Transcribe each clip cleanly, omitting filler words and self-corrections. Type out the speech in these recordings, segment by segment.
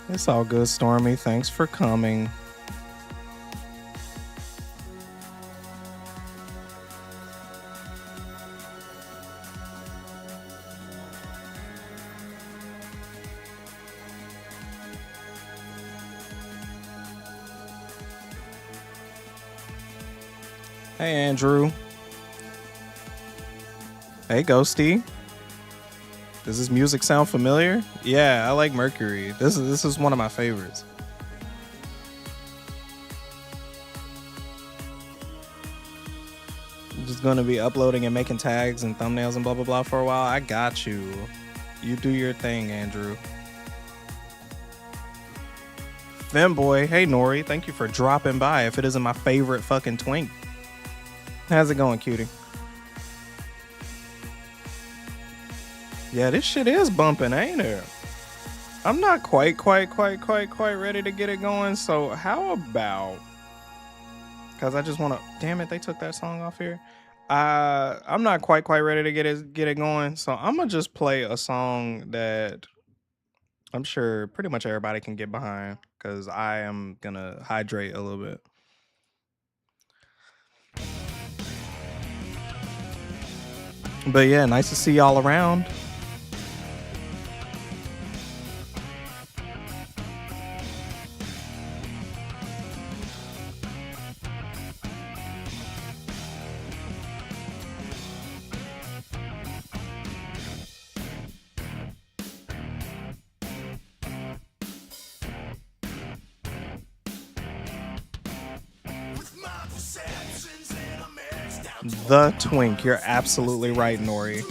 It's all good, Stormy. Thanks for coming. Hey, Andrew. Hey, Ghosty. Does this music sound familiar? Yeah, I like Mercury. This is one of my favorites. I'm just gonna be uploading and making tags and thumbnails and blah blah blah for a while. I got you. You do your thing, Andrew. Femboy, hey Nori, thank you for dropping by. If it isn't my favorite fucking twink. How's it going, cutie? Yeah, this shit is bumping, ain't it? I'm not quite ready to get it going. So how about? Because I just want to. Damn it, they took that song off here. I'm not quite ready to get it going. So I'm gonna just play a song that I'm sure pretty much everybody can get behind. Because I am gonna hydrate a little bit. But yeah, nice to see y'all around. The twink. You're absolutely right, Nori.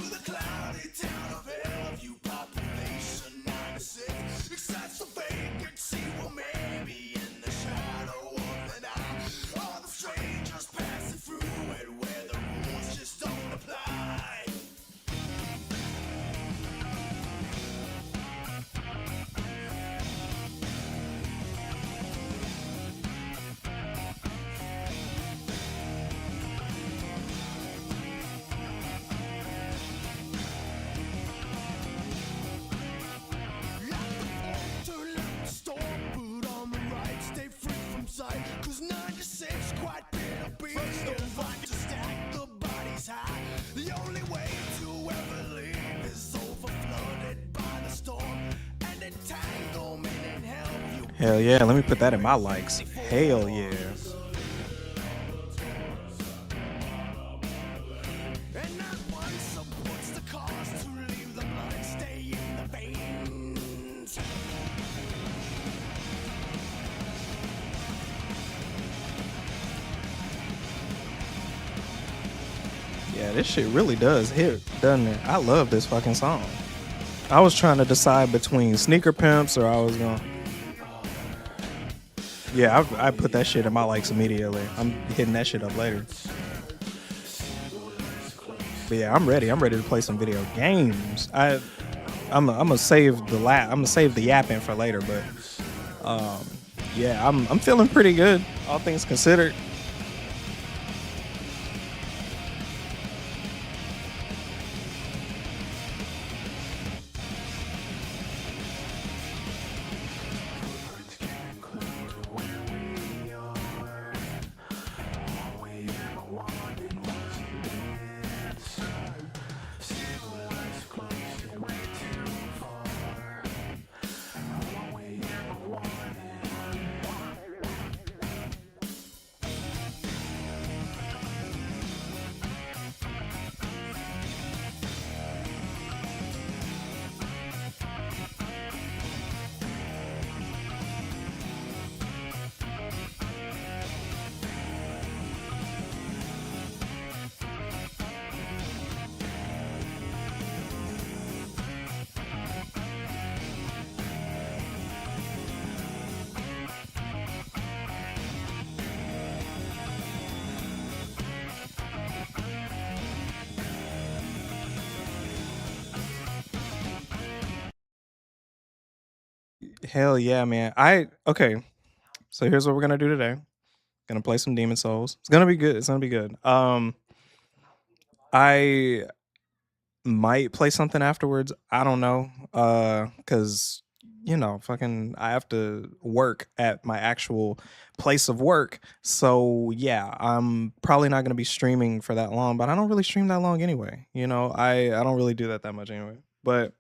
Hell yeah, let me put that in my likes. Hell yeah. Yeah, this shit really does hit, doesn't it? I love this fucking song. I was trying to decide between Sneaker Pimps or I was going. Yeah, I put that shit in my likes immediately. I'm hitting that shit up later. But yeah, I'm ready. I'm ready to play some video games. I'm gonna save the yapping for later. But yeah, I'm feeling pretty good, all things considered. Hell yeah, man. Okay. So here's what we're gonna do today. Gonna play some Demon Souls. It's gonna be good. It's gonna be good. I might play something afterwards. I don't know. Cause you know, fucking, I have to work at my actual place of work. So yeah, I'm probably not gonna be streaming for that long, but I don't really stream that long anyway. You know, I don't really do that much anyway. But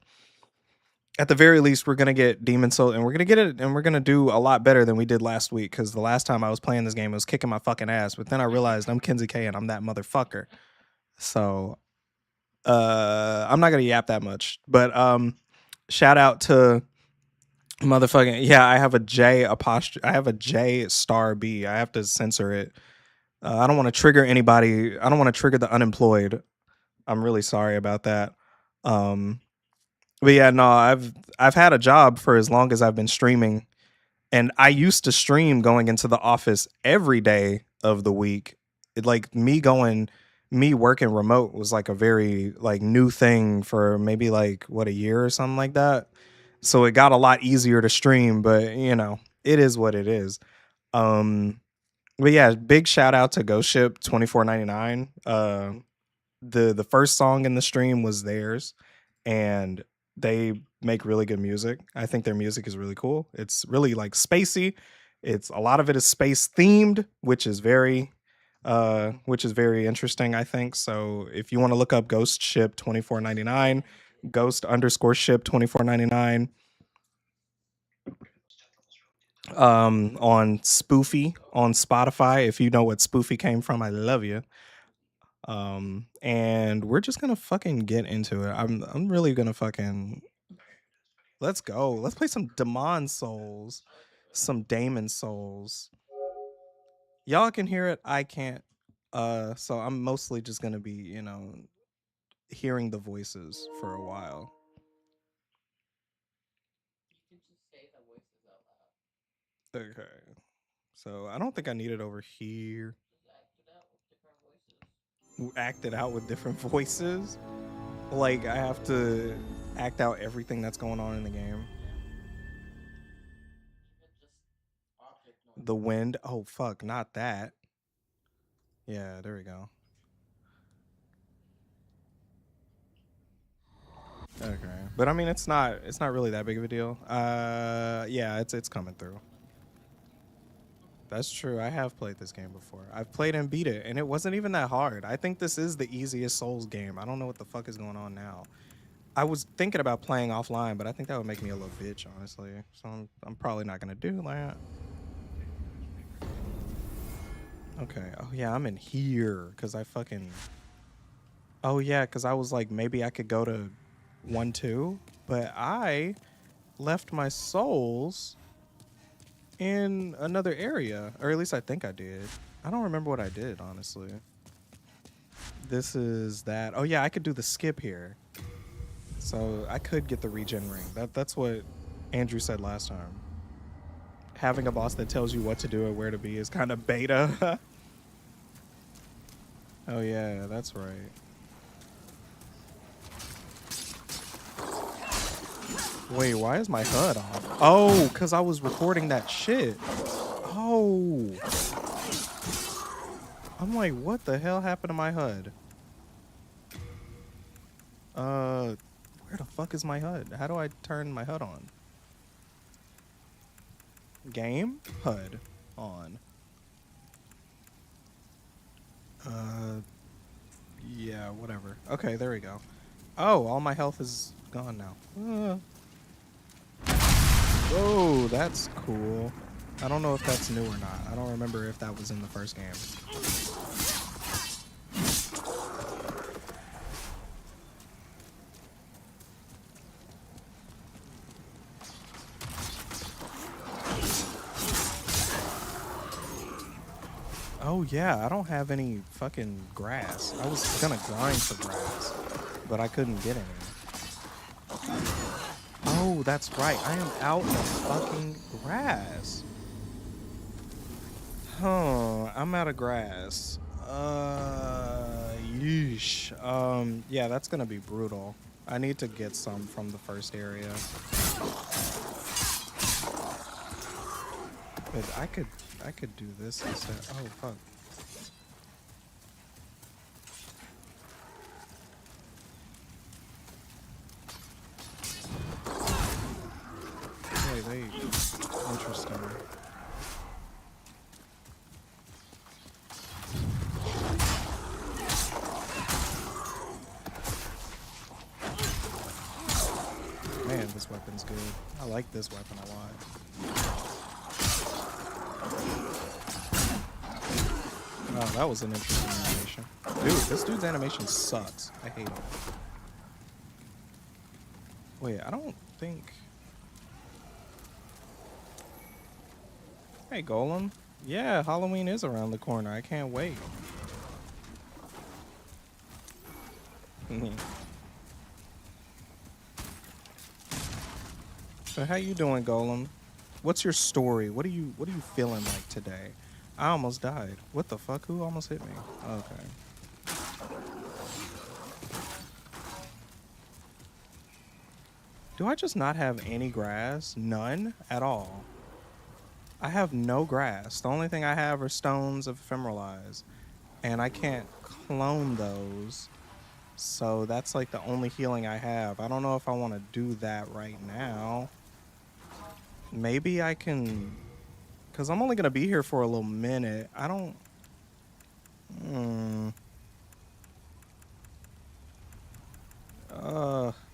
at the very least, we're gonna get Demon Soul, and we're gonna get it, and we're gonna do a lot better than we did last week. Because the last time I was playing this game, it was kicking my fucking ass. But then I realized I'm Kenzie K, and I'm that motherfucker. So, I'm not gonna yap that much. But shout out to motherfucking, yeah. I have a J apostrophe. I have a J star B. I have to censor it. I don't want to trigger anybody. I don't want to trigger the unemployed. I'm really sorry about that. But yeah, no, I've had a job for as long as I've been streaming, and I used to stream going into the office every day of the week. Like me working remote was like a very like new thing for maybe like what, a year or something like that. So it got a lot easier to stream, but you know, it is what it is. But yeah, big shout out to Ghost Ship 2499. The first song in the stream was theirs, and they make really good music. I think their music is really cool. It's really like spacey. It's a lot of it is space themed, which is very interesting, I think. So if you want to look up Ghost Ship 2499, Ghost underscore ship 2499 on Spoofy on Spotify. If you know what Spoofy came from, I love you. And we're just gonna fucking get into it. I'm really gonna fucking, let's go. Let's play some Demon Souls, some Damon Souls. Y'all can hear it, I can't. So I'm mostly just gonna be, you know, hearing the voices for a while. Okay. So I don't think I need it over here. Act it out with different voices. Like I have to act out everything that's going on in the game. The wind. Oh fuck, not that. Yeah, there we go. Okay. But I mean it's not really that big of a deal. Yeah, it's coming through. That's true. I have played this game before. I've played and beat it, and it wasn't even that hard. I think this is the easiest Souls game. I don't know what the fuck is going on now. I was thinking about playing offline, but I think that would make me a little bitch, honestly. So I'm probably not gonna do that. Okay. Oh yeah, I'm in here because I fucking. Oh yeah, because I was like, maybe I could go to 1-2, but I left my souls in another area, or at least I think I did. I don't remember what I did, honestly. This is that. Oh yeah, I could do the skip here, so I could get the regen ring. That's what Andrew said last time. Having a boss that tells you what to do and where to be is kind of beta. Oh yeah, that's right. Wait, why is my HUD off? Oh, because I was recording that shit. Oh. I'm like, what the hell happened to my HUD? Where the fuck is my HUD? How do I turn my HUD on? Game? HUD. On. Yeah, whatever. Okay, there we go. Oh, all my health is gone now. Oh, that's cool. I don't know if that's new or not. I don't remember if that was in the first game. Oh yeah, I don't have any fucking grass. I was gonna grind for grass, but I couldn't get any. Oh, that's right. I am out of fucking grass. Huh, I'm out of grass. Yeesh. Yeah, that's gonna be brutal. I need to get some from the first area. But I could do this instead. Oh fuck. this weapon's good. I like this weapon a lot. Oh, that was an interesting animation. Dude, this dude's animation sucks. I hate him. Wait, I don't think... Hey, Golem. Yeah, Halloween is around the corner. I can't wait. So how you doing, Golem? What's your story? What are you feeling like today? I almost died. What the fuck? Who almost hit me? Okay. Do I just not have any grass? None at all. I have no grass. The only thing I have are stones of ephemeralize, and I can't clone those. So that's like the only healing I have. I don't know if I want to do that right now. Maybe I can, because I'm only going to be here for a little minute. I don't...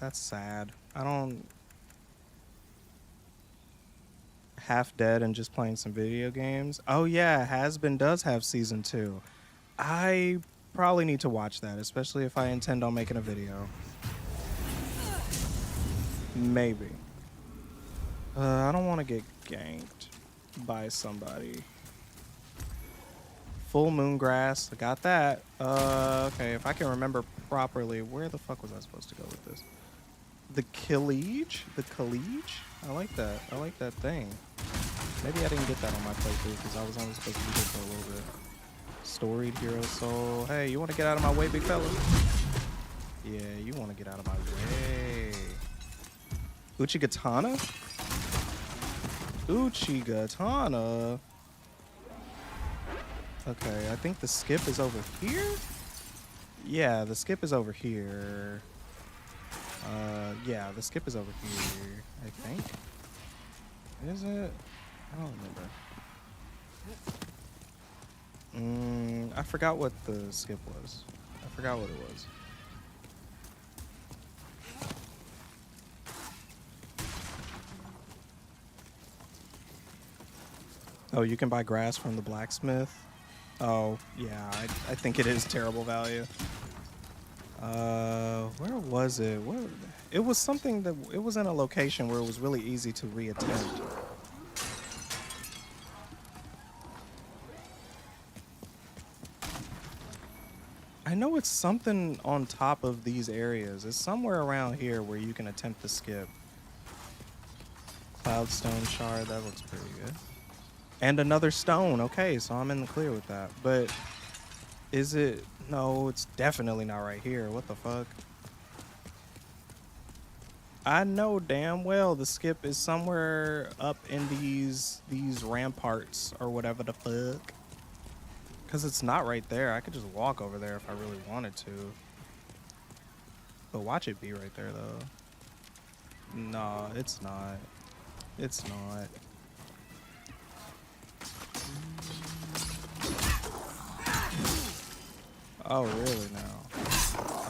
That's sad. I don't... Half dead and just playing some video games. Oh yeah, Has-Been does have season 2. I probably need to watch that, especially if I intend on making a video. Maybe. I don't want to get ganked by somebody. Full moon grass. I got that. Okay, if I can remember properly, where the fuck was I supposed to go with this? The Killage? The Killage? I like that. I like that thing. Maybe I didn't get that on my playthrough because I was only supposed to be here for a little bit. Storied Hero Soul. Hey, you want to get out of my way, big fella? Yeah, you want to get out of my way. Uchigatana? Uchigatana? Okay, I think the skip is over here? Yeah, the skip is over here. Yeah, the skip is over here, I think. Is it? I don't remember. I forgot what the skip was. I forgot what it was. Oh, you can buy grass from the blacksmith? Oh, yeah, I think it is terrible value. Where was it? It was something that... It was in a location where it was really easy to reattempt. I know it's something on top of these areas. It's somewhere around here where you can attempt to skip. Cloudstone shard, that looks pretty good. And another stone. Okay, so I'm in the clear with that. But is it? No, it's definitely not right here. What the fuck? I know damn well the skip is somewhere up in these ramparts or whatever the fuck. Because it's not right there. I could just walk over there if I really wanted to. But watch it be right there, though. No, it's not. It's not. Oh, really now?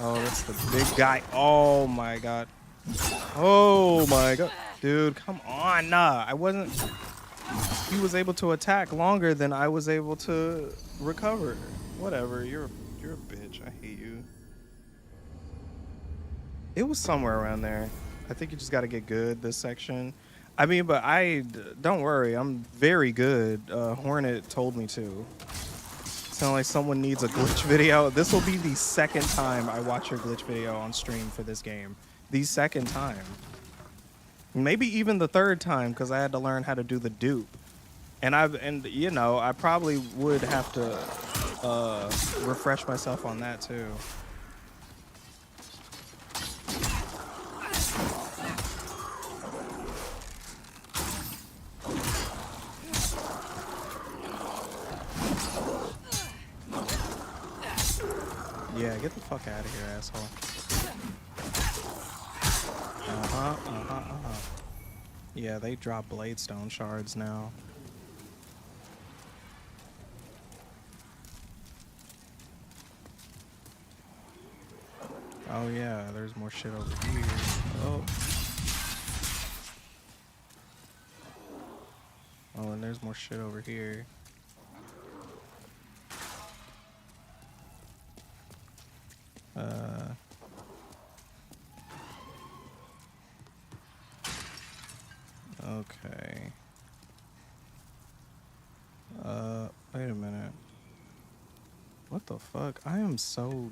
Oh, that's the big guy. Oh, my God. Oh, my God. Dude, come on. Nah, I wasn't... He was able to attack longer than I was able to recover. Whatever, you're a bitch. I hate you. It was somewhere around there. I think you just got to get good this section. I mean, but don't worry, I'm very good. Hornet told me to. Sound like someone needs a glitch video. This will be the second time I watch your glitch video on stream for this game. The second time. Maybe even the third time, because I had to learn how to do the dupe. And you know, I probably would have to refresh myself on that too. Yeah, get the fuck out of here, asshole. Yeah, they drop Bladestone shards now. Oh yeah, there's more shit over here. Oh. Oh, and there's more shit over here. Okay. Wait a minute. What the fuck? I am so...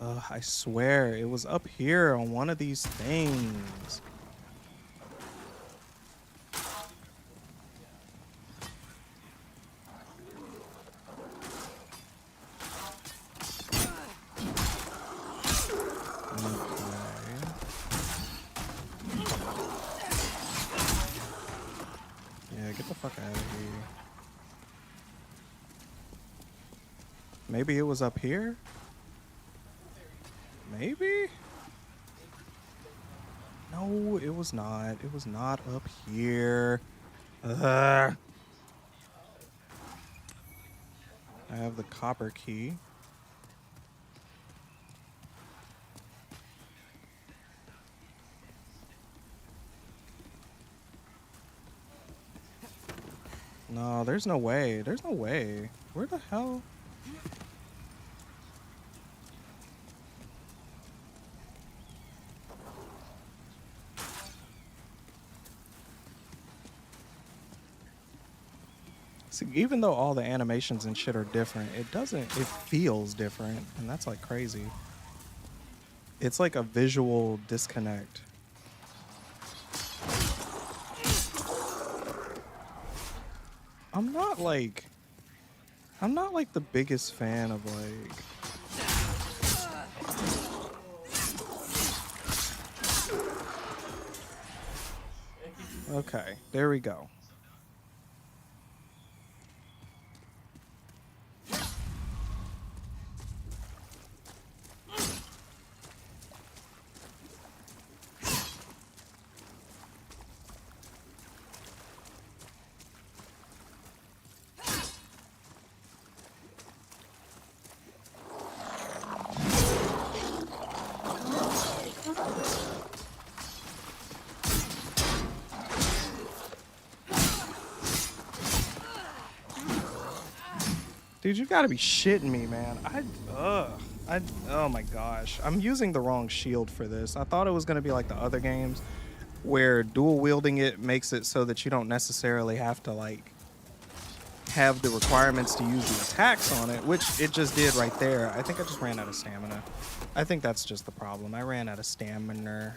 I swear, it was up here on one of these things. Get the fuck out of here. Maybe it was up here? Maybe? No, it was not. It was not up here. I have the copper key. No, there's no way. There's no way. Where the hell? See, even though all the animations and shit are different, it feels different, and that's like crazy. It's like a visual disconnect. I'm not like the biggest fan of like... Okay, there we go. Dude, you gotta be shitting me, man. Oh my gosh. I'm using the wrong shield for this. I thought it was gonna be like the other games where dual wielding it makes it so that you don't necessarily have to like have the requirements to use the attacks on it, which it just did right there. I think I just ran out of stamina. I think that's just the problem. I ran out of stamina.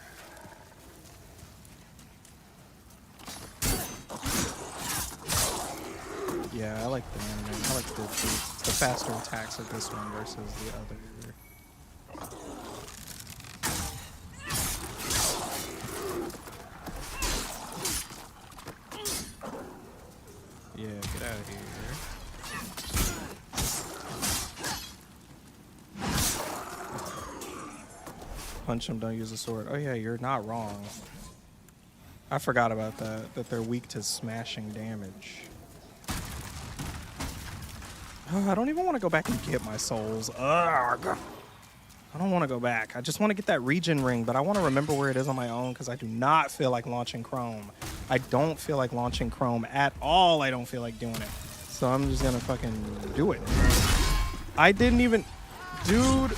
Yeah, I like the anime. I like the faster attacks of this one versus the other. Yeah, get out of here. Punch him, don't use a sword. Oh yeah, you're not wrong. I forgot about that they're weak to smashing damage. I don't even want to go back and get my souls. Ugh. I don't want to go back. I just want to get that regen ring, but I want to remember where it is on my own because I do not feel like launching Chrome. I don't feel like launching Chrome at all. I don't feel like doing it. So I'm just going to fucking do it. I didn't even... Dude.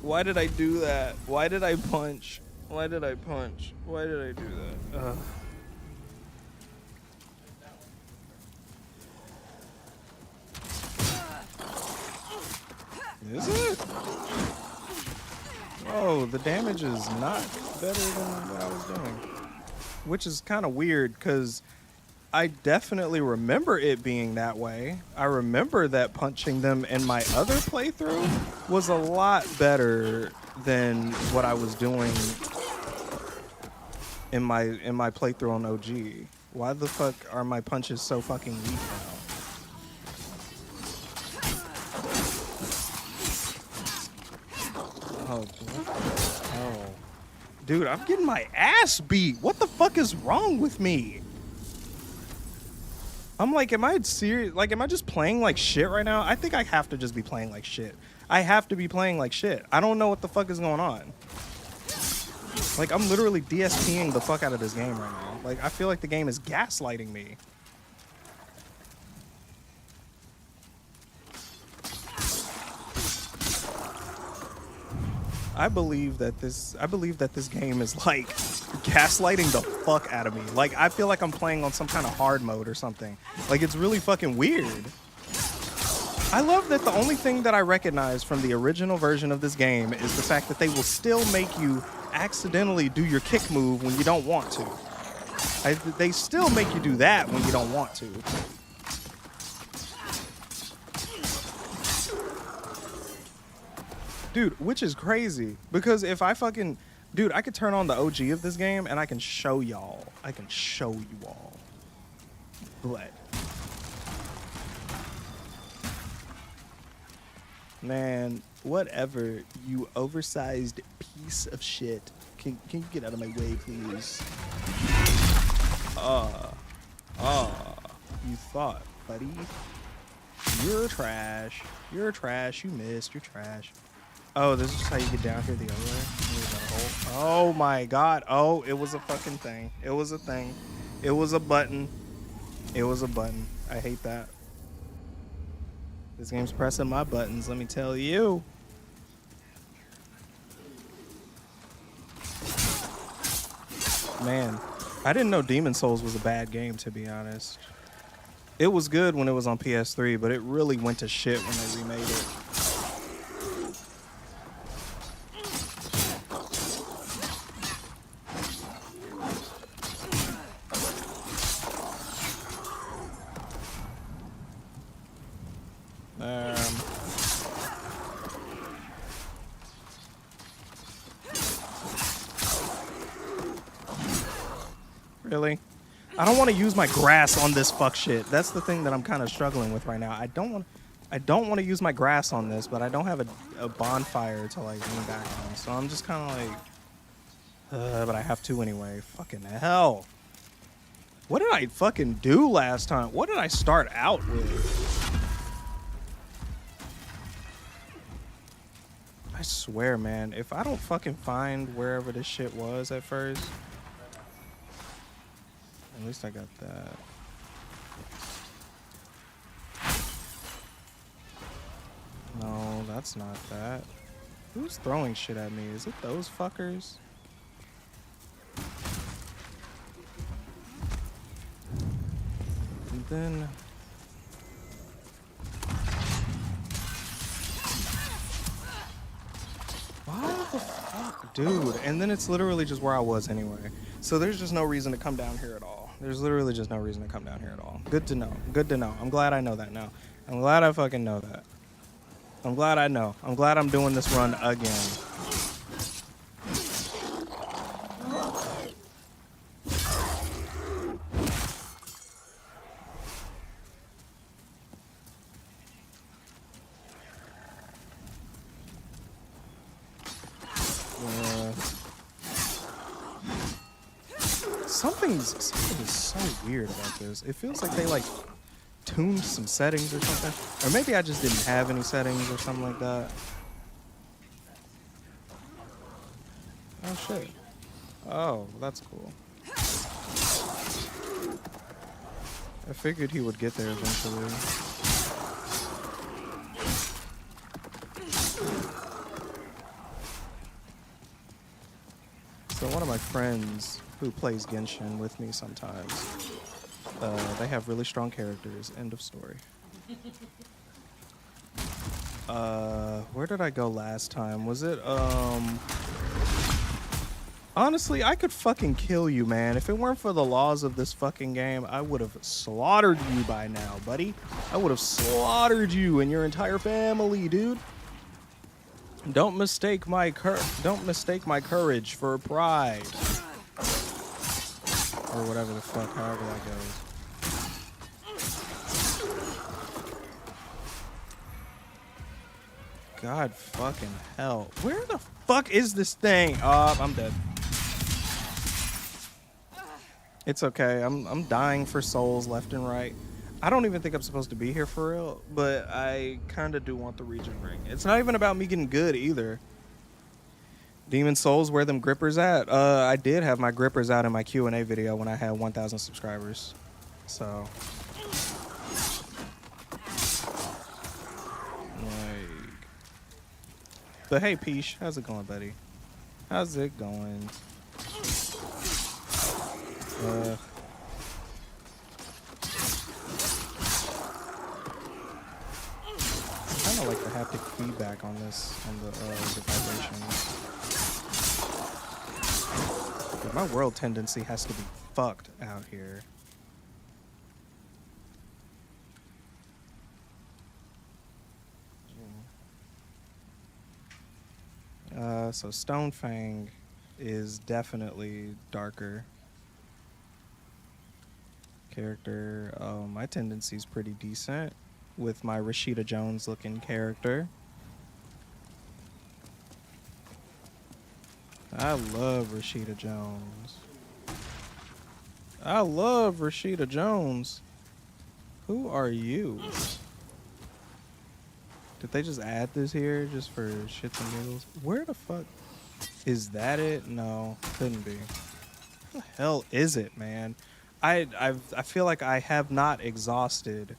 Why did I do that? Why did I punch? Why did I punch? Why did I do that? Is it? Oh, the damage is not better than what I was doing. Which is kind of weird because I definitely remember it being that way. I remember that punching them in my other playthrough was a lot better than what I was doing in my playthrough on OG. Why the fuck are my punches so fucking weak now? Oh, what the hell? Dude, I'm getting my ass beat. What the fuck is wrong with me? I'm like, am I serious? Like, am I just playing like shit right now? I think I have to just be playing like shit. I have to be playing like shit. I don't know what the fuck is going on. Like, I'm literally DSPing the fuck out of this game right now. Like, I feel like the game is gaslighting me. I believe that this game is like gaslighting the fuck out of me. Like, I feel like I'm playing on some kind of hard mode or something. Like, it's really fucking weird. I love that the only thing that I recognize from the original version of this game is the fact that they will still make you accidentally do your kick move when you don't want to. They still make you do that when you don't want to. Dude, which is crazy, because if I fucking... Dude, I could turn on the OG of this game and I can show y'all. I can show you all. But... Man, whatever, you oversized piece of shit. Can you get out of my way, please? You thought, buddy. You're trash. You're trash. You missed. You're trash. Oh, this is just how you get down here the other way? Oh my god. Oh, it was a fucking thing. It was a thing. It was a button. It was a button. I hate that. This game's pressing my buttons, let me tell you. Man, I didn't know Demon Souls was a bad game, to be honest. It was good when it was on PS3, but it really went to shit when they remade it. Really? I don't want to use my grass on this fuck shit. That's the thing that I'm kind of struggling with right now. I don't want to use my grass on this, but I don't have a bonfire to like lean back on. So I'm just kind of like, but I have to anyway. Fucking hell. What did I fucking do last time? What did I start out with? I swear, man, if I don't fucking find wherever this shit was at first. At least I got that. No, that's not that. Who's throwing shit at me? Is it those fuckers? And then... Why the fuck? Dude, and then it's literally just where I was anyway. So there's just no reason to come down here at all. There's literally just no reason to come down here at all. Good to know. Good to know. I'm glad I know that now. I'm glad I fucking know that. I'm glad I know. I'm glad I'm doing this run again. Something is so weird about this. It feels like they like tuned some settings or something. Or maybe I just didn't have any settings or something like that. Oh shit. Oh, that's cool. I figured he would get there eventually. So one of my friends who plays Genshin with me sometimes, they have really strong characters. End of story. Where did I go last time? Was it, honestly, I could fucking kill you, man. If it weren't for the laws of this fucking game, I would have slaughtered you by now, buddy. I would have slaughtered you and your entire family, dude. Don't mistake my courage for pride. Or whatever the fuck, however that goes. God fucking hell. Where the fuck is this thing? I'm dead. It's okay. I'm dying for souls left and right. I don't even think I'm supposed to be here for real, but I kind of do want the region ring. It's not even about me getting good either. Demon Souls, where them grippers at? I did have my grippers out in my Q&A video when I had 1,000 subscribers. So, like, but hey, Peach, how's it going, buddy? How's it going? I kind of like the haptic feedback on this, on the vibration. But my world tendency has to be fucked out here. So Stonefang is definitely darker character. My tendency is pretty decent with my Rashida Jones looking character. I love Rashida Jones. I love Rashida Jones. Who are you? Did they just add this here just for shits and giggles? Where the fuck is that? It? No, couldn't be. What the hell is it, man? I feel like I have not exhausted.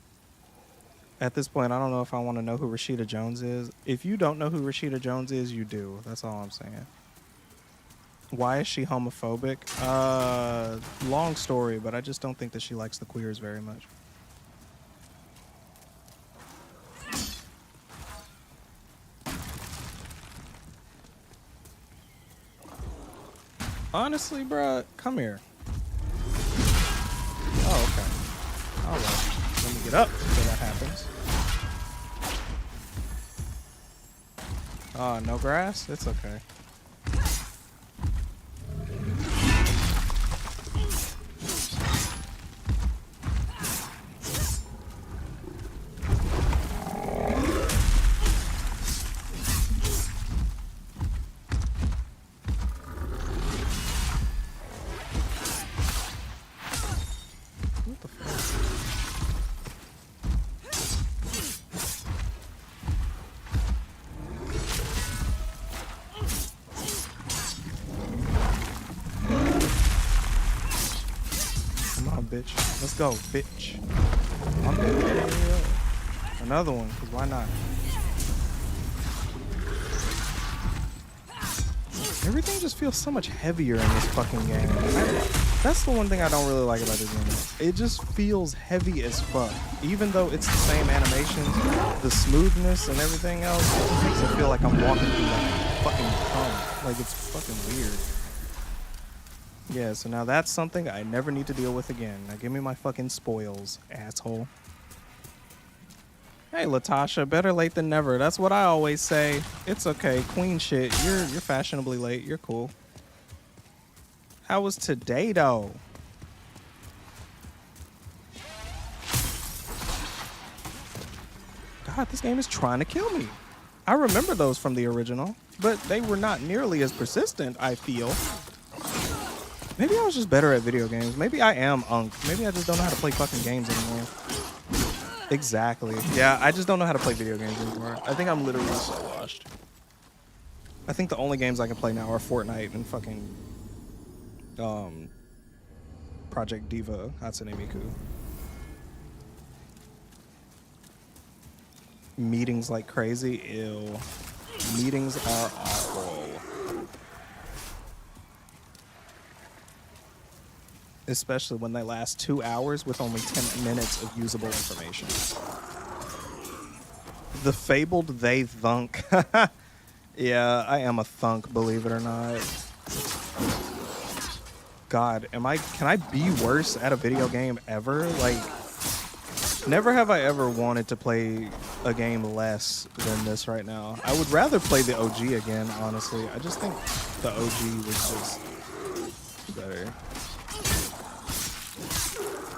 At this point, I don't know if I want to know who Rashida Jones is. If you don't know who Rashida Jones is, you do. That's all I'm saying. Why is she homophobic? Long story, but I just don't think that she likes the queers very much. Honestly, bruh, come here. Oh, okay. All right. Let me get up before that happens. Oh, no grass? It's okay. Bitch. Let's go, bitch. One bitch. Another one, because why not? Everything just feels so much heavier in this fucking game. That's the one thing I don't really like about this game. It just feels heavy as fuck. Even though it's the same animations, the smoothness and everything else, it just makes it feel like I'm walking through like fucking cum. Like, it's fucking weird. Yeah, so now that's something I never need to deal with again. Now give me my fucking spoils, asshole. Hey, Latasha, better late than never. That's what I always say. It's okay, queen shit. You're fashionably late. You're cool. How was today, though? God, this game is trying to kill me. I remember those from the original, but they were not nearly as persistent, I feel. Maybe I was just better at video games. Maybe I am unk. Maybe I just don't know how to play fucking games anymore. Exactly. Yeah, I just don't know how to play video games anymore. I think I'm literally so washed. I think the only games I can play now are Fortnite and fucking Project Diva, Hatsune Miku. Meetings like crazy? Ew. Meetings are awful. Especially when they last 2 hours with only 10 minutes of usable information. The fabled they thunk. Yeah, I am a thunk, believe it or not. God, can I be worse at a video game ever? Like, never have I ever wanted to play a game less than this right now. I would rather play the OG again, honestly. I just think the OG was just better.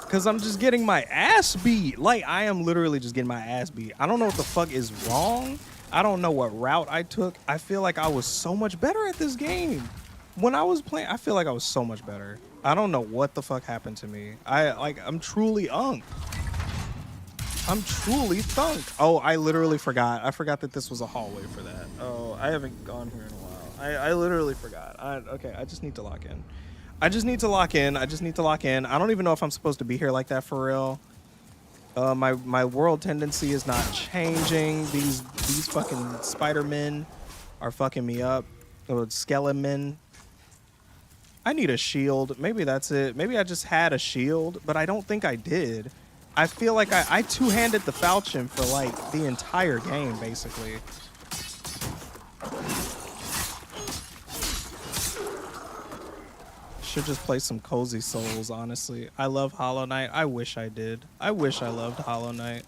Because I'm just getting my ass beat. Like, I am literally just getting my ass beat. I don't know what the fuck is wrong. I don't know what route I took. I feel like I was so much better at this game. When I was playing, I feel like I was so much better. I don't know what the fuck happened to me. I'm truly unk. I'm truly thunk. Oh, I literally forgot. I forgot that this was a hallway for that. Oh, I haven't gone here in a while. I literally forgot. Okay, I just need to lock in. I just need to lock in. I don't even know if I'm supposed to be here like that for real. My world tendency is not changing. These fucking Spider-Men are fucking me up. Or Skelemen. I need a shield. Maybe that's it. Maybe I just had a shield, but I don't think I did. I feel like I two-handed the falchion for like the entire game, basically. Should just play some Cozy Souls, honestly. I love Hollow Knight. I wish I did. I wish I loved Hollow Knight.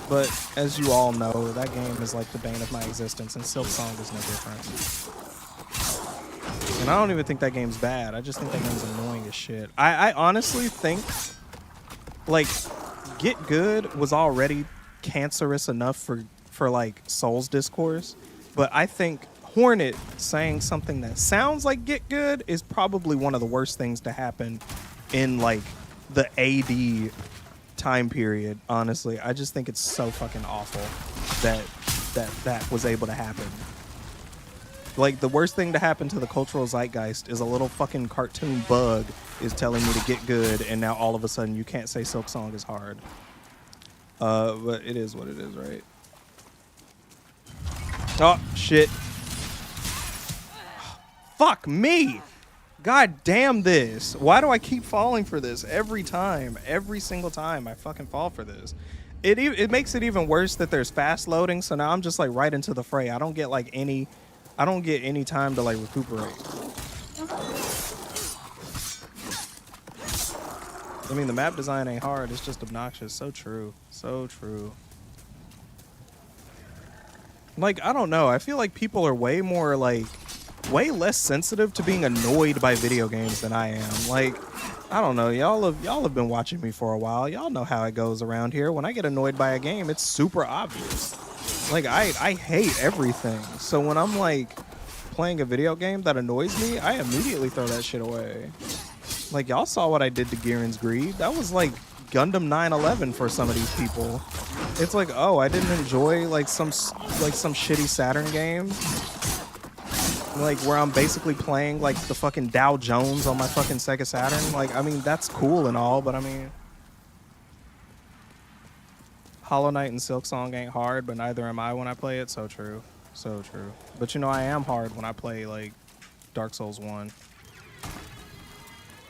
But as you all know, that game is like the bane of my existence, and Silk Song is no different. And I don't even think that game's bad. I just think that game's annoying as shit. I honestly think, like, Get Good was already cancerous enough for like Souls discourse, but I think Hornet saying something that sounds like Get Good is probably one of the worst things to happen in like the AD time period. Honestly, I just think it's so fucking awful that was able to happen. Like, the worst thing to happen to the cultural zeitgeist is a little fucking cartoon bug is telling me to get good, and now all of a sudden you can't say Silk Song is hard. But it is what it is, right? Oh, shit. Fuck me! God damn this. Why do I keep falling for this every time? Every single time I fucking fall for this. It makes it even worse that there's fast loading, so now I'm just like right into the fray. I don't get any time to like recuperate. I mean, the map design ain't hard, it's just obnoxious. So true. So true. Like, I don't know. I feel like people are way less sensitive to being annoyed by video games than I am. Like, I don't know. Y'all have been watching me for a while. Y'all know how it goes around here. When I get annoyed by a game, it's super obvious. Like, I hate everything. So when I'm like playing a video game that annoys me, I immediately throw that shit away. Like, y'all saw what I did to Gihren's Greed. That was like Gundam 911 for some of these people. It's like, oh, I didn't enjoy like some shitty Saturn game, like where I'm basically playing like the fucking Dow Jones on my fucking Sega Saturn. Like, I mean, that's cool and all, but I mean, Hollow Knight and Silk Song ain't hard, but neither am I when I play it. So true. So true. But you know, I am hard when I play like Dark Souls 1.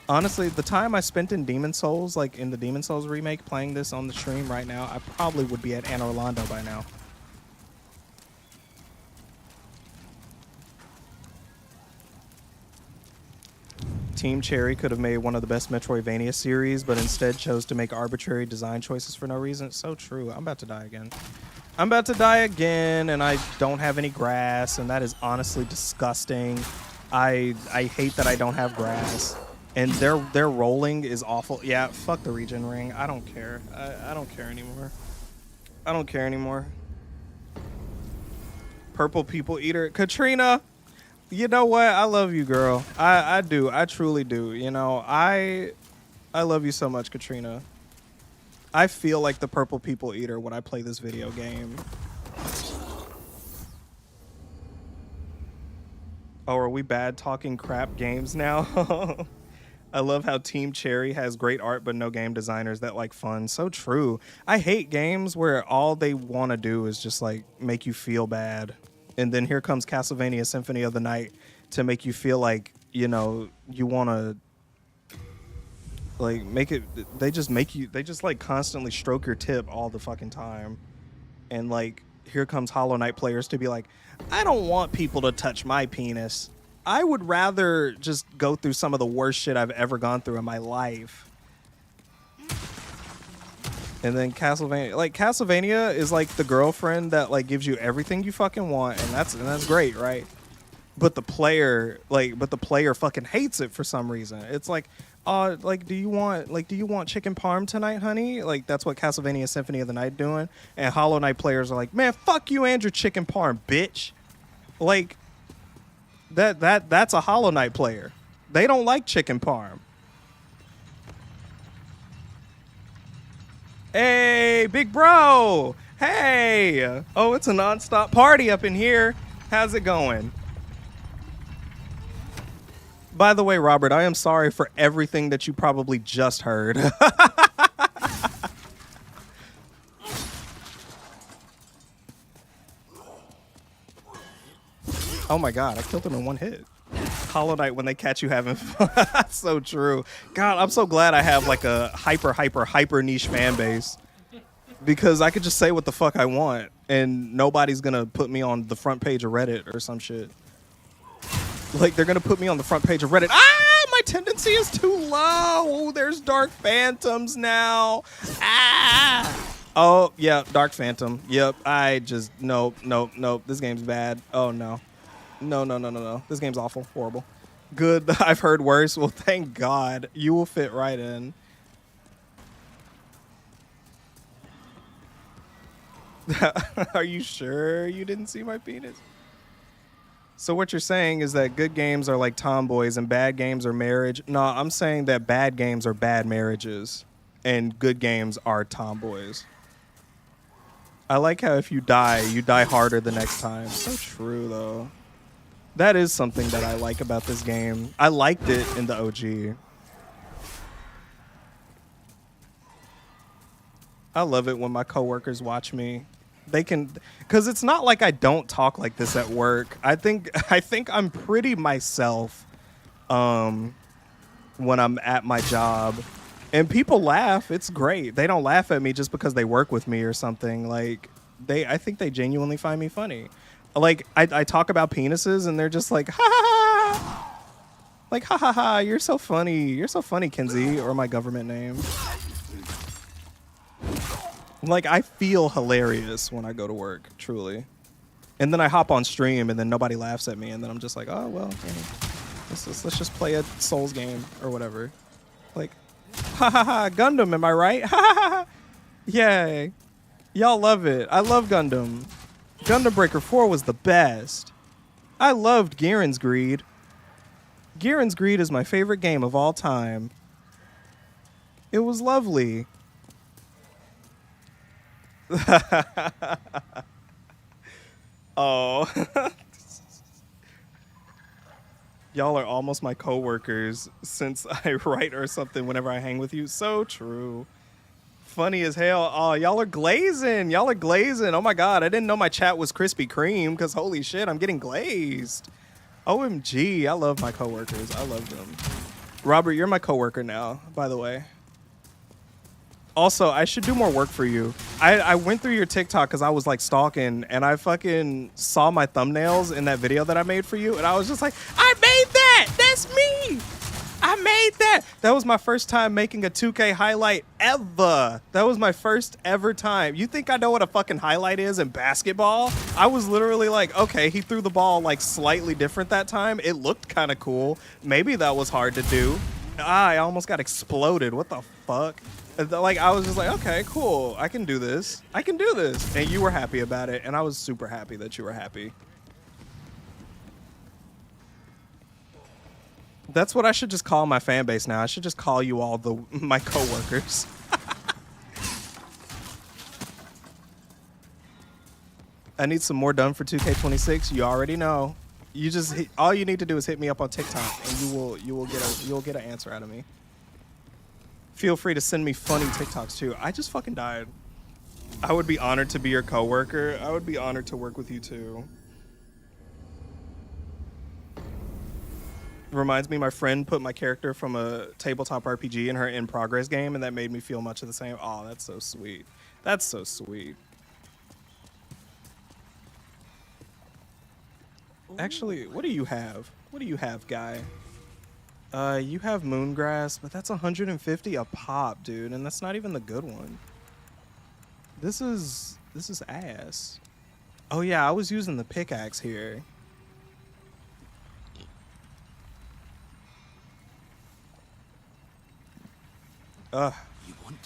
Honestly, the time I spent in Demon Souls, like in the Demon Souls remake, playing this on the stream right now, I probably would be at Anne Orlando by now. Team Cherry could have made one of the best Metroidvania series, but instead chose to make arbitrary design choices for no reason. It's so true. I'm about to die again. I'm about to die again, and I don't have any grass, and that is honestly disgusting. I hate that I don't have grass. And their rolling is awful. Yeah, fuck the regen ring. I don't care. I don't care anymore. I don't care anymore. Purple People Eater. Katrina, you know what? I love you, girl. I do. I truly do. You know, I love you so much, Katrina. I feel like the Purple People Eater when I play this video game. Oh, are we bad talking crap games now? I love how Team Cherry has great art but no game designers that like fun. So true. I hate games where all they want to do is just like make you feel bad. And then here comes Castlevania Symphony of the Night to make you feel like, you know, you want to like make it. They just like constantly stroke your tip all the fucking time. And like here comes Hollow Knight players to be like, I don't want people to touch my penis. I would rather just go through some of the worst shit I've ever gone through in my life. And then Castlevania is like the girlfriend that like gives you everything you fucking want, and that's great, right? But the player fucking hates it for some reason. It's like, do you want chicken parm tonight, honey? Like, that's what Castlevania Symphony of the Night doing. And Hollow Knight players are like, man, fuck you and your chicken parm, bitch. Like, that's a Hollow Knight player. They don't like chicken parm. Hey, big bro. Hey. Oh, it's a nonstop party up in here. How's it going? By the way, Robert, I am sorry for everything that you probably just heard. Oh my god, I killed him in one hit. Hollow Knight, when they catch you having fun. That's so true. God, I'm so glad I have like a hyper niche fan base. Because I could just say what the fuck I want and nobody's gonna put me on the front page of Reddit or some shit. Like, they're gonna put me on the front page of Reddit. Ah, my tendency is too low. Oh, there's Dark Phantoms now. Ah. Oh, yeah, Dark Phantom. Yep, I just, nope. This game's bad. Oh, no. No. This game's awful, horrible. Good, I've heard worse. Well, thank God. You will fit right in. Are you sure you didn't see my penis? So what you're saying is that good games are like tomboys and bad games are marriage? No, I'm saying that bad games are bad marriages and good games are tomboys. I like how if you die harder the next time. So true, though. That is something that I like about this game. I liked it in the OG. I love it when my coworkers watch me. They can, because it's not like I don't talk like this at work. I think I'm pretty myself when I'm at my job. And people laugh. It's great. They don't laugh at me just because they work with me or something. Like, I think they genuinely find me funny. Like, I talk about penises and they're just like, ha ha ha. Like, ha ha ha, you're so funny. You're so funny, Kinsey, or my government name. Like, I feel hilarious when I go to work, truly. And then I hop on stream and then nobody laughs at me. And then I'm just like, oh, well, let's just play a Souls game or whatever. Like, ha ha ha, Gundam, am I right? Ha ha ha. Yay. Y'all love it. I love Gundam. Gundam Breaker 4 was the best. I loved Gihren's Greed. Gihren's Greed is my favorite game of all time. It was lovely. Oh. Y'all are almost my coworkers since I write or something whenever I hang with you. So true. Funny as hell. Oh, y'all are glazing. Y'all are glazing. Oh my God. I didn't know my chat was Krispy Kreme because holy shit, I'm getting glazed. OMG. I love my coworkers. I love them. Robert, you're my coworker now, by the way. Also, I should do more work for you. I went through your TikTok because I was like stalking and I fucking saw my thumbnails in that video that I made for you and I was just like, I made that! That's me! I made that! That was my first time making a 2K highlight ever. That was my first ever time. You think I know what a fucking highlight is in basketball? I was literally like, okay, he threw the ball like slightly different that time. It looked kind of cool. Maybe that was hard to do. I almost got exploded. What the fuck? Like, I was just like, okay, cool. I can do this. I can do this. And you were happy about it. And I was super happy that you were happy. That's what I should just call my fan base now. I should just call you all my coworkers. I need some more done for 2K26. You already know. You just all you need to do is hit me up on TikTok, and you'll get an answer out of me. Feel free to send me funny TikToks too. I just fucking died. I would be honored to be your coworker. I would be honored to work with you too. Reminds me, my friend put my character from a tabletop RPG in her in progress game, and that made me feel much of the same. Oh, that's so sweet. That's so sweet. Actually, what do you have? What do you have, guy? You have Moongrass, but that's 150 a pop, dude, and that's not even the good one. This is ass. Oh yeah, I was using the pickaxe here.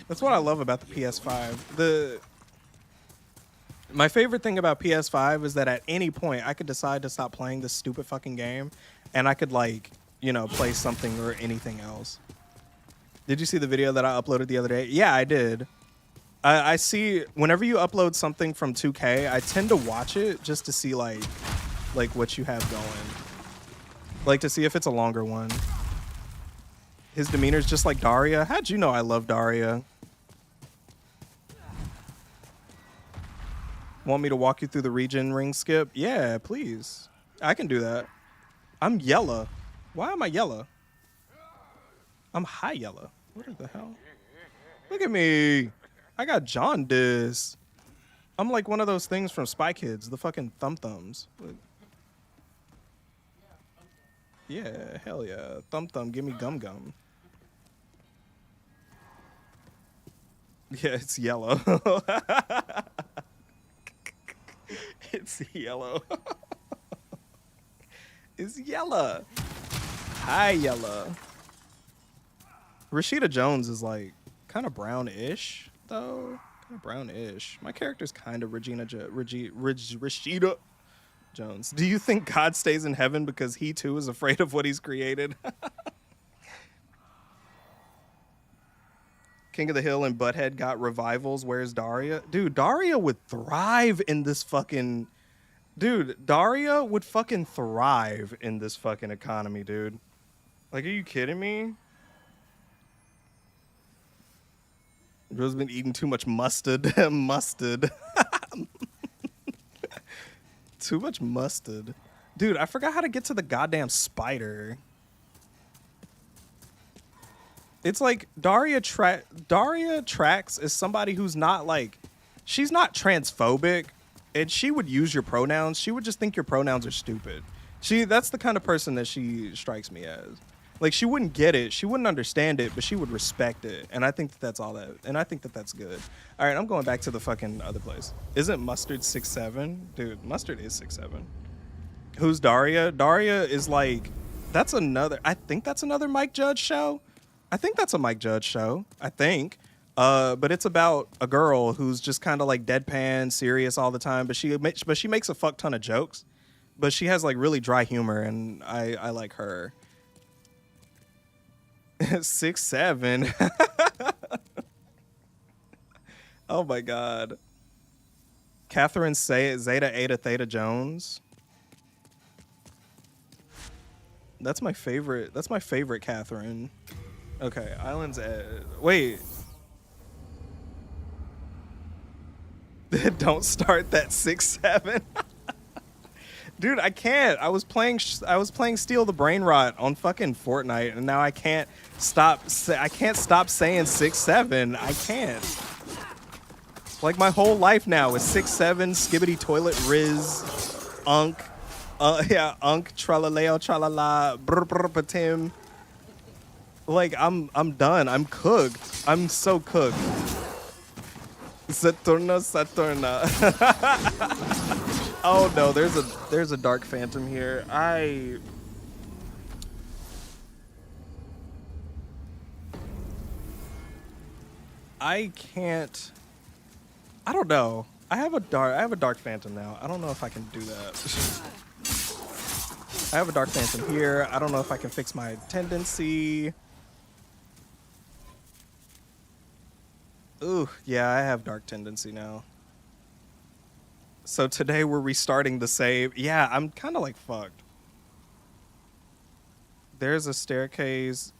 That's what I love about the PS5. My favorite thing about PS5 is that at any point I could decide to stop playing this stupid fucking game and I could, like, you know, play something or anything else. Did you see the video that I uploaded the other day? Yeah, I did. I see whenever you upload something from 2K, I tend to watch it just to see like what you have going. Like to see if it's a longer one. His demeanor's just like Daria. How'd you know I love Daria? Want me to walk you through the region ring skip? Yeah, please. I can do that. I'm yellow. Why am I yellow? I'm high yellow. What the hell? Look at me. I got jaundice. I'm like one of those things from Spy Kids, the fucking thumb-thumbs. Yeah, hell yeah. Thumb-thumb, give me gum-gum. Yeah, it's yellow. It's yellow. It's yellow. Hi, yellow. Rashida Jones is like kind of brown-ish, though. Kind of brown-ish. My character's kind of Rashida Jones. Do you think God stays in heaven because he too is afraid of what he's created? King of the Hill and Butthead got revivals. Where's Daria? Dude, Daria would thrive in this fucking... Dude, Daria would fucking thrive in this fucking economy, dude. Like, are you kidding me? Rose been eating too much mustard. Mustard. Too much mustard. Dude, I forgot how to get to the goddamn spider. It's like Daria tracks is somebody who's not like, she's not transphobic, and she would use your pronouns. She would just think your pronouns are stupid. That's the kind of person that she strikes me as. Like, she wouldn't get it, she wouldn't understand it, but she would respect it. And I think that's all that, and I think that's good. All right, I'm going back to the fucking other place. Isn't Mustard 6'7"? Dude, Mustard is 6'7". Who's Daria? Daria is like, that's another, I think that's another Mike Judge show. I think that's a Mike Judge show, I think. But it's about a girl who's just kind of like deadpan, serious all the time, but she makes a fuck ton of jokes. But she has like really dry humor, and I like her. 6'7". Oh my god. Catherine Zeta Ada Theta Jones. That's my favorite. That's my favorite Catherine. Okay, Islands Edge. Wait. Don't start that 6'7". Dude, I can't. I was playing Steal the Brain Rot on fucking Fortnite, and now I can't stop saying 6'7". I can't. Like, my whole life now is 6'7", Skibbity Toilet Riz, Unk, Unk, Tralaleo, Tralala, Brr Brr Patim. Like, I'm done. I'm cooked. I'm so cooked. Saturna. Oh no, there's a Dark Phantom here. I can't. I don't know. I have a Dark Phantom now. I don't know if I can do that. I have a Dark Phantom here. I don't know if I can fix my tendency. Ooh, yeah, I have Dark Tendency now. So today we're restarting the save. Yeah, I'm kind of like fucked. There's a staircase.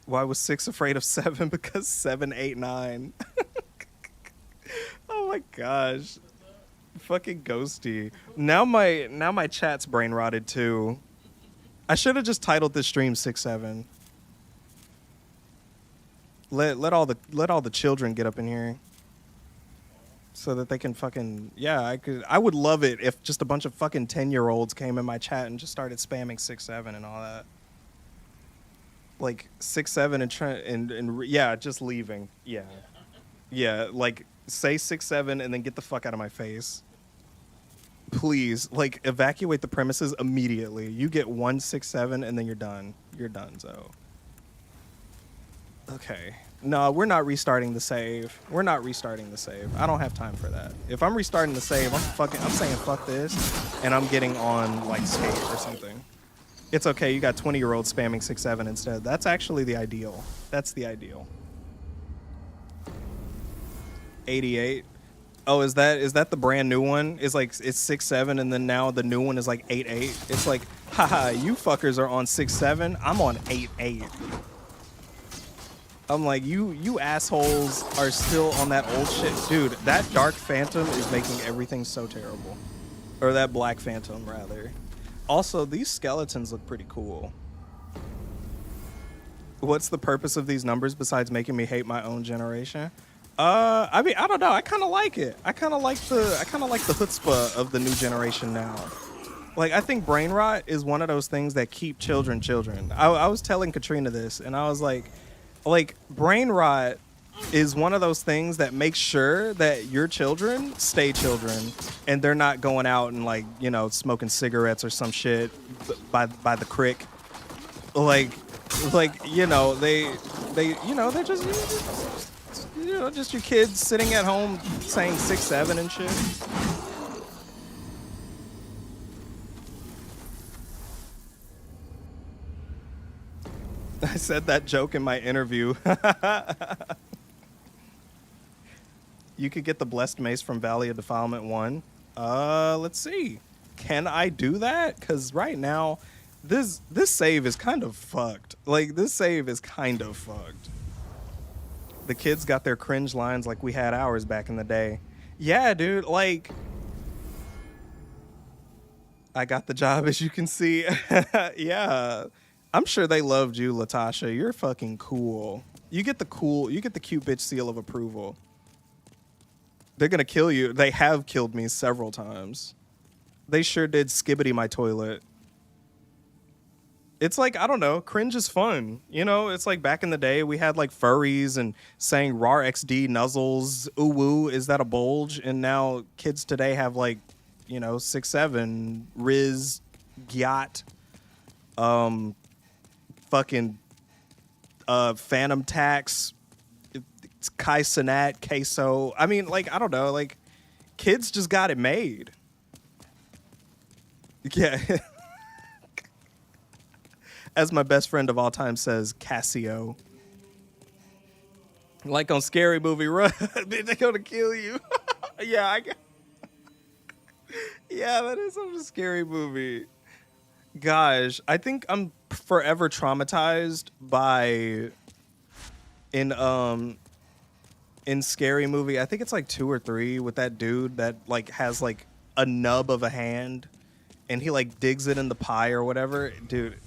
Why was 6 afraid of 7? Because 7, 8, 9. Oh my gosh. Fucking ghosty. Now my chat's brain rotted too. I should have just titled this stream 6'7". Let all the children get up in here. So that they can fucking, yeah, I would love it if just a bunch of fucking 10-year-olds came in my chat and just started spamming 6'7" and all that. Like 6'7" and yeah, just leaving. Yeah. Yeah, like say 6'7" and then get the fuck out of my face. Please, like, evacuate the premises immediately. You get 1 6'7" and then you're done. You're done, so. Okay. No, we're not restarting the save. We're not restarting the save. I don't have time for that. If I'm restarting the save, I'm saying fuck this, and I'm getting on like Skate or something. It's okay. You got 20-year-olds spamming 6'7" instead. That's actually the ideal. That's the ideal. 88. Oh, is that the brand new one? It's like it's 6'7", and then now the new one is like 8'8". It's like, haha, you fuckers are on 6'7". I'm on 8'8". I'm like, you assholes are still on that old shit, dude. That Dark Phantom is making everything so terrible, or that Black Phantom rather. Also, these skeletons look pretty cool. What's the purpose of these numbers besides making me hate my own generation? I mean, I don't know. I kind of like it. I kind of like the chutzpah of the new generation now. Like, I think brain rot is one of those things that keep children. I was telling Katrina this, and I was like, brain rot is one of those things that makes sure that your children stay children, and they're not going out and, like, you know, smoking cigarettes or some shit by the crick. Like you know, they you know, they're just you know, just your kids sitting at home saying 6'7" and shit. I said that joke in my interview. You could get the Blessed Mace from Valley of Defilement 1. Let's see. Can I do that? Because right now, this save is kind of fucked. Like, this save is kind of fucked. The kids got their cringe lines like we had ours back in the day. Yeah, dude, like, I got the job, as you can see. Yeah. I'm sure they loved you, Latasha. You're fucking cool. You get the cute bitch seal of approval. They're gonna kill you. They have killed me several times. They sure did skibbity my toilet. It's like, I don't know, cringe is fun. You know, it's like back in the day we had like furries and saying RAR XD nuzzles, ooh woo, is that a bulge? And now kids today have like, you know, 6'7", Riz, Gyat, fucking Phantom Tax, Kai Cenat, Queso. I mean, like, I don't know, like, kids just got it made. Yeah. As my best friend of all time says, Casio. Like on Scary Movie, run. They're gonna kill you. Yeah, yeah, that is a Scary Movie. Gosh, I think I'm forever traumatized by in Scary Movie. I think it's like 2 or 3 with that dude that like has like a nub of a hand, and he like digs it in the pie or whatever, dude.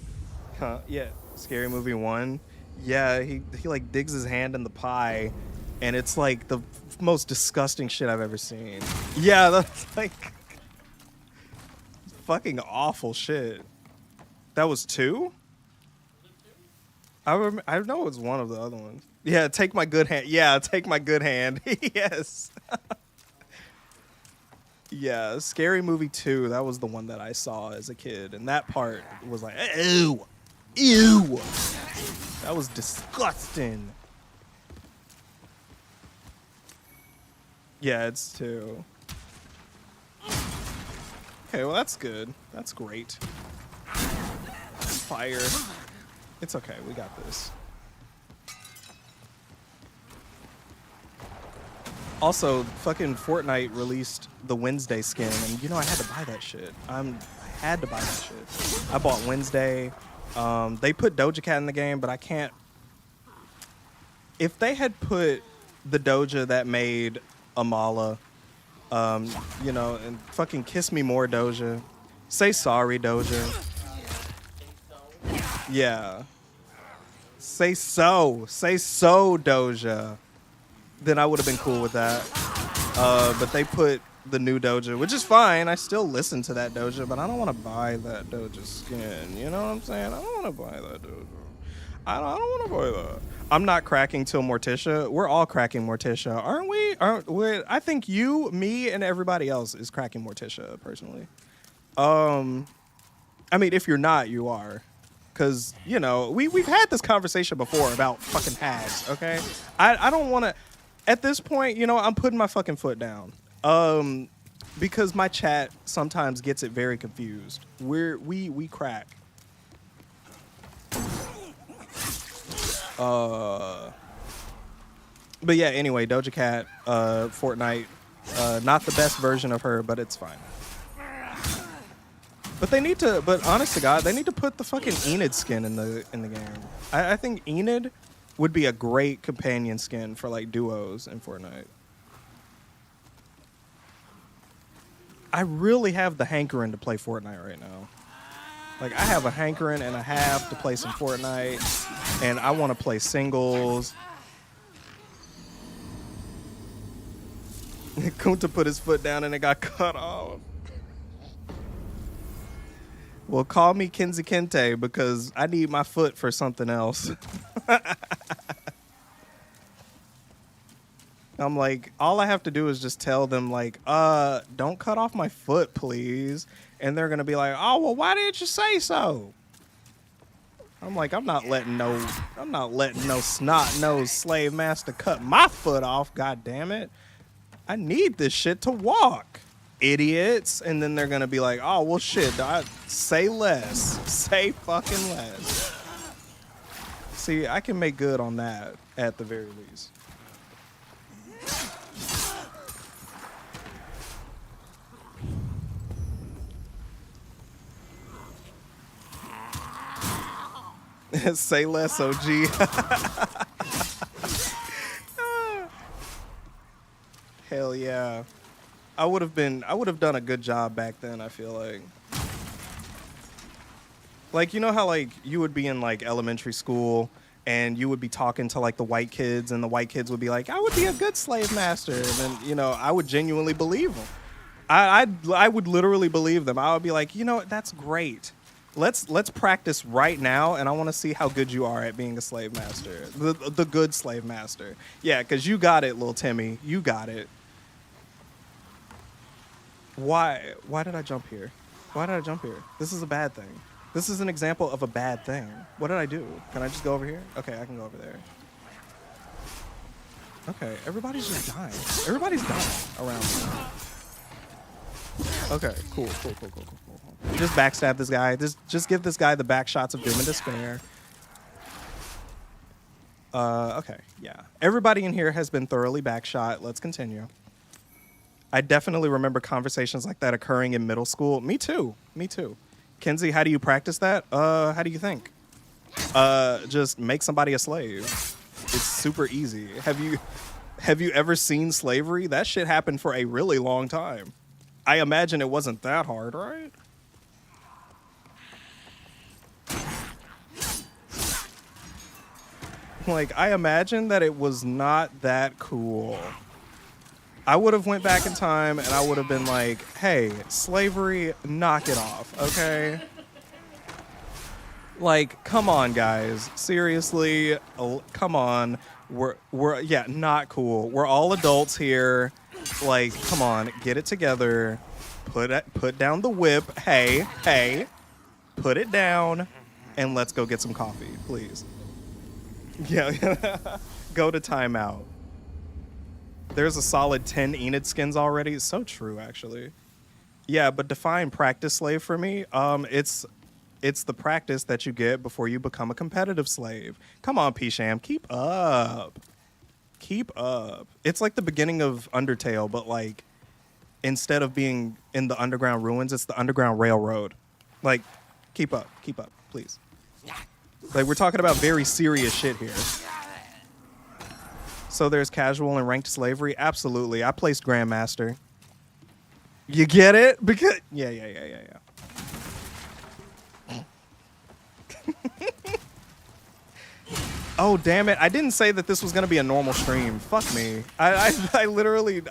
Huh? Yeah, Scary Movie 1. Yeah, he like digs his hand in the pie, and it's like the most disgusting shit I've ever seen. Yeah, that's like fucking awful shit. That was 2? I know it was one of the other ones. Yeah, Take My Good Hand. Yeah, Take My Good Hand. Yes. Yeah, Scary Movie 2, that was the one that I saw as a kid, and that part was like, ew. Ew. That was disgusting. Yeah, it's 2. Okay, well, that's good. That's great. Fire. It's okay. We got this. Also, fucking Fortnite released the Wednesday skin, and you know I had to buy that shit. I had to buy that shit. I bought Wednesday. They put Doja Cat in the game, but I can't. If they had put the Doja that made Amala, you know, and fucking Kiss Me More Doja, Say Sorry Doja. Yeah. Say so Doja. Then I would have been cool with that. But they put the new Doja, which is fine. I still listen to that Doja, but I don't want to buy that Doja skin. You know what I'm saying? I don't want to buy that Doja. I don't want to buy that. I'm not cracking till Morticia. We're all cracking Morticia, aren't we? I think you, me, and everybody else is cracking Morticia, personally. I mean, if you're not, you are. Because, you know, we've had this conversation before about fucking hags, okay? I don't want to... At this point, you know, I'm putting my fucking foot down. Because my chat sometimes gets it very confused. We crack. But yeah, anyway, Doja Cat, Fortnite Not the best version of her, but it's fine. But they need to. But honest to God, they need to put the fucking Enid skin in the game. I think Enid would be a great companion skin for like duos in Fortnite. I really have the hankering to play Fortnite right now. Like, I have a hankering and a half to play some Fortnite, and I want to play singles. Kunta put his foot down and it got cut off. Well, call me Kenzie Kente because I need my foot for something else. I'm like, all I have to do is just tell them, like, don't cut off my foot, please. And they're going to be like, oh, well, why didn't you say so? I'm like, I'm not letting no snot-nosed slave master cut my foot off, God damn it. I need this shit to walk, idiots. And then they're going to be like, oh, well, shit, say less. Say fucking less. See, I can make good on that at the very least. Say less, OG. Hell yeah. I would have done a good job back then, I feel like. Like, you know how like you would be in like elementary school and you would be talking to like the white kids and the white kids would be like, I would be a good slave master. And then, you know, I would genuinely believe them. I would literally believe them. I would be like, you know, that's great. Let's practice right now, and I want to see how good you are at being a slave master. The good slave master. Yeah, because you got it, little Timmy. You got it. Why did I jump here? Why did I jump here? This is a bad thing. This is an example of a bad thing. What did I do? Can I just go over here? Okay, I can go over there. Okay, everybody's just dying. Everybody's dying around me. Okay, cool. Just backstab this guy. Just give this guy the back shots of doom and despair. Okay, yeah. Everybody in here has been thoroughly backshot. Let's continue. I definitely remember conversations like that occurring in middle school. Me too. Kenzie, how do you practice that? How do you think? Just make somebody a slave. It's super easy. Have you ever seen slavery? That shit happened for a really long time. I imagine it wasn't that hard, right? Like, I imagine that it was not that cool. I would have went back in time and I would have been like, hey, slavery, knock it off, okay? Like, come on, guys. Seriously, come on. We're yeah, not cool. We're all adults here. Like, come on, get it together. Put down the whip. Hey, put it down, and let's go get some coffee, please. Yeah, go to timeout. There's a solid 10 Enid skins already. It's so true, actually. Yeah, but define practice slave for me. It's the practice that you get before you become a competitive slave. Come on, P-Sham, keep up. It's like the beginning of Undertale, but like instead of being in the underground ruins, it's the underground railroad. Like, keep up, please. Like, we're talking about very serious shit here. So there's casual and ranked slavery. Absolutely. I placed Grandmaster. You get it? Because yeah. Oh, damn it. I didn't say that this was going to be a normal stream. Fuck me. I literally...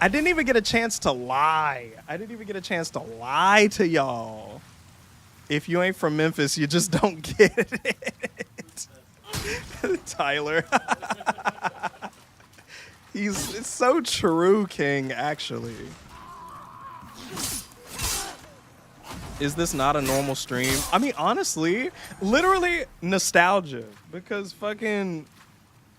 I didn't even get a chance to lie. To y'all. If you ain't from Memphis, you just don't get it. Tyler. It's so true, King, actually. Is this not a normal stream? I mean, honestly, literally nostalgia. Because fucking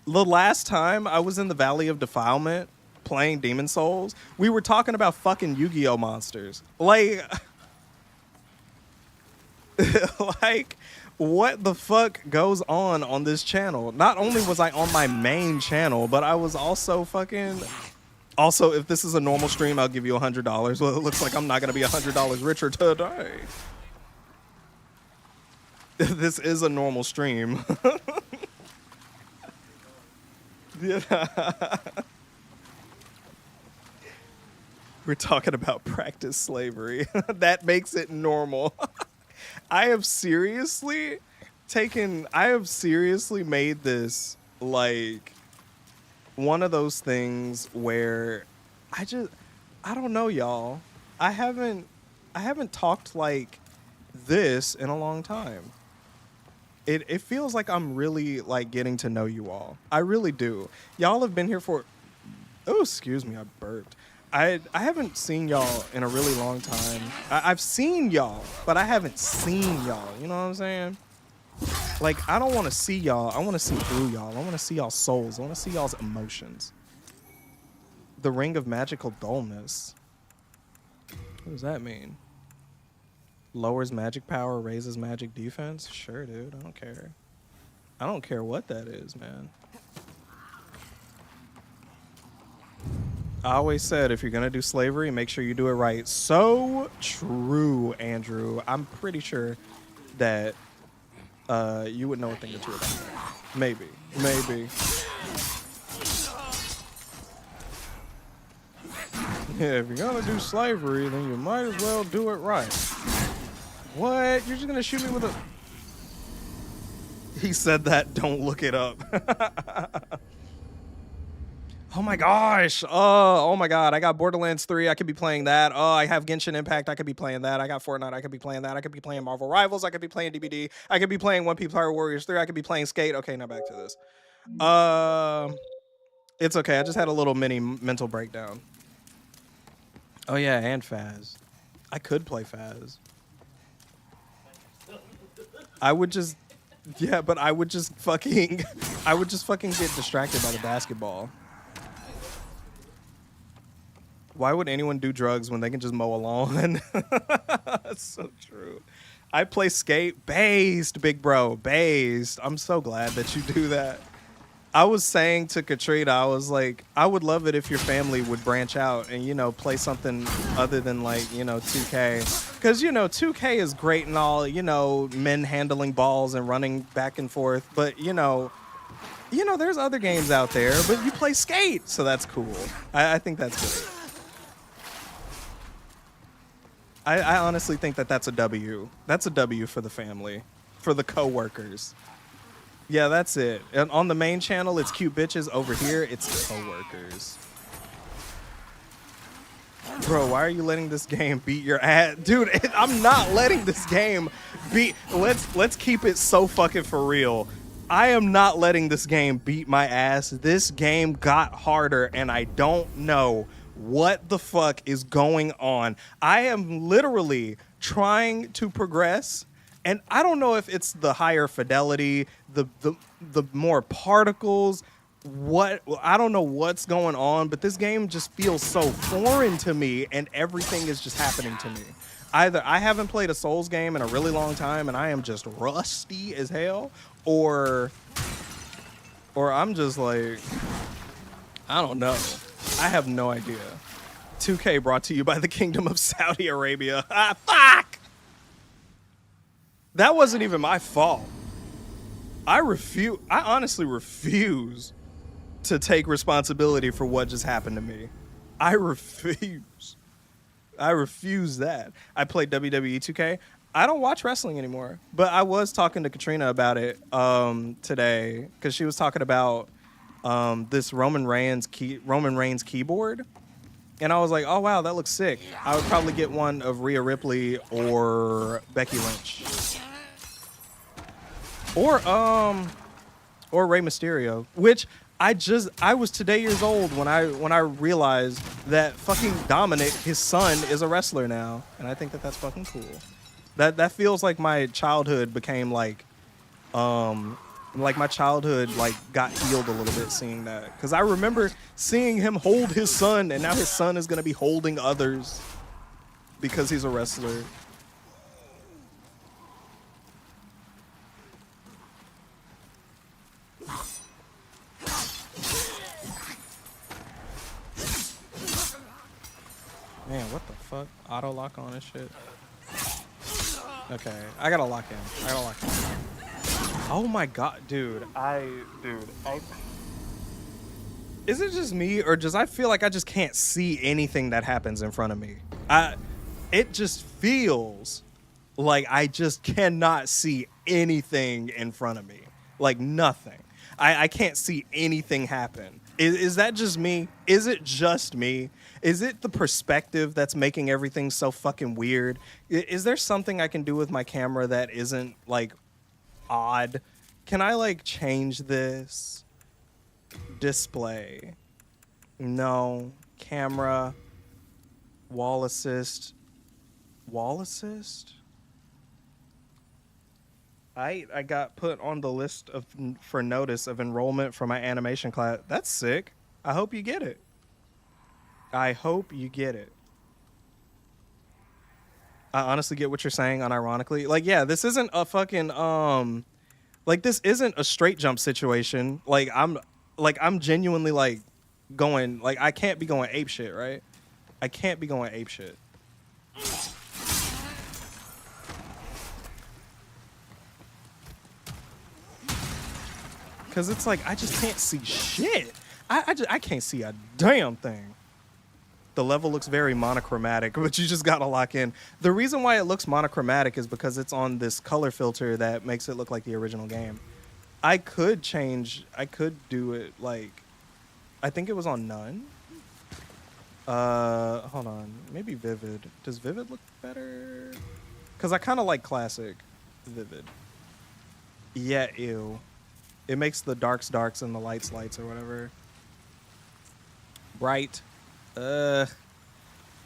the last time I was in the Valley of Defilement playing Demon Souls, we were talking about fucking Yu-Gi-Oh monsters. Like, what the fuck goes on this channel? Not only was I on my main channel, but I was also fucking Also, if this is a normal stream, I'll give you $100. Well, it looks like I'm not going to be $100 richer today. This is a normal stream. Yeah. We're talking about practice slavery. That makes it normal. I have seriously made this like one of those things where I don't know, y'all. I haven't talked like this in a long time. It feels like I'm really like getting to know you all. I really do. Y'all have been here for, oh, excuse me, I burped. I haven't seen y'all in a really long time. I've seen y'all, but I haven't seen y'all. You know what I'm saying? Like, I don't want to see y'all. I want to see through y'all. I want to see y'all's souls. I want to see y'all's emotions. The ring of magical dullness. What does that mean? Lowers magic power, raises magic defense? Sure, dude. I don't care. I don't care what that is, man. I always said, if you're going to do slavery, make sure you do it right. So true, Andrew. I'm pretty sure that you would know a thing or two about that. Maybe. Yeah, if you're going to do slavery, then you might as well do it right. What? You're just going to shoot me with a... He said that, don't look it up. Oh my gosh. Oh my God. I got Borderlands 3. I could be playing that. Oh, I have Genshin Impact. I could be playing that. I got Fortnite. I could be playing that. I could be playing Marvel Rivals. I could be playing DBD. I could be playing One Piece Fire Warriors 3. I could be playing Skate. Okay, now back to this. It's okay. I just had a little mini mental breakdown. Oh yeah, and Faz. I could play Faz. I would just... Yeah, but I would just fucking... I would just fucking get distracted by the basketball. Why would anyone do drugs when they can just mow a lawn? That's so true. I play Skate. Based, big bro. Based. I'm so glad that you do that. I was saying to Katrina, I was like, I would love it if your family would branch out and, you know, play something other than like, you know, 2K. Because, you know, 2K is great and all, you know, men handling balls and running back and forth. But, you know, there's other games out there, but you play Skate. So that's cool. I think that's great. I honestly think that that's a W. That's a W for the family, for the coworkers. Yeah, that's it. And on the main channel, it's cute bitches. Over here, it's coworkers. Bro, why are you letting this game beat your ass? Dude, I'm not letting this game beat... Let's keep it so fucking for real. I am not letting this game beat my ass. This game got harder, and I don't know what the fuck is going on. I am literally trying to progress, and I don't know if it's the higher fidelity, the more particles, I don't know what's going on, but this game just feels so foreign to me, and everything is just happening to me. Either I haven't played a Souls game in a really long time and I am just rusty as hell, or I'm just like, I don't know. I have no idea. 2K brought to you by the Kingdom of Saudi Arabia. Ah, fuck! That wasn't even my fault. I honestly refuse to take responsibility for what just happened to me. I refuse that. I played WWE 2K. I don't watch wrestling anymore, but I was talking to Katrina about it today because she was talking about this Roman Reigns keyboard, and I was like, oh wow, that looks sick. I would probably get one of Rhea Ripley or Becky Lynch, or Rey Mysterio, which I was today years old when I realized that fucking Dominic, his son, is a wrestler now, and I think that that's fucking cool. That feels like my childhood became like my childhood like got healed a little bit seeing that, because I remember seeing him hold his son, and now his son is gonna be holding others because he's a wrestler. auto lock on and shit. Okay, I gotta lock in. Oh my god, dude. Is it just me, or I feel like I just can't see anything that happens in front of me? It just feels like I just cannot see anything in front of me. Like nothing. I can't see anything happen. Is that just me? Is it just me? Is it the perspective that's making everything so fucking weird? Is there something I can do with my camera that isn't like odd? Can I like change this? Display. No. Camera. Wall assist. Wall assist? I got put on the list for notice of enrollment for my animation class. That's sick. I hope you get it. I hope you get it. I honestly get what you're saying unironically. Like, yeah, this isn't a fucking like this isn't a straight jump situation. Like I'm genuinely like going, like I can't be going ape shit, right? I can't be going ape shit. Cause it's like I just can't see shit. I can't see a damn thing. The level looks very monochromatic, but you just gotta lock in. The reason why it looks monochromatic is because it's on this color filter that makes it look like the original game. I could do it like, I think it was on none. Hold on, maybe vivid. Does vivid look better? Cause I kind of like classic vivid. Yeah, ew. It makes the darks and the lights or whatever. Bright. It's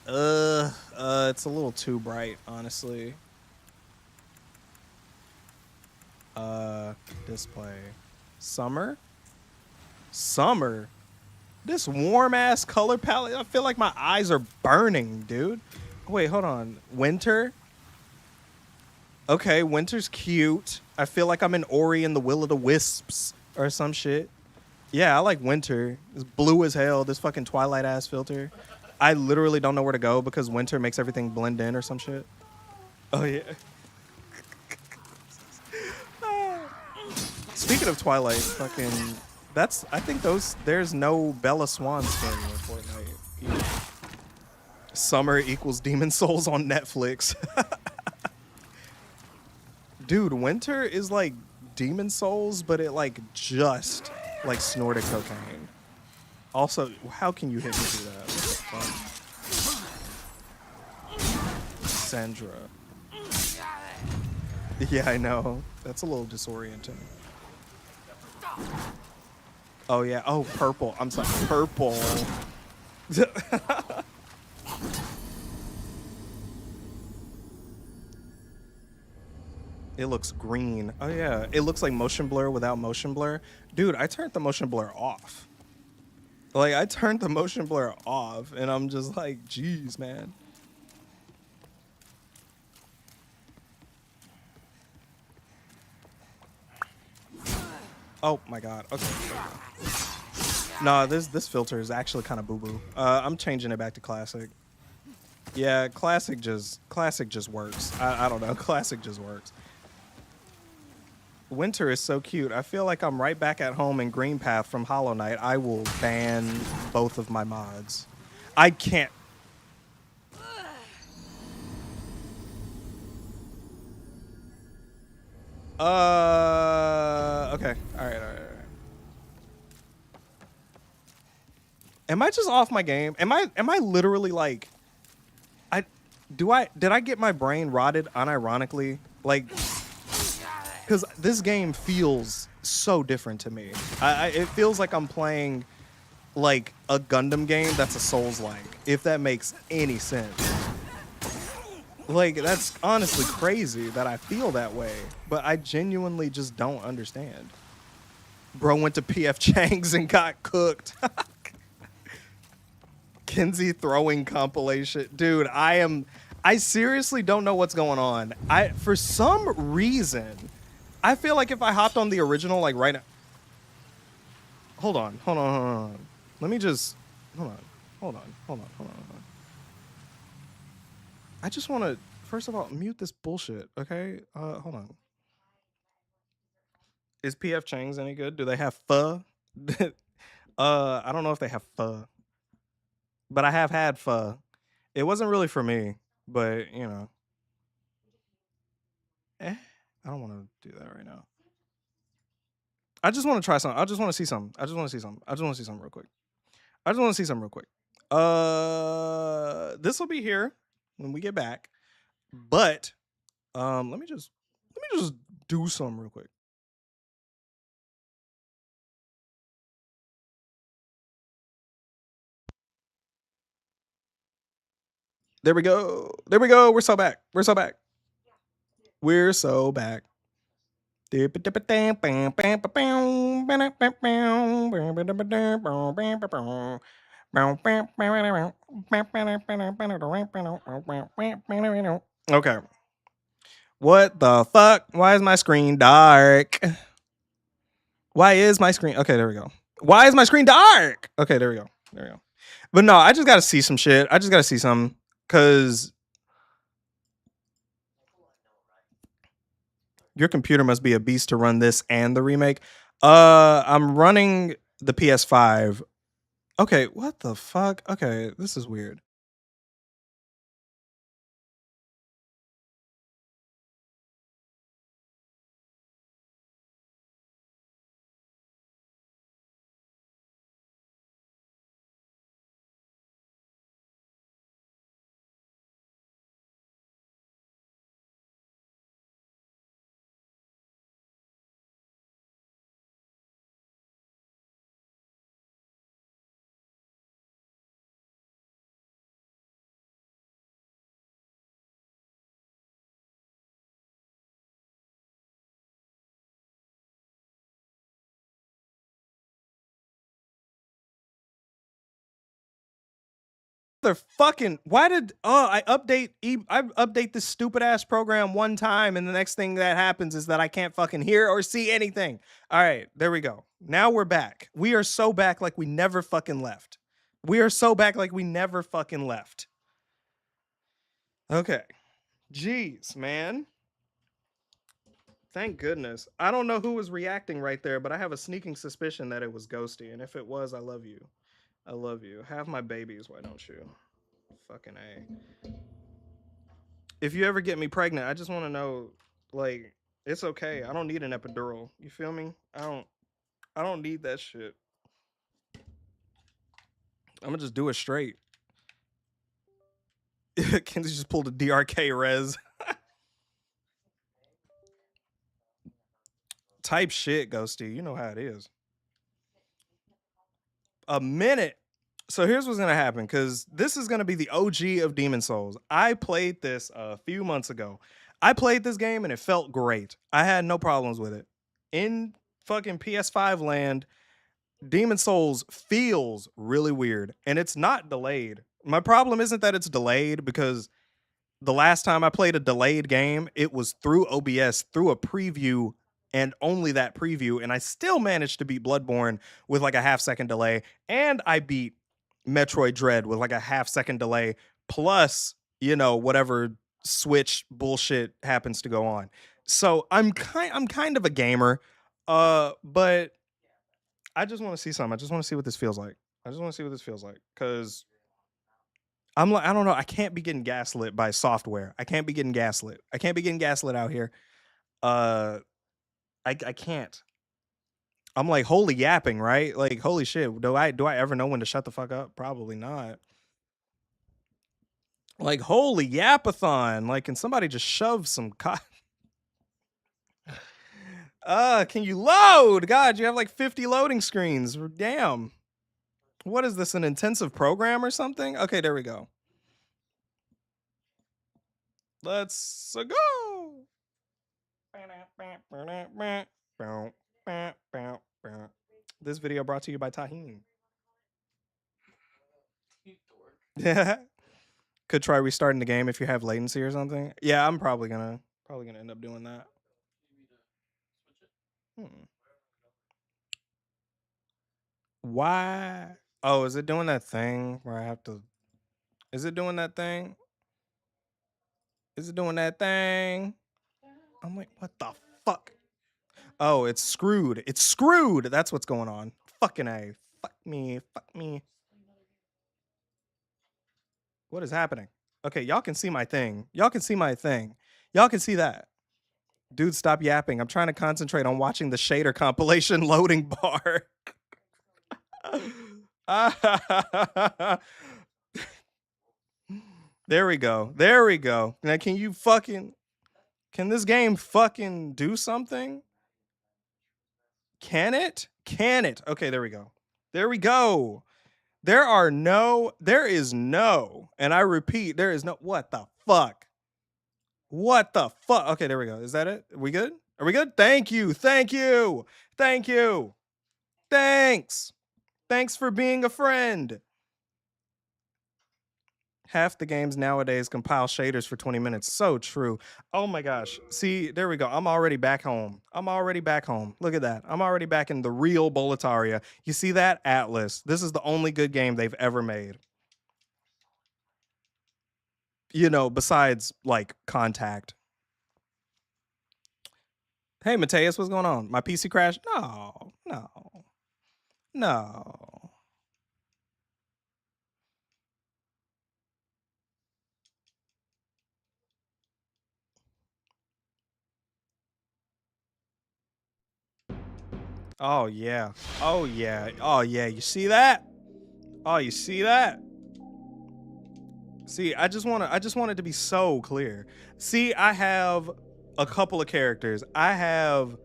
a little too bright, honestly. Display. Summer? This warm ass color palette. I feel like my eyes are burning, dude. Wait, hold on. Winter? Okay, winter's cute. I feel like I'm in Ori and the Will of the Wisps or some shit. Yeah, I like winter. It's blue as hell, this fucking Twilight ass filter. I literally don't know where to go because winter makes everything blend in or some shit. Oh, yeah. Speaking of Twilight, fucking... I think there's no Bella Swan skin in Fortnite either. Summer equals Demon Souls on Netflix. Dude, winter is like Demon Souls, but it like just like snorted cocaine. Also, how can you hit me through that? What the fuck? Sandra. Yeah, I know. That's a little disorienting. Oh, yeah. Oh, purple. I'm sorry. Purple. It looks green. Oh, yeah. It looks like motion blur without motion blur. Dude, I turned the motion blur off. Like, I turned the motion blur off, and I'm just like, geez, man. Oh, my God. Okay. No, this filter is actually kind of boo-boo. I'm changing it back to classic. Yeah, classic just works. I don't know. Classic just works. Winter is so cute. I feel like I'm right back at home in Green Path from Hollow Knight. I will ban both of my mods. I can't. Okay. All right. Am I just off my game? Am I literally like did I get my brain rotted unironically? Like, because this game feels so different to me. It feels like I'm playing like a Gundam game that's a Souls-like, if that makes any sense. Like, that's honestly crazy that I feel that way, but I genuinely just don't understand. Bro went to PF Chang's and got cooked. Kenzie throwing compilation. Dude, I seriously don't know what's going on. For some reason, I feel like if I hopped on the original, like right now. Hold on. Let me just, hold on. I just want to, first of all, mute this bullshit, okay? Hold on. Is PF Chang's any good? Do they have pho? I don't know if they have pho, but I have had pho. It wasn't really for me, but you know, I don't want to do that right now. I just want to try something. I just want to see something. I just want to see something. I just want to see something real quick. I just want to see something real quick. This will be here when we get back, but let me just do something real quick. There we go. There we go. We're so back. We're so back. We're so back. Okay. What the fuck? Why is my screen dark? Why is my screen? Okay, there we go. Why is my screen dark? Okay, there we go. There we go. But no, I just gotta see some shit. I just gotta see some, cause your computer must be a beast to run this and the remake. I'm running the PS5. Okay, what the fuck? Okay, this is weird. Fucking why did I update this stupid ass program one time, and the next thing that happens is that I can't fucking hear or see anything. All right, there we go. Now we're back. We are so back like we never fucking left. We are so back like we never fucking left. Okay. Jeez, man. Thank goodness. I don't know who was reacting right there, but I have a sneaking suspicion that it was Ghosty, and if it was, I love you. I love you. Have my babies, why don't you? Fucking A. If you ever get me pregnant, I just want to know, like, it's okay. I don't need an epidural. You feel me? I don't need that shit. I'm gonna just do it straight. Kenzie just pulled a DRK res. Type shit, Ghosty. You know how it is. A minute. So here's what's gonna happen, because this is gonna be the OG of Demon Souls. I played this a few months ago. I played this game and it felt great. I had no problems with it. In fucking PS5 land, Demon Souls feels really weird, and it's not delayed. My problem isn't that it's delayed, because the last time I played a delayed game, it was through OBS, through a preview, and only that preview, and I still managed to beat Bloodborne with like a half-second delay, and I beat Metroid Dread with like a half-second delay, plus, you know, whatever Switch bullshit happens to go on. So I'm kind of a gamer, but I just want to see something. I just want to see what this feels like. I just want to see what this feels like, because I'm like, I don't know. I can't be getting gaslit by software. I can't be getting gaslit. I can't be getting gaslit out here. I can't. I'm like holy yapping, right? Like holy shit. Do I ever know when to shut the fuck up? Probably not. Like holy yapathon. Like, can somebody just shove some can you load? God, you have like 50 loading screens. Damn. What is this, an intensive program or something? Okay, there we go. Let's go. This video brought to you by Tahini. Could try restarting the game if you have latency or something. Yeah, I'm probably gonna end up doing that. Hmm. Why? Oh, is it doing that thing where I have to? Is it doing that thing? Is it doing that thing? I'm like, what the fuck? Oh, it's screwed. It's screwed. That's what's going on. Fucking A. Fuck me. Fuck me. What is happening? Okay, y'all can see my thing. Y'all can see my thing. Y'all can see that. Dude, stop yapping. I'm trying to concentrate on watching the shader compilation loading bar. There we go. There we go. Now, can this game fucking do something? Can it? Can it? Okay, there we go. There we go. There is no, and I repeat, there is no, what the fuck? What the fuck? Okay, there we go. Is that it? Are we good? Are we good? Thank you. Thank you. Thank you. Thanks. Thanks for being a friend. Half the games nowadays compile shaders for 20 minutes. So true. Oh my gosh. See, there we go. I'm already back home. I'm already back home. Look at that. I'm already back in the real Boletaria. You see that? Atlas. This is the only good game they've ever made. You know, besides like Contact. Hey, Mateus, what's going on? My PC crashed? No, no, no. Oh yeah. Oh yeah. Oh yeah. You see that? Oh, you see that? See, I just want it to be so clear. See, I have a couple of characters. I have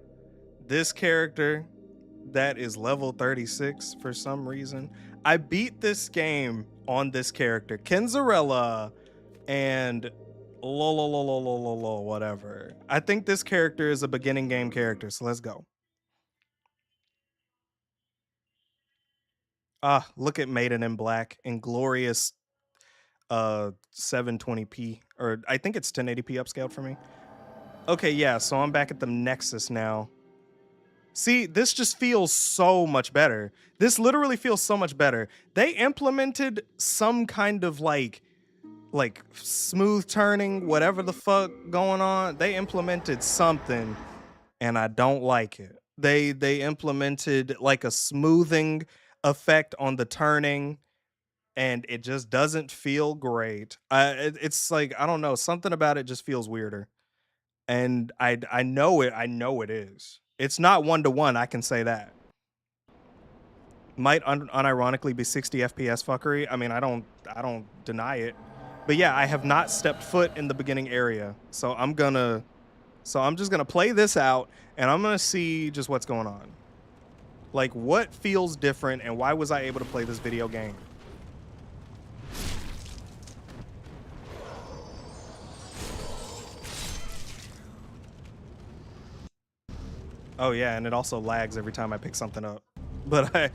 this character that is level 36 for some reason. I beat this game on this character, Kenzarella, and whatever. I think this character is a beginning game character, so let's go. Ah, look at Maiden in Black in glorious 720p, or I think it's 1080p upscaled for me. Okay, yeah, so I'm back at the Nexus now. See, this just feels so much better. This literally feels so much better. They implemented some kind of like smooth turning, whatever the fuck going on. They implemented something and I don't like it. They implemented like a smoothing effect on the turning and it just doesn't feel great. It's like, I don't know, something about it just feels weirder. And I know it is. It's not 1-to-1, I can say that. Might unironically be 60 FPS fuckery. I mean, I don't deny it. But yeah, I have not stepped foot in the beginning area. So I'm just gonna play this out and I'm gonna see just what's going on. Like, what feels different and why was I able to play this video game? Oh yeah, and it also lags every time I pick something up. But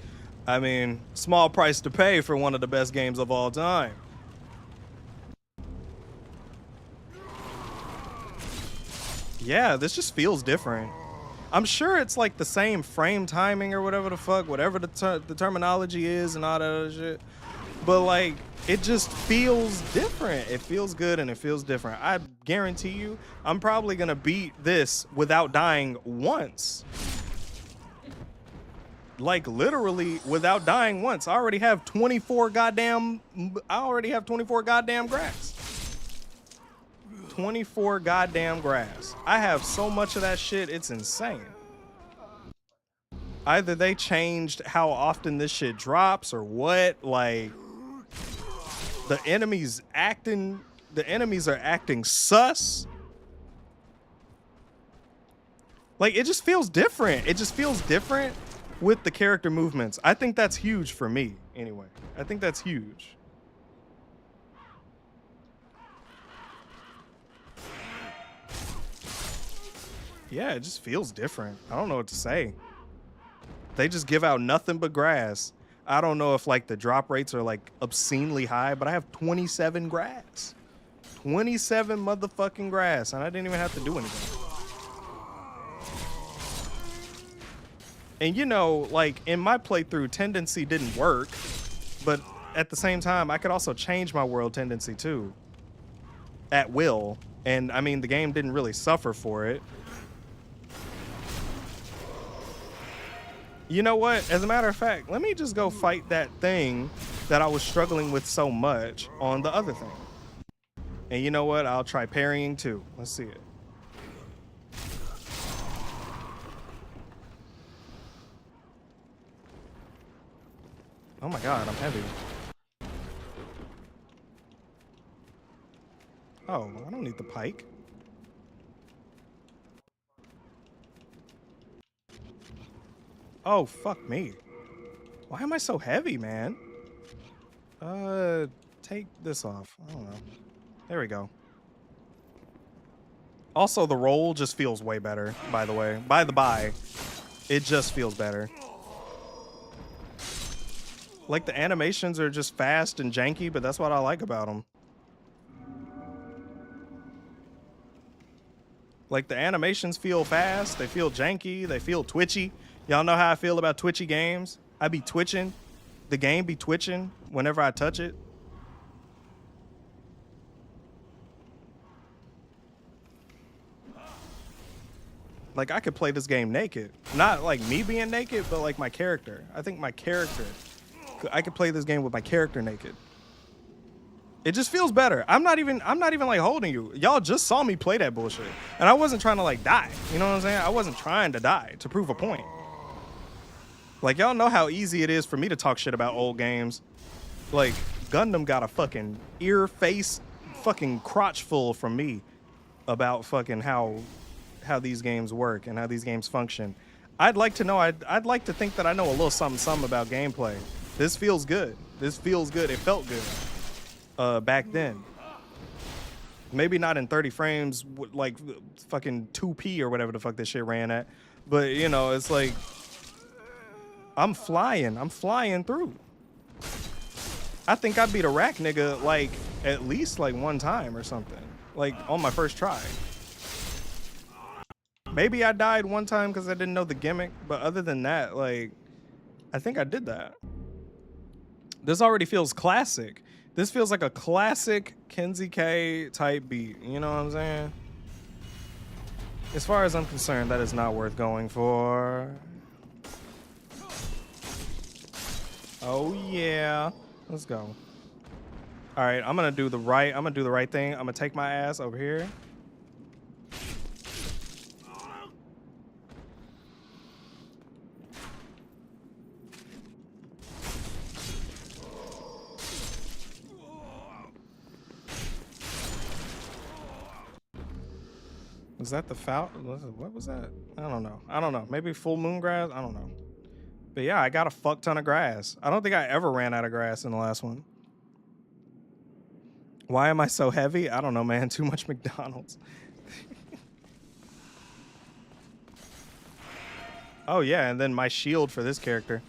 I mean, small price to pay for one of the best games of all time. Yeah, this just feels different. I'm sure it's like the same frame timing or whatever the fuck, whatever the terminology is and all that other shit. But like, it just feels different. It feels good and it feels different. I guarantee you, I'm probably gonna beat this without dying once. Like literally without dying once. I already have 24 goddamn grass. 24 goddamn grass. I have so much of that shit, it's insane. Either they changed how often this shit drops or what, like the enemies are acting sus. Like, it just feels different. It just feels different with the character movements. I think that's huge for me anyway. I think that's huge. Yeah, it just feels different. I don't know what to say. They just give out nothing but grass. I don't know if like the drop rates are like obscenely high, but I have 27 grass. 27 motherfucking grass, and I didn't even have to do anything. And you know, like in my playthrough, tendency didn't work, but at the same time, I could also change my world tendency too. at will. And I mean, the game didn't really suffer for it. You know what? As a matter of fact, let me just go fight that thing that I was struggling with so much on the other thing. And you know what? I'll try parrying too. Let's see it. Oh my god, I'm heavy. Oh, I don't need the pike. Oh, fuck me. Why am I so heavy, man? Take this off. I don't know. There we go. Also, the roll just feels way better, by the way. By the by, it just feels better. Like, the animations are just fast and janky, but that's what I like about them. Like, the animations feel fast, they feel janky, they feel twitchy. Y'all know how I feel about twitchy games? I be twitching. The game be twitching whenever I touch it. Like, I could play this game naked. Not like me being naked, but like my character. I think my character, I could play this game with my character naked. It just feels better. I'm not even like holding you. Y'all just saw me play that bullshit. And I wasn't trying to like die. You know what I'm saying? I wasn't trying to die to prove a point. Like, y'all know how easy it is for me to talk shit about old games. Like, Gundam got a fucking ear, face, fucking crotch full from me about fucking how these games work and how these games function. I'd like to know, I'd like to think that I know a little something about gameplay. This feels good. This feels good. It felt good back then. Maybe not in 30 frames, like fucking 2p or whatever the fuck this shit ran at. But, you know, it's like, I'm flying through. I think I beat a rack nigga like at least like one time or something. Like on my first try. Maybe I died one time because I didn't know the gimmick, but other than that, like, I think I did that. This already feels classic. This feels like a classic Kenzie K type beat. You know what I'm saying? As far as I'm concerned, that is not worth going for. Oh yeah, let's go. All right, I'm gonna do the right thing. I'm gonna take my ass over here. Was that the foul? What was that? I don't know. Maybe full moon grass? I don't know. But yeah, I got a fuck ton of grass. I don't think I ever ran out of grass in the last one. Why am I so heavy? I don't know, man. Too much McDonald's. Oh, yeah, and then my shield for this character.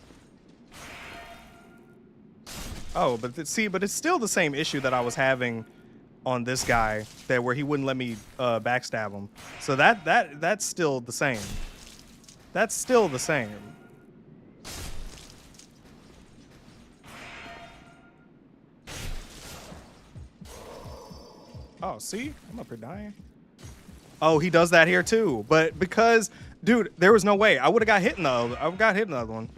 Oh, but see, but it's still the same issue that I was having on this guy, that where he wouldn't let me backstab him. So that's still the same. That's still the same. Oh, see? I'm up here dying. Oh, he does that here too. But because, dude, there was no way. I would have got hit in the other. I got hit in the other one.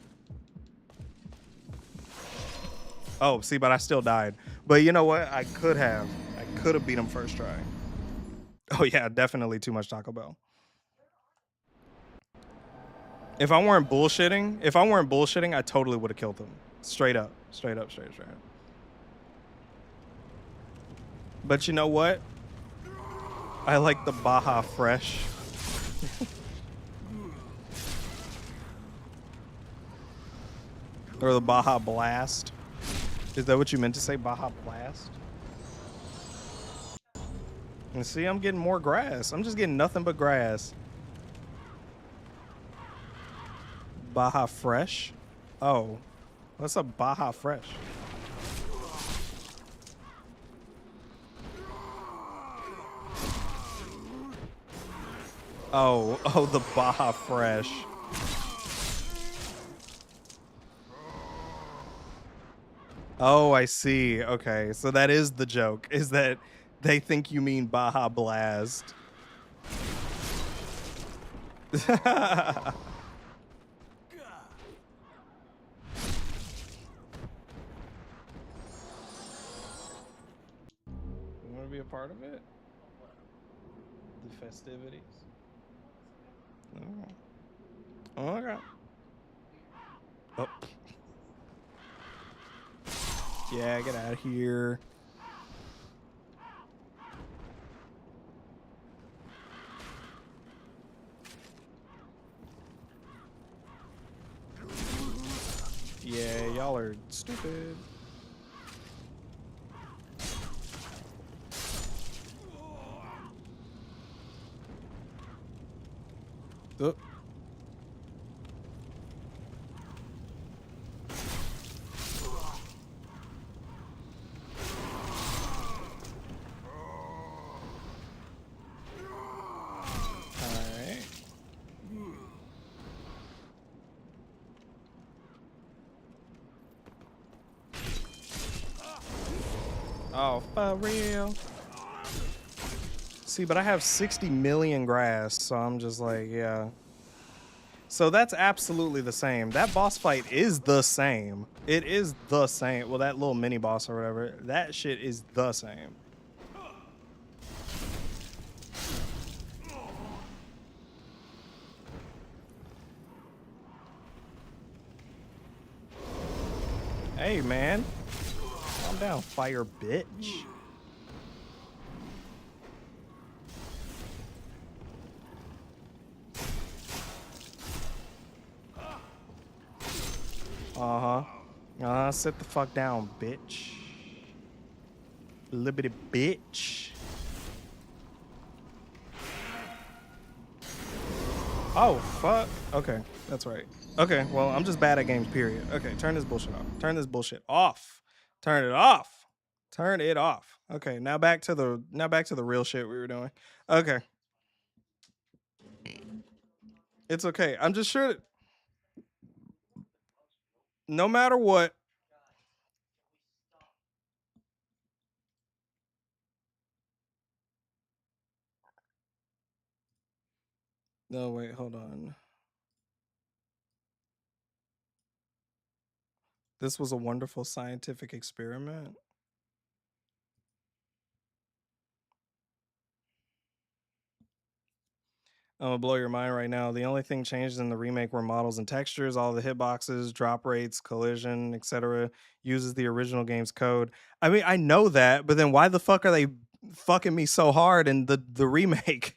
Oh, see, but I still died. But you know what? I could have beat him first try. Oh yeah, definitely too much Taco Bell. If I weren't bullshitting, I totally would have killed him. Straight up. But you know what? I like the Baja Fresh. Or the Baja Blast. Is that what you meant to say, Baja Blast? And see, I'm getting more grass. I'm just getting nothing but grass. Baja Fresh? Oh. What's a Baja Fresh? Oh, the Baja Fresh. Oh, I see. Okay, so that is the joke. Is that They think you mean Baja Blast. You want to be a part of it? The festivities? Oh, okay. Oh. Yeah, get out of here. Yeah, y'all are stupid. Oh. Alright. Oh, for real? See, but I have 60 million grass, so I'm just like, yeah. So that's absolutely the same. That boss fight is the same. It is the same. Well, that little mini boss or whatever, that shit is the same. Hey, man. Calm down, fire bitch. Sit the fuck down, bitch. Liberty bitch. Oh, fuck. Okay, that's right. Okay, well, I'm just bad at games, period. Okay, turn this bullshit off. Turn this bullshit off. Turn it off. Turn it off. Okay, now back to the real shit we were doing. Okay. It's okay. I'm just sure that no matter what. No, wait, hold on. This was a wonderful scientific experiment. I'm gonna blow your mind right now. The only thing changed in the remake were models and textures. All the hitboxes, drop rates, collision, etc. uses the original game's code. I mean, I know that, but then why the fuck are they fucking me so hard in the remake?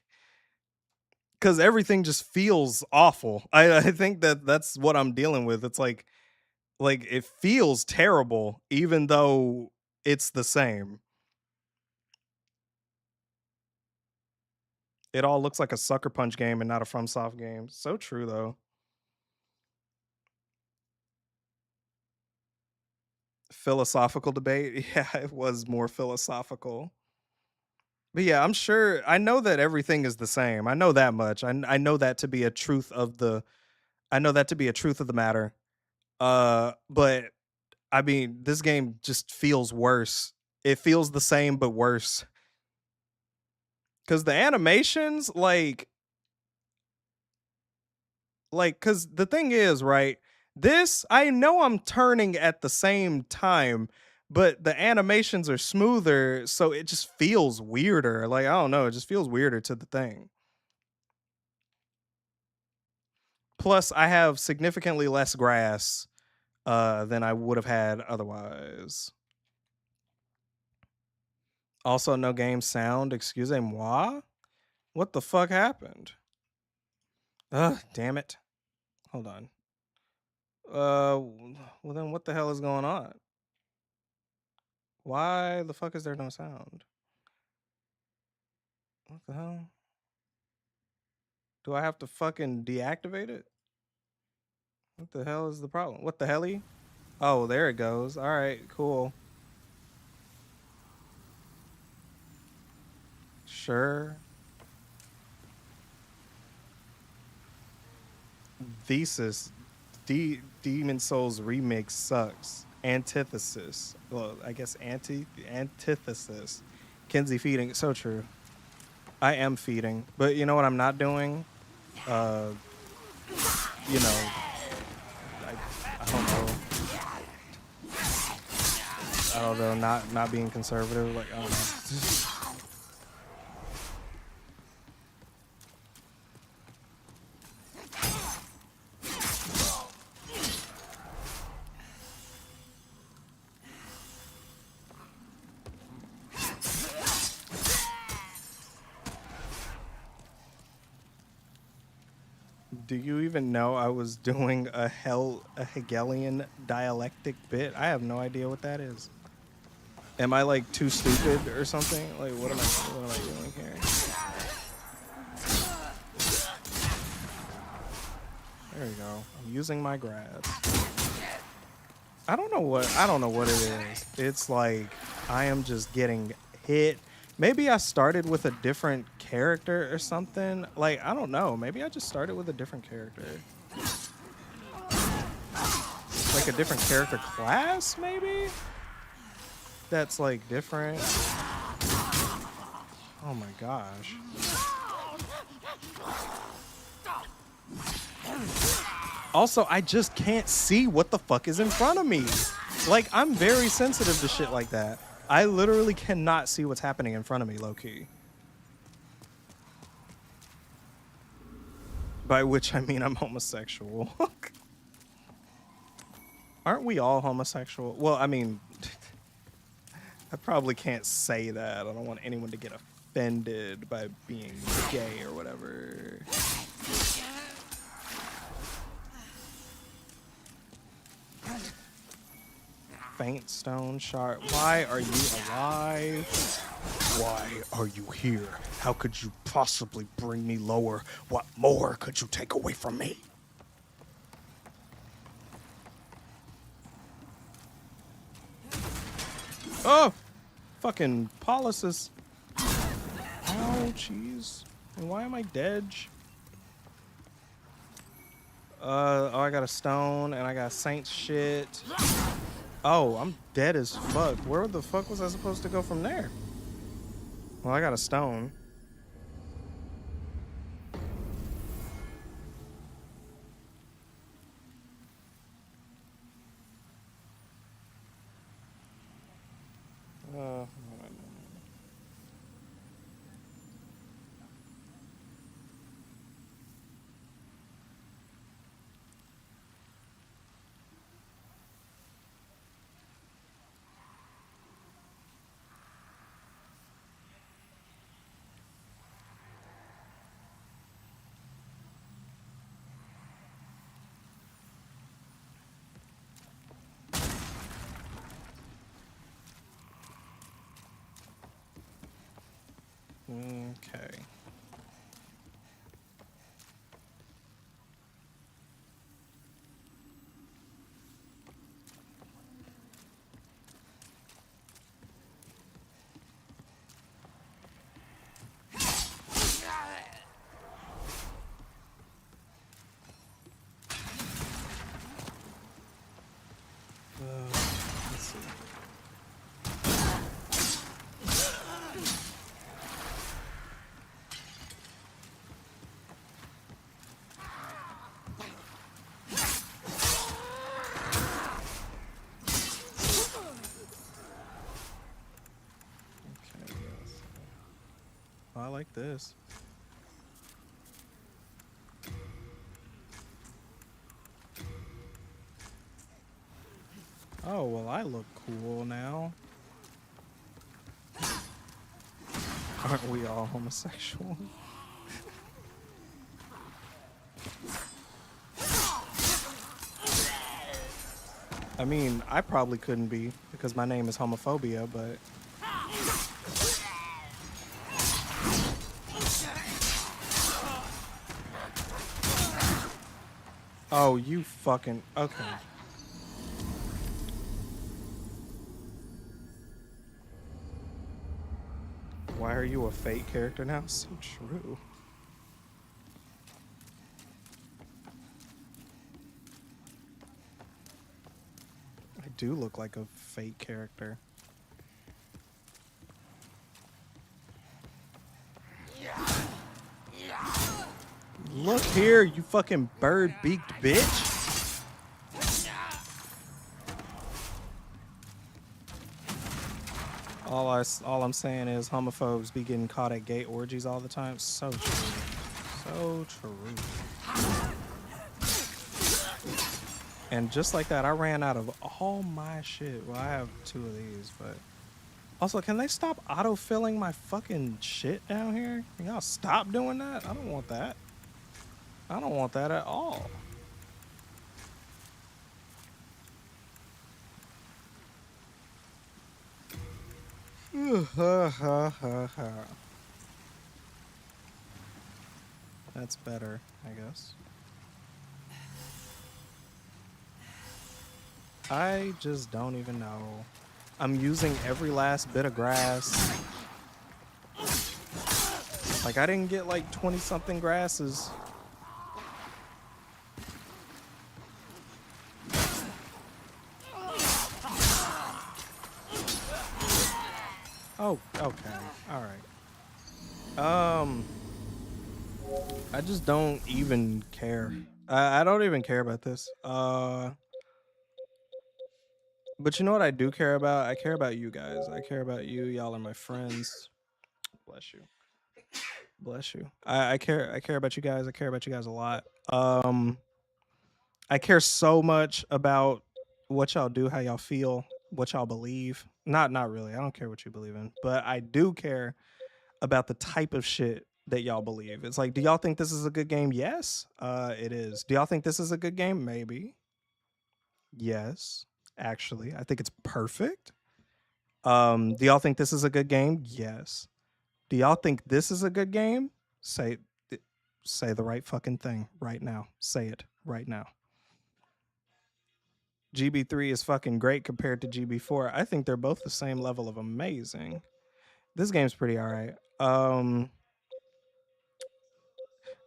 Because everything just feels awful. I think that's what I'm dealing with. It's like it feels terrible, even though it's the same. It all looks like a Sucker Punch game and not a FromSoft game. So true, though. Philosophical debate. Yeah, it was more philosophical. But yeah, I'm sure. I know that everything is the same. I know that much. I know that to be a truth of the. I know that to be a truth of the matter. But I mean, this game just feels worse. It feels the same but worse. Because the animations, because the thing is, right? This, I know I'm turning at the same time, but the animations are smoother, so it just feels weirder. Like, I don't know, it just feels weirder to the thing. Plus, I have significantly less grass than I would have had otherwise. Also, no game sound. Excusez-moi. What the fuck happened? Ugh, damn it. Hold on. Well then what the hell is going on? Why the fuck is there no sound? What the hell? Do I have to fucking deactivate it? What the hell is the problem? What the helly? Oh, there it goes. All right, cool. Sure. Thesis. Demon Souls Remake sucks. Antithesis. Well, I guess antithesis. Kenzie feeding. So true. I am feeding. But you know what I'm not doing? You know, I don't know. I don't know, not being conservative. Like, I don't know. Do you even know I was doing a Hegelian dialectic bit? I have no idea what that is. Am I like too stupid or something? Like what am I doing here? There we go. I'm using my grabs. I don't know what it is. It's like I am just getting hit. Maybe I started with a different character or something. Like, I don't know. Maybe I just started with a different character. Like a different character class, maybe? That's like different. Oh my gosh. Also, I just can't see what the fuck is in front of me. Like, I'm very sensitive to shit like that. I literally cannot see what's happening in front of me, low-key. By which I mean I'm homosexual. Aren't we all homosexual? Well, I mean, I probably can't say that. I don't want anyone to get offended by being gay or whatever. Faint stone shard. Why are you alive? Why are you here? How could you possibly bring me lower? What more could you take away from me? Oh! Fucking policies. Oh, jeez. And why am I dead? Oh, I got a stone and I got saint shit. Oh, I'm dead as fuck. Where the fuck was I supposed to go from there? Well, I got a stone. Okay. Let's see. Okay, yes. Oh, I like this. Oh, well, I look cool now. Aren't we all homosexual? I mean, I probably couldn't be because my name is homophobia, but... Oh, you fucking... Okay. Why are you a fake character now? So true. I do look like a fake character. here, you fucking bird-beaked bitch. All I'm saying is homophobes be getting caught at gay orgies all the time. So true. So true. And just like that, I ran out of all my shit. Well, I have 2 of these, but also, can they stop auto-filling my fucking shit down here? Can y'all stop doing that? I don't want that. I don't want that at all. That's better, I guess. I just don't even know. I'm using every last bit of grass. Like, I didn't get like 20-something grasses. Oh, okay. All right. I just don't even care. I don't even care about this. But you know what I do care about? I care about you guys. I care about you. Y'all are my friends. Bless you. Bless you. I care about you guys. I care about you guys a lot. I care so much about what y'all do, how y'all feel, what y'all believe. Not really. I don't care what you believe in, but I do care about the type of shit that y'all believe. It's like, do y'all think this is a good game? Yes, it is. Do y'all think this is a good game? Maybe. Yes, actually, I think it's perfect. Do y'all think this is a good game? Yes. Do y'all think this is a good game? Say the right fucking thing right now. Say it right now. GB3 is fucking great compared to GB4. I think they're both the same level of amazing. This game's pretty all right.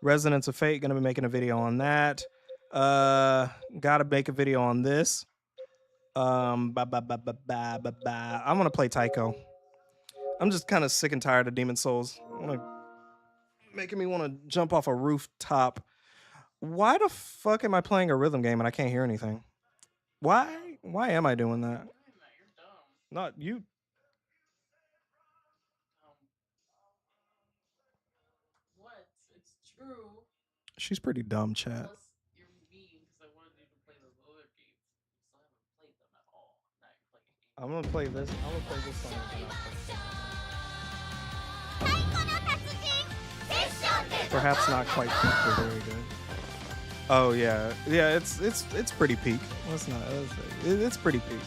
Resonance of Fate, gonna be making a video on that. Gotta make a video on this. I'm gonna play Tycho. I'm just kind of sick and tired of Demon Souls. Making me want to jump off a rooftop. Why the fuck am I playing a rhythm game and I can't hear anything? Why am I doing that? Not you. What? It's true. She's pretty dumb, chat. Unless you're mean because I wanted you to play those other games. You still haven't played them at all. Now you're playing games. I'm gonna play this. I'm gonna play this song. Perhaps not quite peak, but very good. Oh yeah, yeah. It's pretty peak. It's not. It's pretty peak.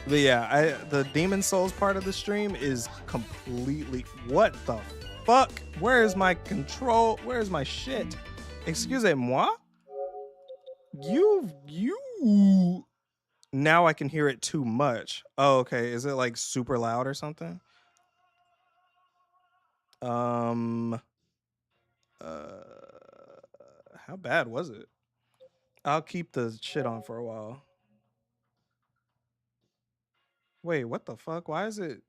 But yeah, the Demon Souls part of the stream is completely. What the fuck? Where is my control? Where is my shit? Excusez-moi. You. Now I can hear it too much. Oh, okay. Is it like super loud or something? How bad was it? I'll keep the shit on for a while. Wait, what the fuck? Why is it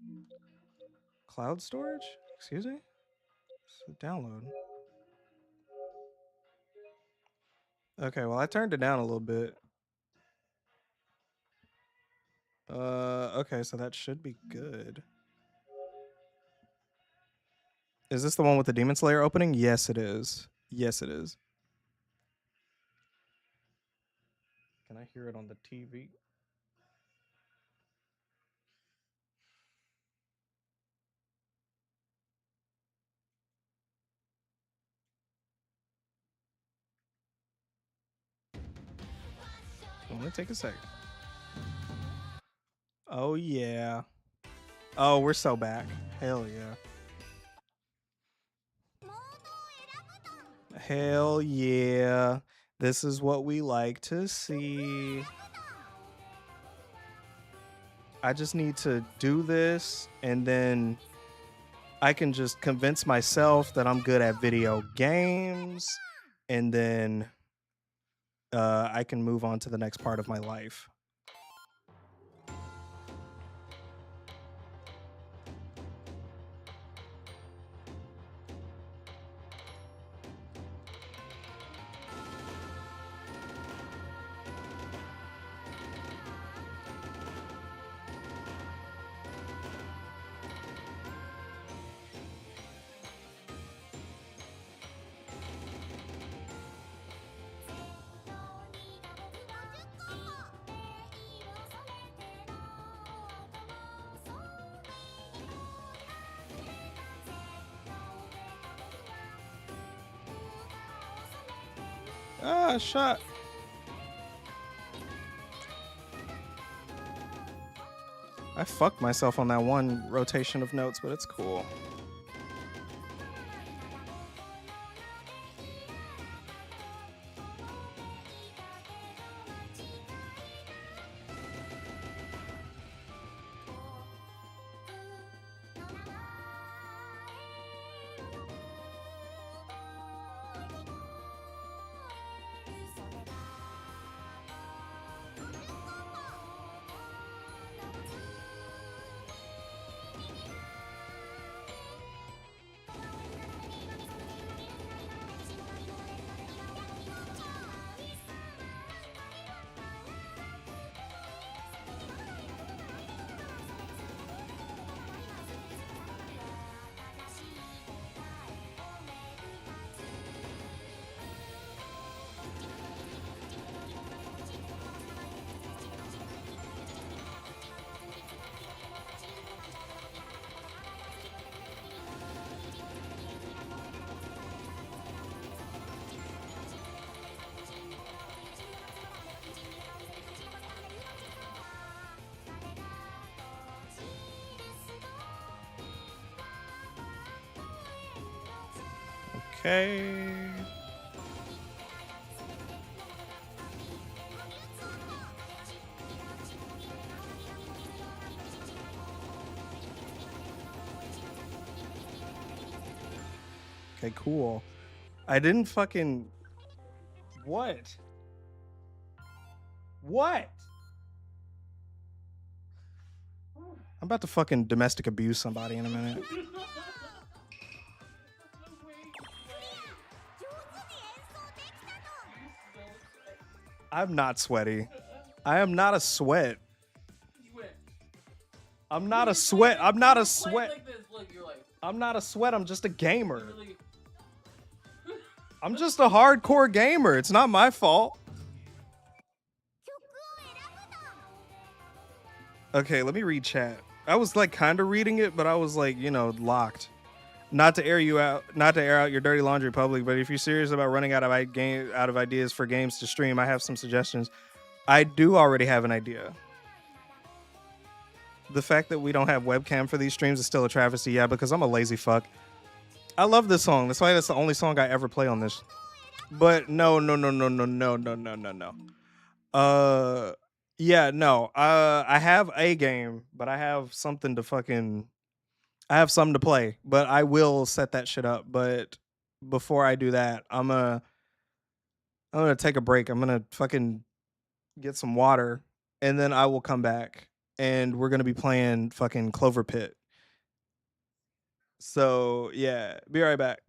cloud storage? Excuse me? Download. Okay, well I turned it down a little bit. Okay, so that should be good. Is this the one with the Demon Slayer opening? Yes, it is. Yes, it is. Can I hear it on the TV? I'm gonna take a sec. Oh yeah. Oh, we're so back. Hell yeah. Hell yeah. This is what we like to see. I just need to do this and then I can just convince myself that I'm good at video games and then I can move on to the next part of my life. Ah, shot. I fucked myself on that one rotation of notes, but it's cool. Okay. Okay, cool. I didn't fucking... What? What? I'm about to fucking domestic abuse somebody in a minute. I'm not sweaty. I am not a sweat. I'm not a sweat. I'm not a sweat. I'm not a sweat. I'm just a gamer. I'm just a hardcore gamer. It's not my fault. Okay, let me read chat. I was like kind of reading it, but I was like, you know, locked. Not to air out your dirty laundry public, but if you're serious about running out of ideas for games to stream, I have some suggestions. I do already have an idea. The fact that we don't have webcam for these streams is still a travesty, yeah, because I'm a lazy fuck. I love this song. That's why that's the only song I ever play on this. But no. Yeah, no. I have a game, but I have something to play, but I will set that shit up. But before I do that, I'm gonna take a break. I'm gonna fucking get some water, and then I will come back, and we're gonna be playing fucking Clover Pit. So yeah, be right back.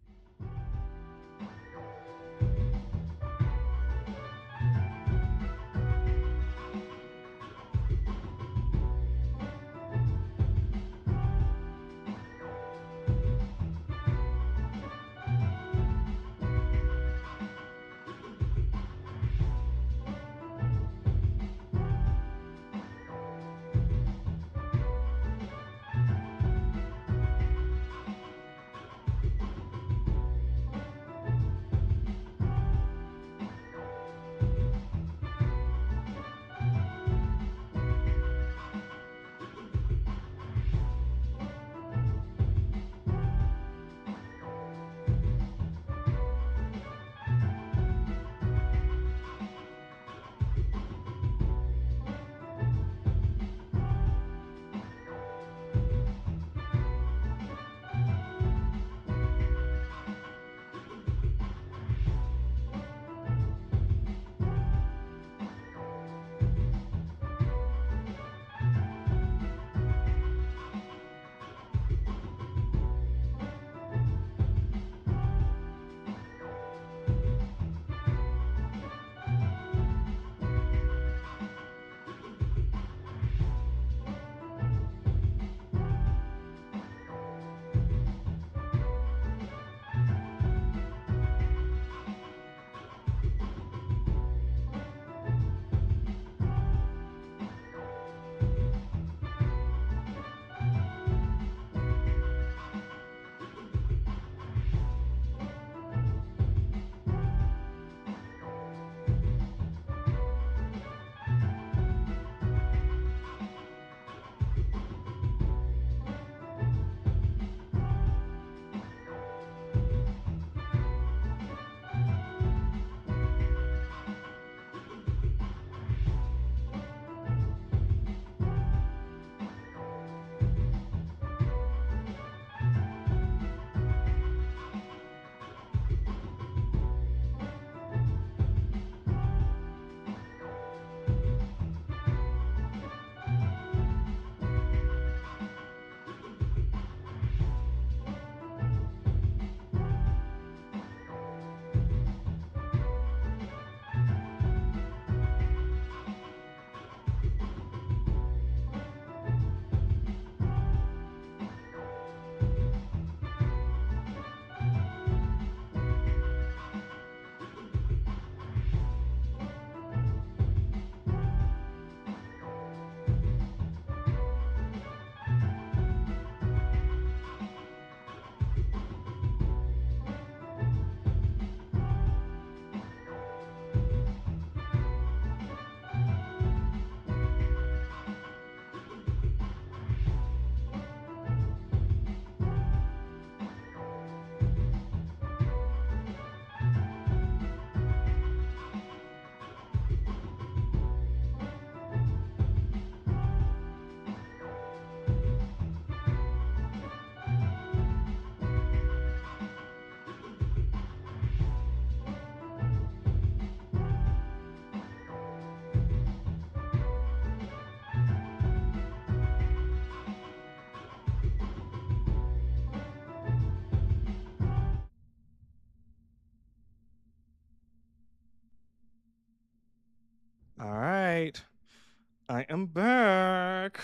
I am back.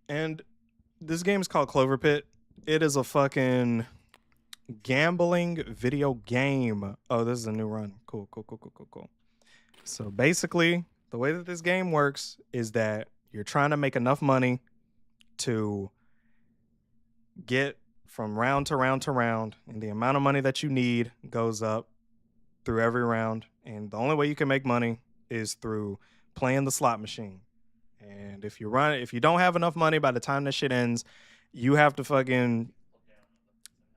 And this game is called Clover Pit. It is a fucking gambling video game. Oh, this is a new run. Cool. So basically, the way that this game works is that you're trying to make enough money to get from round to round to round, and the amount of money that you need goes up through every round. And the only way you can make money is through playing the slot machine. And if you don't have enough money by the time that shit ends, you have to fucking,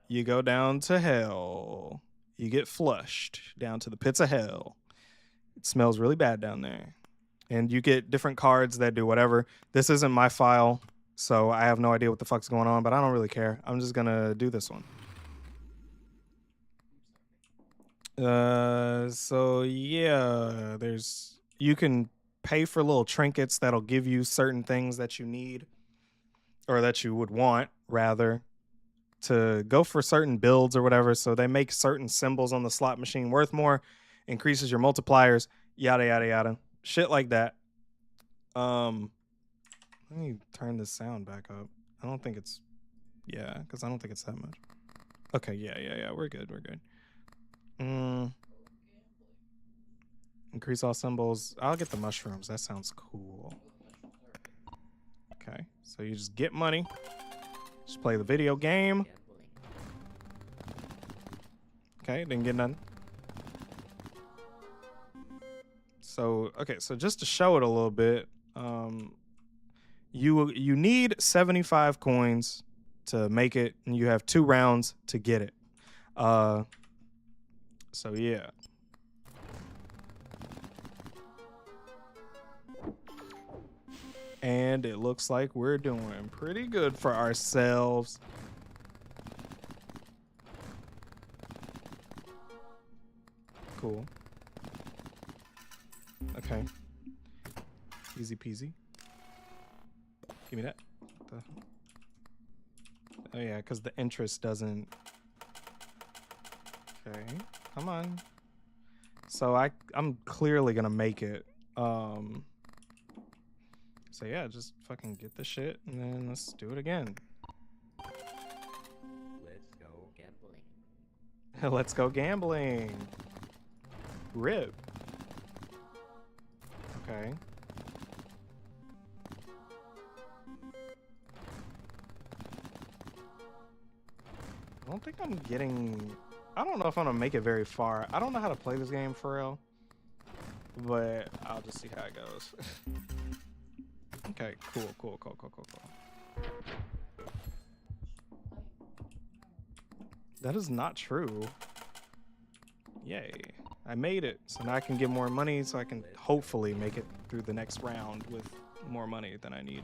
you go down to hell. You get flushed down to the pits of hell. It smells really bad down there. And you get different cards that do whatever. This isn't my file, so I have no idea what the fuck's going on, but I don't really care. I'm just gonna do this one. So yeah, you can pay for little trinkets that'll give you certain things that you need, or that you would want rather, to go for certain builds or whatever. So they make certain symbols on the slot machine worth more, increases your multipliers, yada yada yada, shit like that. Let me turn this sound back up. I don't think it's, yeah, because I don't think it's that much. Okay, yeah, we're good. Increase all symbols. I'll get the mushrooms. That sounds cool. Okay, so you just get money. Just play the video game. Okay, didn't get none. So, okay, so just to show it a little bit, you need 75 coins to make it, and you have 2 rounds to get it. So yeah. And it looks like we're doing pretty good for ourselves. Cool. Okay. Easy peasy. Give me that. Oh yeah, because the interest doesn't. Okay, come on. So I'm clearly gonna make it. So yeah, just fucking get the shit and then let's do it again. Let's go gambling. Let's go gambling. Rip. Okay. I don't think I'm getting, I don't know if I'm gonna make it very far. I don't know how to play this game for real, but I'll just see how it goes. Okay, cool. That is not true. Yay. I made it, so now I can get more money, so I can hopefully make it through the next round with more money than I need.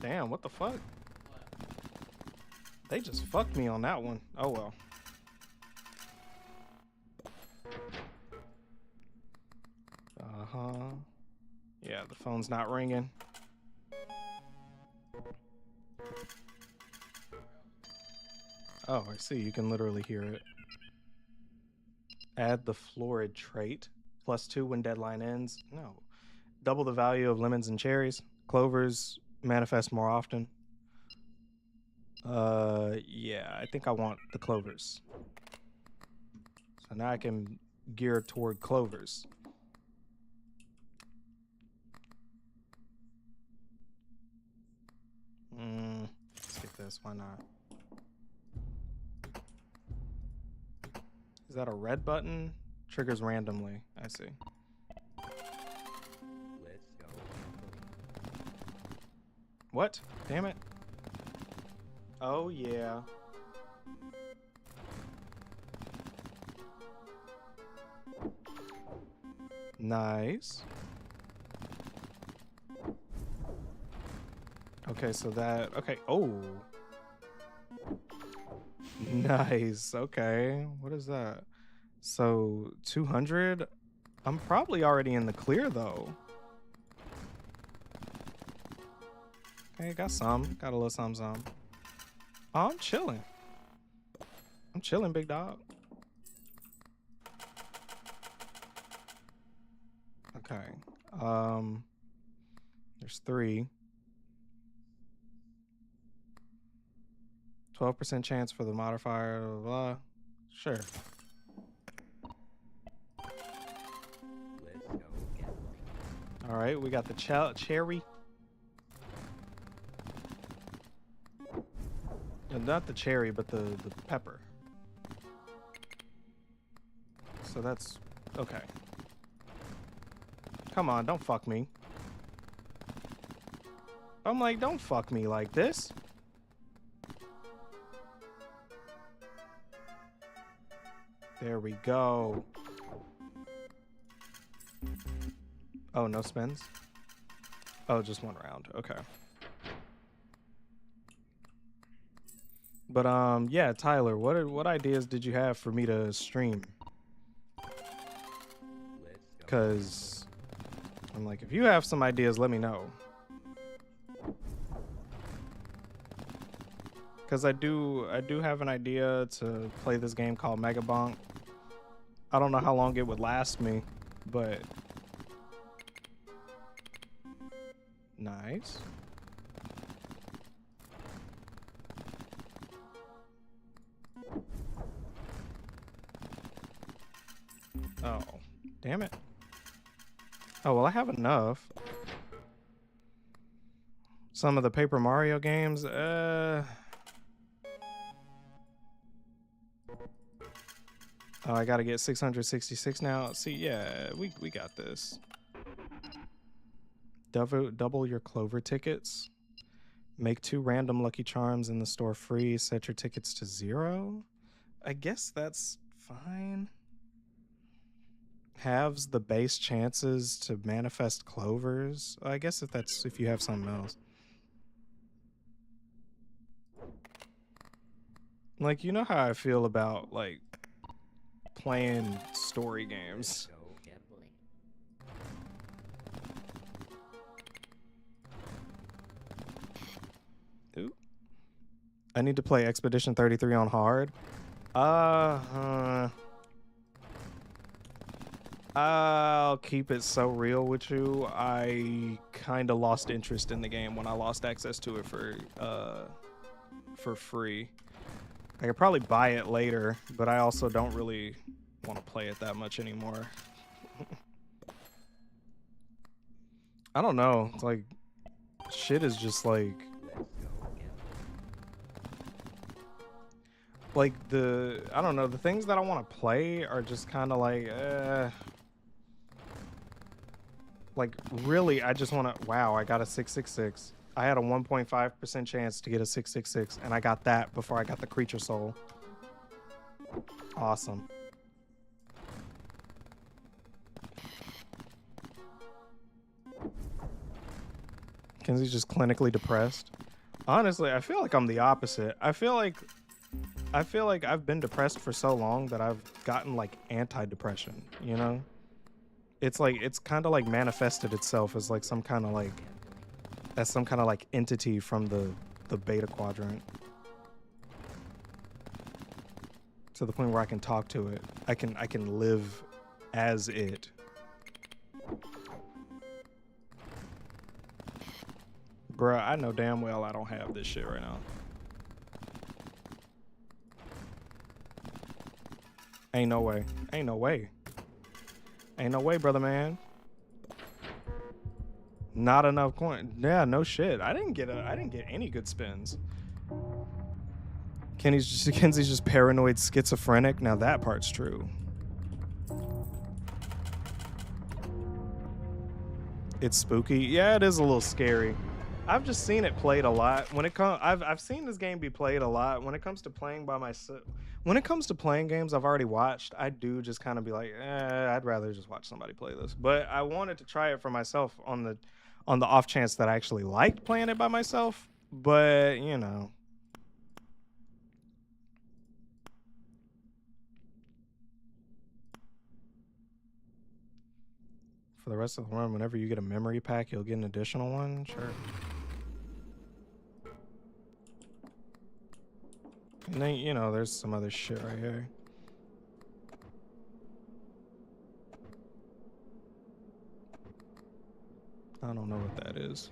Damn, what the fuck? They just fucked me on that one. Oh well. Uh-huh. Yeah, the phone's not ringing. Oh, I see. You can literally hear it. Add the florid trait. +2 when deadline ends. No. Double the value of lemons and cherries. Clovers manifest more often. Yeah, I think I want the clovers. So now I can gear toward clovers. Let's get this, why not? Is that a red button? Triggers randomly, I see. Let's go. What? Damn it. Oh yeah. Nice. Okay, so that, okay, oh. Nice, okay. What is that? So 200? I'm probably already in the clear though. Okay, got some. Got a little some. Oh, I'm chilling. I'm chilling, big dog. Okay. There's 3. 12% chance for the modifier, blah, blah. Sure. Let's go gambling. All right, we got the cherry. Not the cherry, but the pepper. So that's okay. Come on, don't fuck me. I'm like, don't fuck me like this. There we go. Oh, no spins? Oh, just 1 round. Okay. But yeah, Tyler, what ideas did you have for me to stream? Let's go. Cause I'm like, if you have some ideas, let me know. Cause I do have an idea to play this game called Megabonk. I don't know how long it would last me, but nice. Oh, damn it. Oh, well, I have enough. Some of the Paper Mario games, oh, I gotta get 666 now. See, yeah, we got this. Double your Clover tickets. Make 2 random Lucky Charms in the store free. Set your tickets to 0. I guess that's fine. Halves the base chances to manifest clovers. I guess if you have something else. Like, you know how I feel about like playing story games. Let's go gambling. Ooh. I need to play Expedition 33 on hard. I'll keep it so real with you. I kind of lost interest in the game when I lost access to it for free. I could probably buy it later, but I also don't really want to play it that much anymore. I don't know. It's like shit is just like Let's go gambling. I don't know, the things that I want to play are just kind of like really I just want to, wow, I got a 666. I had a 1.5% chance to get a 666 and I got that before I got the creature soul. Awesome. Kenzie's just clinically depressed. Honestly, I feel like I'm the opposite. I feel like I've been depressed for so long that I've gotten like anti-depression, you know? It's like it's kind of like manifested itself as like some kind of like entity from the beta quadrant. To the point where I can talk to it. I can live as it. Bruh, I know damn well I don't have this shit right now. Ain't no way. Ain't no way. Ain't no way, brother man. Not enough coin. Yeah, no shit. I didn't get any good spins. Kenzie's just paranoid schizophrenic. Now that part's true. It's spooky. Yeah, it is a little scary. I've just seen it played a lot. I've seen this game be played a lot. When it comes to playing by myself, when it comes to playing games I've already watched, I do just kind of be like, I'd rather just watch somebody play this. But I wanted to try it for myself on the off chance that I actually liked playing it by myself. But you know. For the rest of the run, whenever you get a memory pack, you'll get an additional one. Sure. And then, you know, there's some other shit right here. I don't know what that is.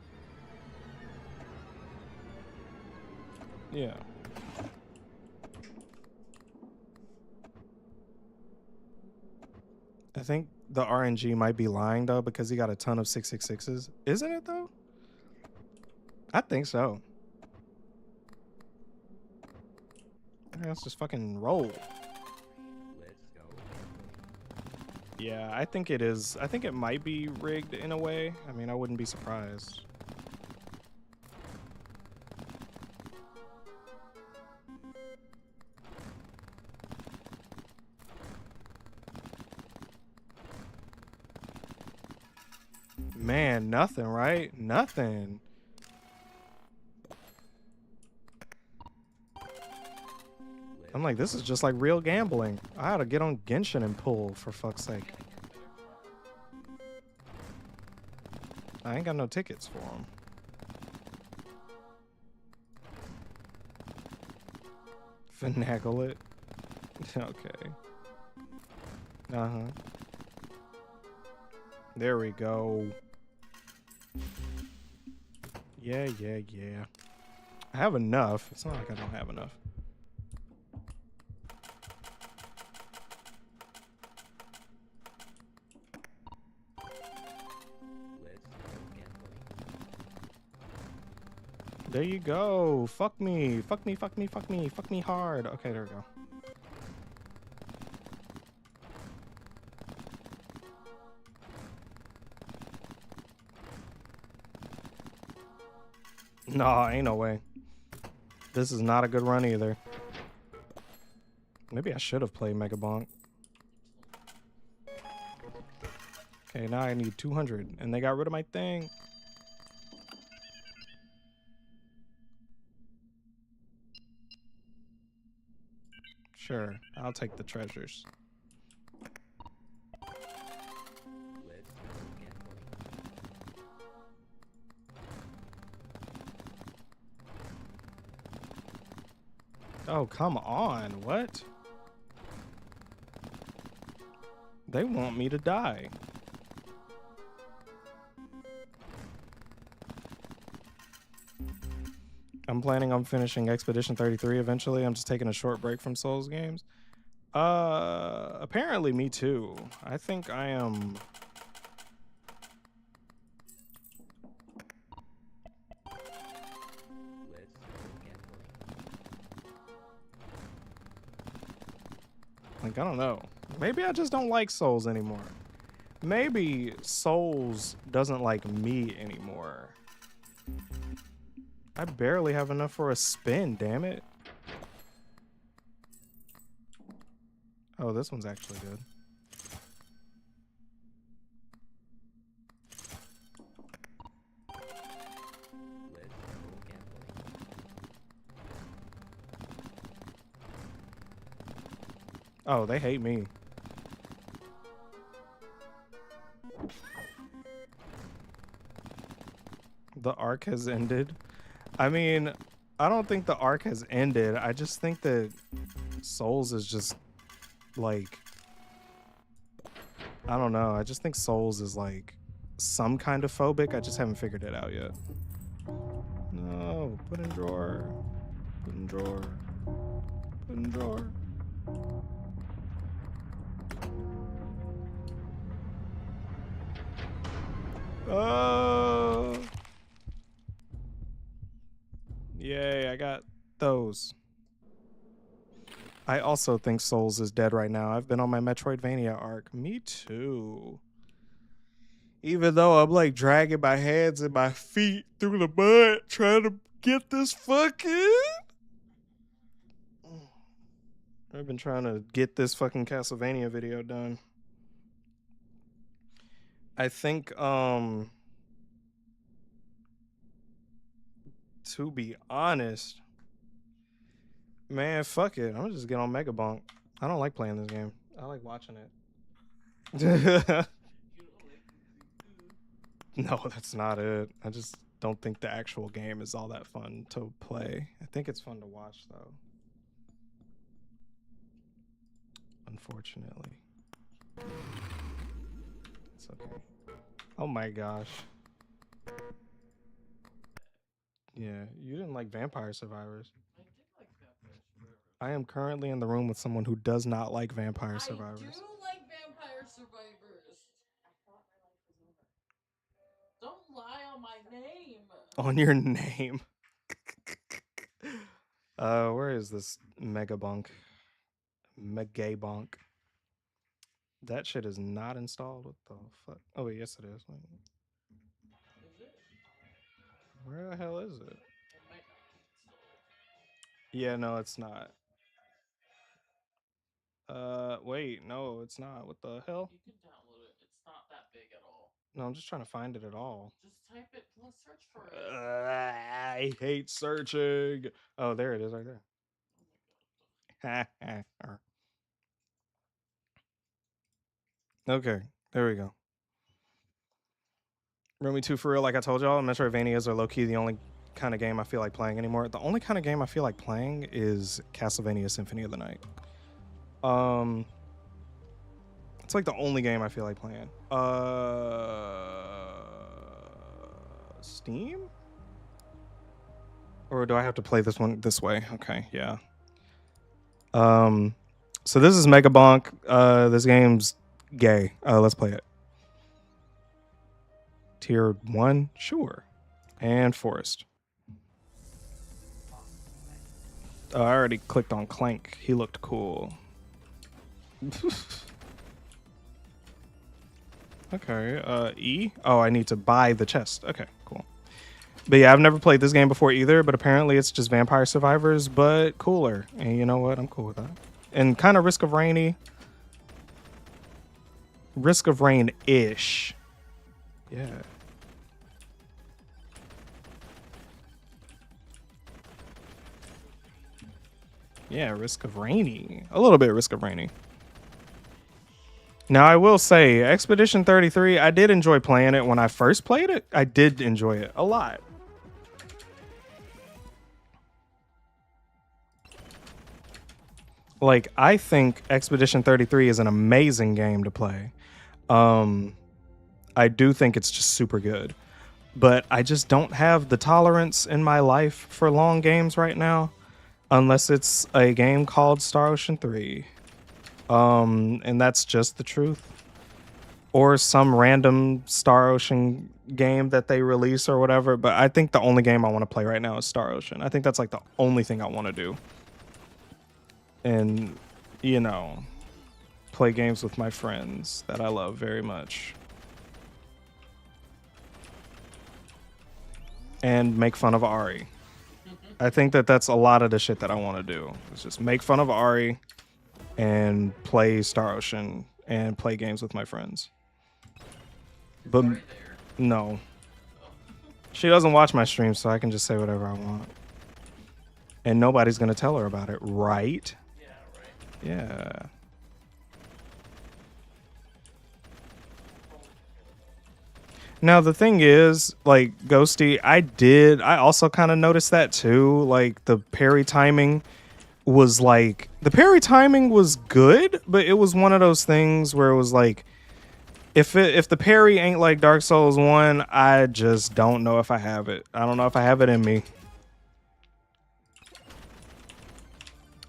Yeah. I think the RNG might be lying though because he got a ton of 666s. Isn't it though? I think so. Let's just fucking roll. Let's go. Yeah, I think it is. I think it might be rigged in a way. I mean, I wouldn't be surprised. Man, nothing, right? Nothing. I'm like, this is just like real gambling. I had to get on Genshin and pull, for fuck's sake. I ain't got no tickets for them. Finagle it. Okay. Uh-huh. There we go. Yeah. I have enough. It's not like I don't have enough. Let's go gambling. There you go. Fuck me. Fuck me, fuck me, fuck me. Fuck me hard. Okay, there we go. No, ain't no way. This is not a good run either. Maybe I should have played megabonk. Okay, now I need 200, and they got rid of my thing. Sure, I'll take the treasures. Let's go gambling. Oh, come on. What? They want me to die. I'm planning on finishing Expedition 33 eventually. I'm just taking a short break from Souls games. Apparently me too. I think I am... Let's go gambling. Like, I don't know. Maybe I just don't like Souls anymore. Maybe Souls doesn't like me anymore. I barely have enough for a spin, damn it. Oh, this one's actually good. Let's go gambling. Oh, they hate me. The arc has ended. I mean, I don't think the arc has ended. I just think that Souls is just like, I don't know. I just think Souls is like some kind of phobic. I just haven't figured it out yet. No, put in drawer. Put in drawer. Put in drawer. Oh. Yay, I got those. I also think Souls is dead right now. I've been on my Metroidvania arc. Me too. Even though I'm like dragging my hands and my feet through the mud trying to get this fucking... I've been trying to get this fucking Castlevania video done. I think, to be honest, man, fuck it. I'm gonna just get on Megabonk. I don't like playing this game. I like watching it. No, that's not it. I just don't think the actual game is all that fun to play. I think it's fun to watch, though. unfortunately. It's okay. Oh my gosh. Yeah, you didn't like Vampire Survivors. I did like Vampire Survivors. I am currently in the room with someone who does not like Vampire Survivors. I do like Vampire Survivors. I thought my life was over. Don't lie on my name. On your name. Where is this megabonk? Megabonk. That shit is not installed. What the fuck? Oh wait, yes it is. Wait. Is it? Where the hell is it? It might not be installed. Yeah, no, it's not. Wait, no, it's not. What the hell? You can download it. It's not that big at all. No, I'm just trying to find it at all. Just type it. Let's search for it. I hate searching. Oh, there it is right there. Oh my god. Okay, there we go. Rumi 2 for real, like I told y'all, Metroidvanias are low-key the only kind of game I feel like playing anymore. The only kind of game I feel like playing is Castlevania Symphony of the Night. It's like the only game I feel like playing. Steam? Or do I have to play this one this way? Okay, yeah. So this is Megabonk. This game's gay. Let's play it. Tier 1? Sure. And Forest. Oh, I already clicked on Clank. He looked cool. Okay, E? Oh, I need to buy the chest. Okay, cool. But yeah, I've never played this game before either, but apparently it's just Vampire Survivors, but cooler. And you know what? I'm cool with that. And kind of Risk of Rainy. Risk of Rain-ish. Yeah. Yeah, Risk of Rainy. A little bit Risk of Rainy. Now, I will say, Expedition 33, I did enjoy playing it when I first played it. I did enjoy it a lot. Like, I think Expedition 33 is an amazing game to play. I do think it's just super good. But I just don't have the tolerance in my life for long games right now. Unless it's a game called Star Ocean 3. And that's just the truth. Or some random Star Ocean game that they release or whatever. But I think the only game I want to play right now is Star Ocean. I think that's like the only thing I want to do. And, you know, play games with my friends that I love very much. And make fun of Ari. I think that that's a lot of the shit that I want to do. Is just make fun of Ari and play Star Ocean and play games with my friends. But Right there. no. She doesn't watch my streams, so I can just say whatever I want. And nobody's going to tell her about it, right? Yeah, right. Yeah. Now, the thing is, like, Ghosty, I also kind of noticed that too. Like, the parry timing was like, the parry timing was good, but it was one of those things where it was like, if the parry ain't like Dark Souls 1, I just don't know if I have it. I don't know if I have it in me.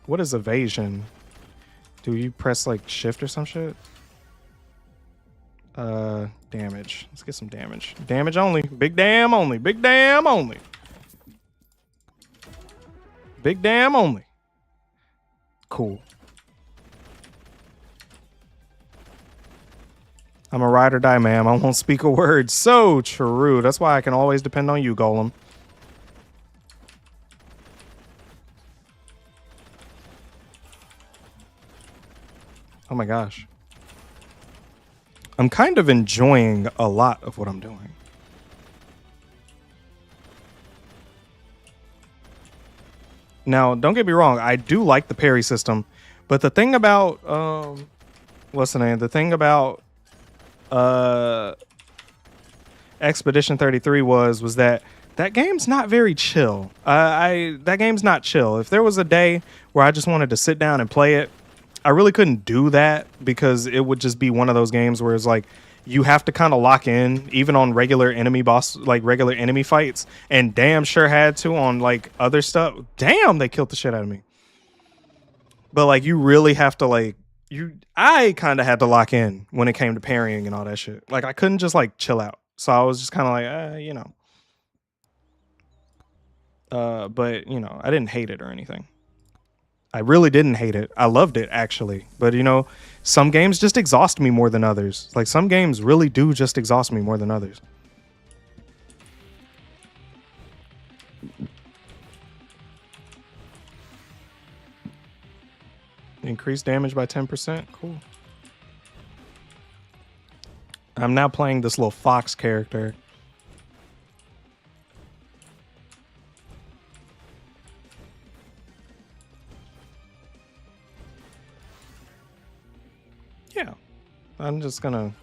What is evasion? Do you press like shift or some shit? Damage. Let's get some damage. Damage only. Big damn only. Big damn only. Big damn only. Cool. I'm a ride or die, ma'am. I won't speak a word. So true. That's why I can always depend on you, Golem. Oh my gosh. I'm kind of enjoying a lot of what I'm doing. Now, don't get me wrong, I do like the parry system, but the thing about what's the name? The thing about Expedition 33 was that game's not very chill. That game's not chill. If there was a day where I just wanted to sit down and play it, I really couldn't do that because it would just be one of those games where it's like you have to kind of lock in even on regular enemy boss, like regular enemy fights, and damn sure had to on like other stuff. Damn, they killed the shit out of me. But like you really have to like I kind of had to lock in when it came to parrying and all that shit. Like I couldn't just like chill out. So I was just kind of like, you know. But you know, I didn't hate it or anything. I really didn't hate it. I loved it actually. But you know, some games just exhaust me more than others. Like some games really do just exhaust me more than others. Increased damage by 10%. Cool. I'm now playing this little fox character. Yeah. I'm just gonna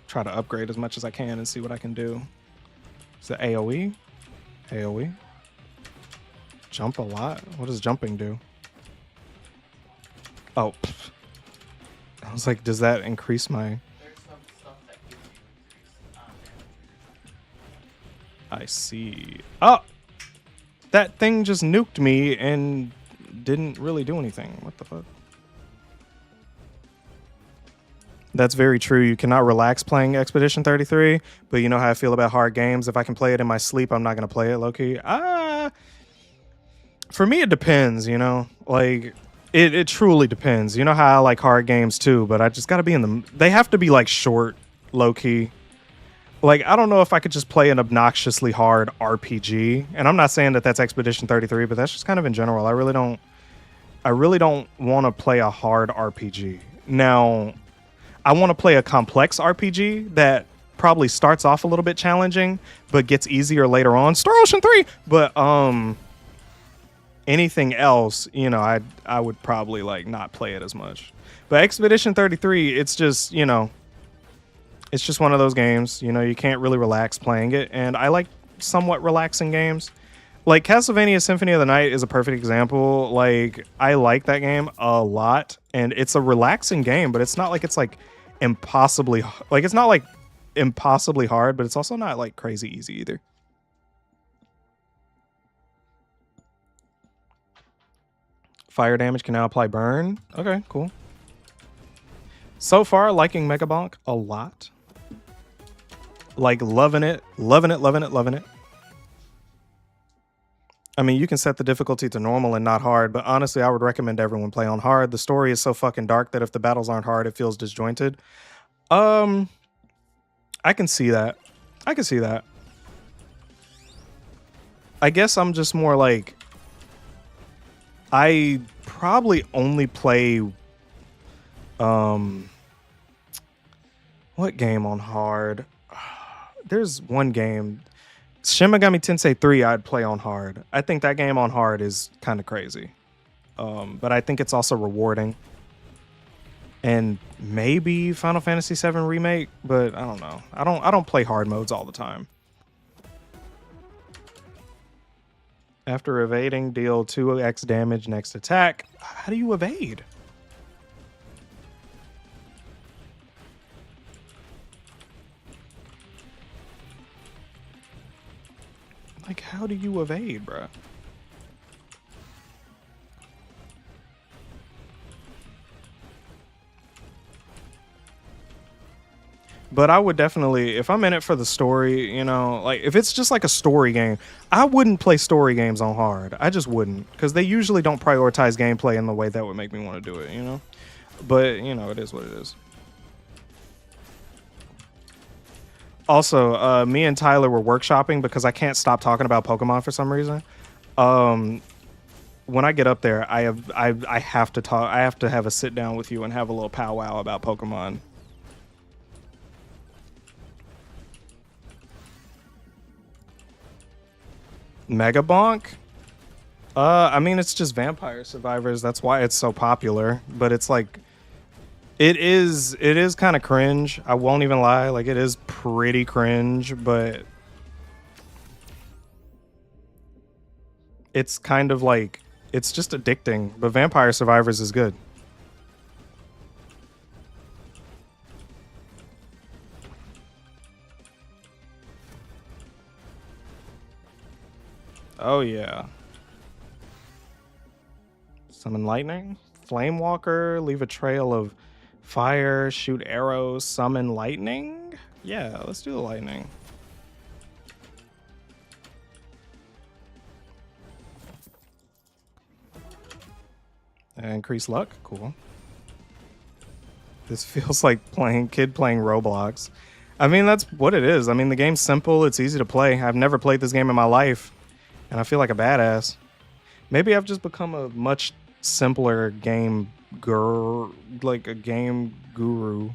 try to upgrade as much as I can and see what I can do. Is it AoE? AoE? Jump a lot? What does jumping do? Oh. Pff. I was like, does that increase my... There's some stuff that gives you increased damage. I see. Oh! That thing just nuked me and didn't really do anything. What the fuck? That's very true. You cannot relax playing Expedition 33, but you know how I feel about hard games. If I can play it in my sleep, I'm not going to play it low-key. For me, it depends, you know? Like, it truly depends. You know how I like hard games too, but I just got to be in them. They have to be, like, short, low-key. Like, I don't know if I could just play an obnoxiously hard RPG. And I'm not saying that that's Expedition 33, but that's just kind of in general. I really don't want to play a hard RPG. Now... I want to play a complex RPG that probably starts off a little bit challenging, but gets easier later on. Star Ocean 3! But anything else, you know, I would probably like not play it as much. But Expedition 33, it's just, you know, it's just one of those games. You know, you can't really relax playing it. And I like somewhat relaxing games. Like Castlevania Symphony of the Night is a perfect example. Like, I like that game a lot. And it's a relaxing game, but it's not like it's like impossibly... Like, it's not like impossibly hard, but it's also not like crazy easy either. Fire damage can now apply burn. Okay, cool. So far, liking Megabonk a lot. Like, loving it. Loving it, loving it, loving it. I mean, you can set the difficulty to normal and not hard, but honestly, I would recommend everyone play on hard. The story is so fucking dark that if the battles aren't hard, it feels disjointed. I can see that. I can see that. I guess I'm just more like... I probably only play... What game on hard? There's one game... Shin Megami Tensei 3 I'd play on hard. I think that game on hard is kind of crazy. But I think it's also rewarding. And maybe Final Fantasy 7 Remake, but I don't know. I don't play hard modes all the time. After evading, deal 2x damage next attack. How do you evade? Like, how do you evade, bruh? But I would definitely, if I'm in it for the story, you know, like if it's just like a story game, I wouldn't play story games on hard. I just wouldn't, because they usually don't prioritize gameplay in the way that would make me want to do it, you know? But, you know, it is what it is. Also, me and Tyler were workshopping because I can't stop talking about Pokemon for some reason. When I get up there, I have to talk. I have to have a sit down with you and have a little powwow about Pokemon. Megabonk? I mean, it's just Vampire Survivors. That's why it's so popular. But it's like, it is kind of cringe. I won't even lie. Like, it is pretty cringe, but it's kind of like, it's just addicting. But Vampire Survivors is good. Oh yeah. Summon lightning. Flame walker. Leave a trail of fire. Shoot arrows. Summon lightning. Yeah, let's do the lightning. Increase luck. Cool. This feels like playing Roblox. I mean, that's what it is. I mean, the game's simple. It's easy to play. I've never played this game in my life, and I feel like a badass. Maybe I've just become a much simpler game like a game guru.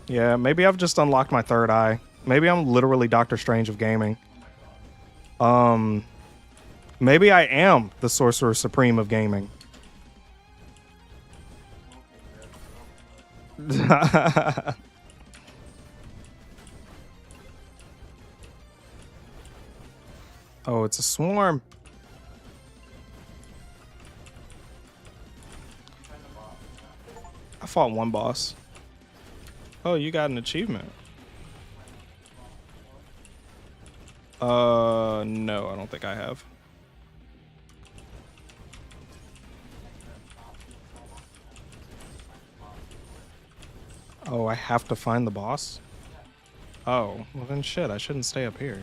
Yeah, maybe I've just unlocked my third eye. Maybe I'm literally Doctor Strange of gaming. Maybe I am the Sorcerer Supreme of gaming. Oh, it's a swarm. I fought one boss. Oh, you got an achievement. No, I don't think I have. Oh, I have to find the boss? Oh, well then shit, I shouldn't stay up here.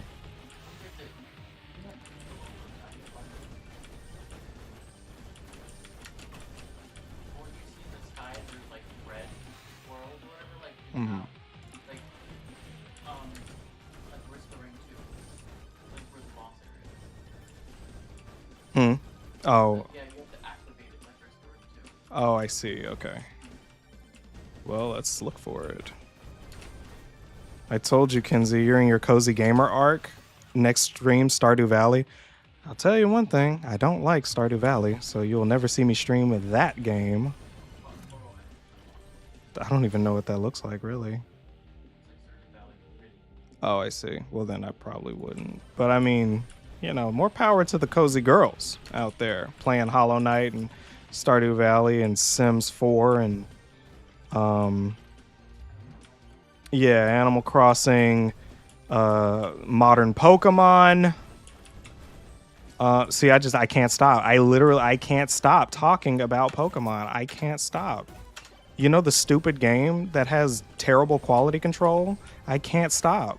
Mm-hmm. Hmm. Oh. Yeah, you have to activate it like Restoring 2. Oh, I see. Okay. Well, let's look for it. I told you, Kinsey, you're in your cozy gamer arc. Next stream, Stardew Valley. I'll tell you one thing. I don't like Stardew Valley, so you'll never see me stream with that game. I don't even know what that looks like, really. Oh, I see. Well, then I probably wouldn't. But I mean, you know, more power to the cozy girls out there playing Hollow Knight and Stardew Valley and Sims 4 and yeah, Animal Crossing, modern Pokemon. See, I can't stop. I can't stop talking about Pokemon. I can't stop. You know the stupid game that has terrible quality control? I can't stop.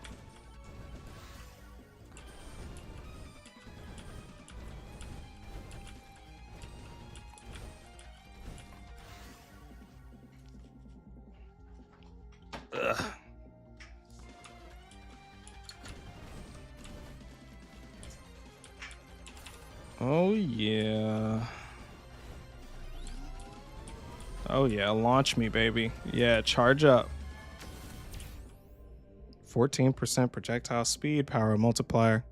Ugh. Oh yeah. Oh yeah, launch me, baby. Yeah, charge up. 14% projectile speed power multiplier.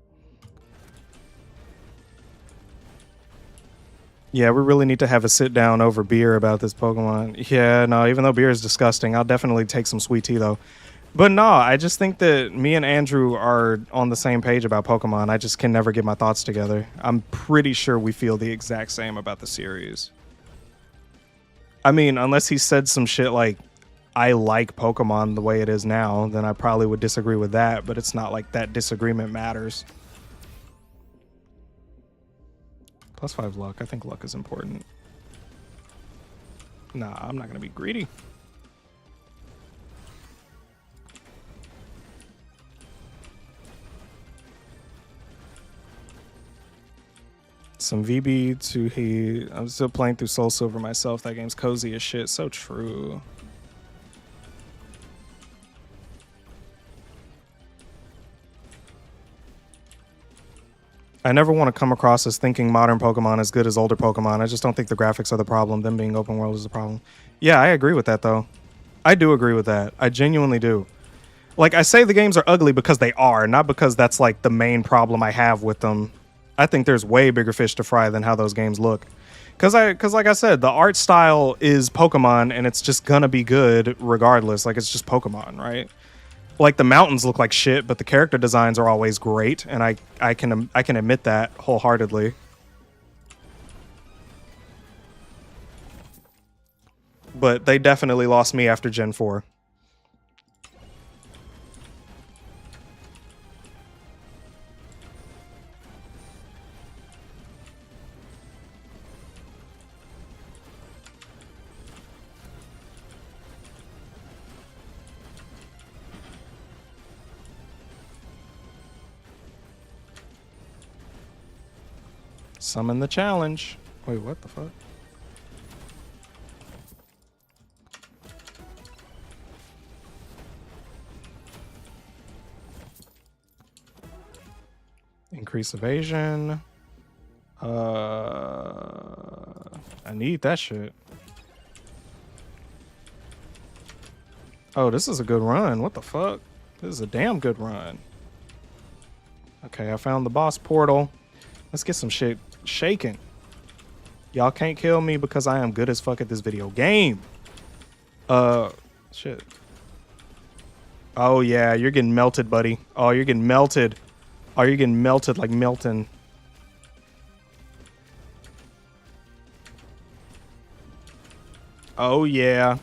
Yeah, we really need to have a sit down over beer about this Pokemon. Yeah, no, even though beer is disgusting, I'll definitely take some sweet tea though. But no, I just think that me and Andrew are on the same page about Pokemon. I just can never get my thoughts together. I'm pretty sure we feel the exact same about the series. I mean, unless he said some shit like, I like Pokemon the way it is now, then I probably would disagree with that, but it's not like that disagreement matters. +5 luck. I think luck is important. Nah, I'm not going to be greedy. Some VB to he. I'm still playing through Soul Silver myself. That game's cozy as shit. So true. I never want to come across as thinking modern Pokemon as good as older Pokemon. I just don't think the graphics are the problem. Them being open world is the problem. Yeah, I agree with that, though. I do agree with that. I genuinely do. Like, I say the games are ugly because they are, not because that's, like, the main problem I have with them. I think there's way bigger fish to fry than how those games look. Because like I said, the art style is Pokemon, and it's just gonna be good regardless. Like, it's just Pokemon, right? Like, the mountains look like shit, but the character designs are always great, and I can admit that wholeheartedly. But they definitely lost me after Gen 4. Summon the challenge. Wait, what the fuck? Increase evasion. I need that shit. Oh, this is a good run. What the fuck? This is a damn good run. Okay, I found the boss portal. Let's get some shit shaking. Y'all can't kill me because I am good as fuck at this video game. Shit. Oh, yeah, you're getting melted, buddy. Oh, you're getting melted. Oh, you're getting melted like melting. Oh, yeah.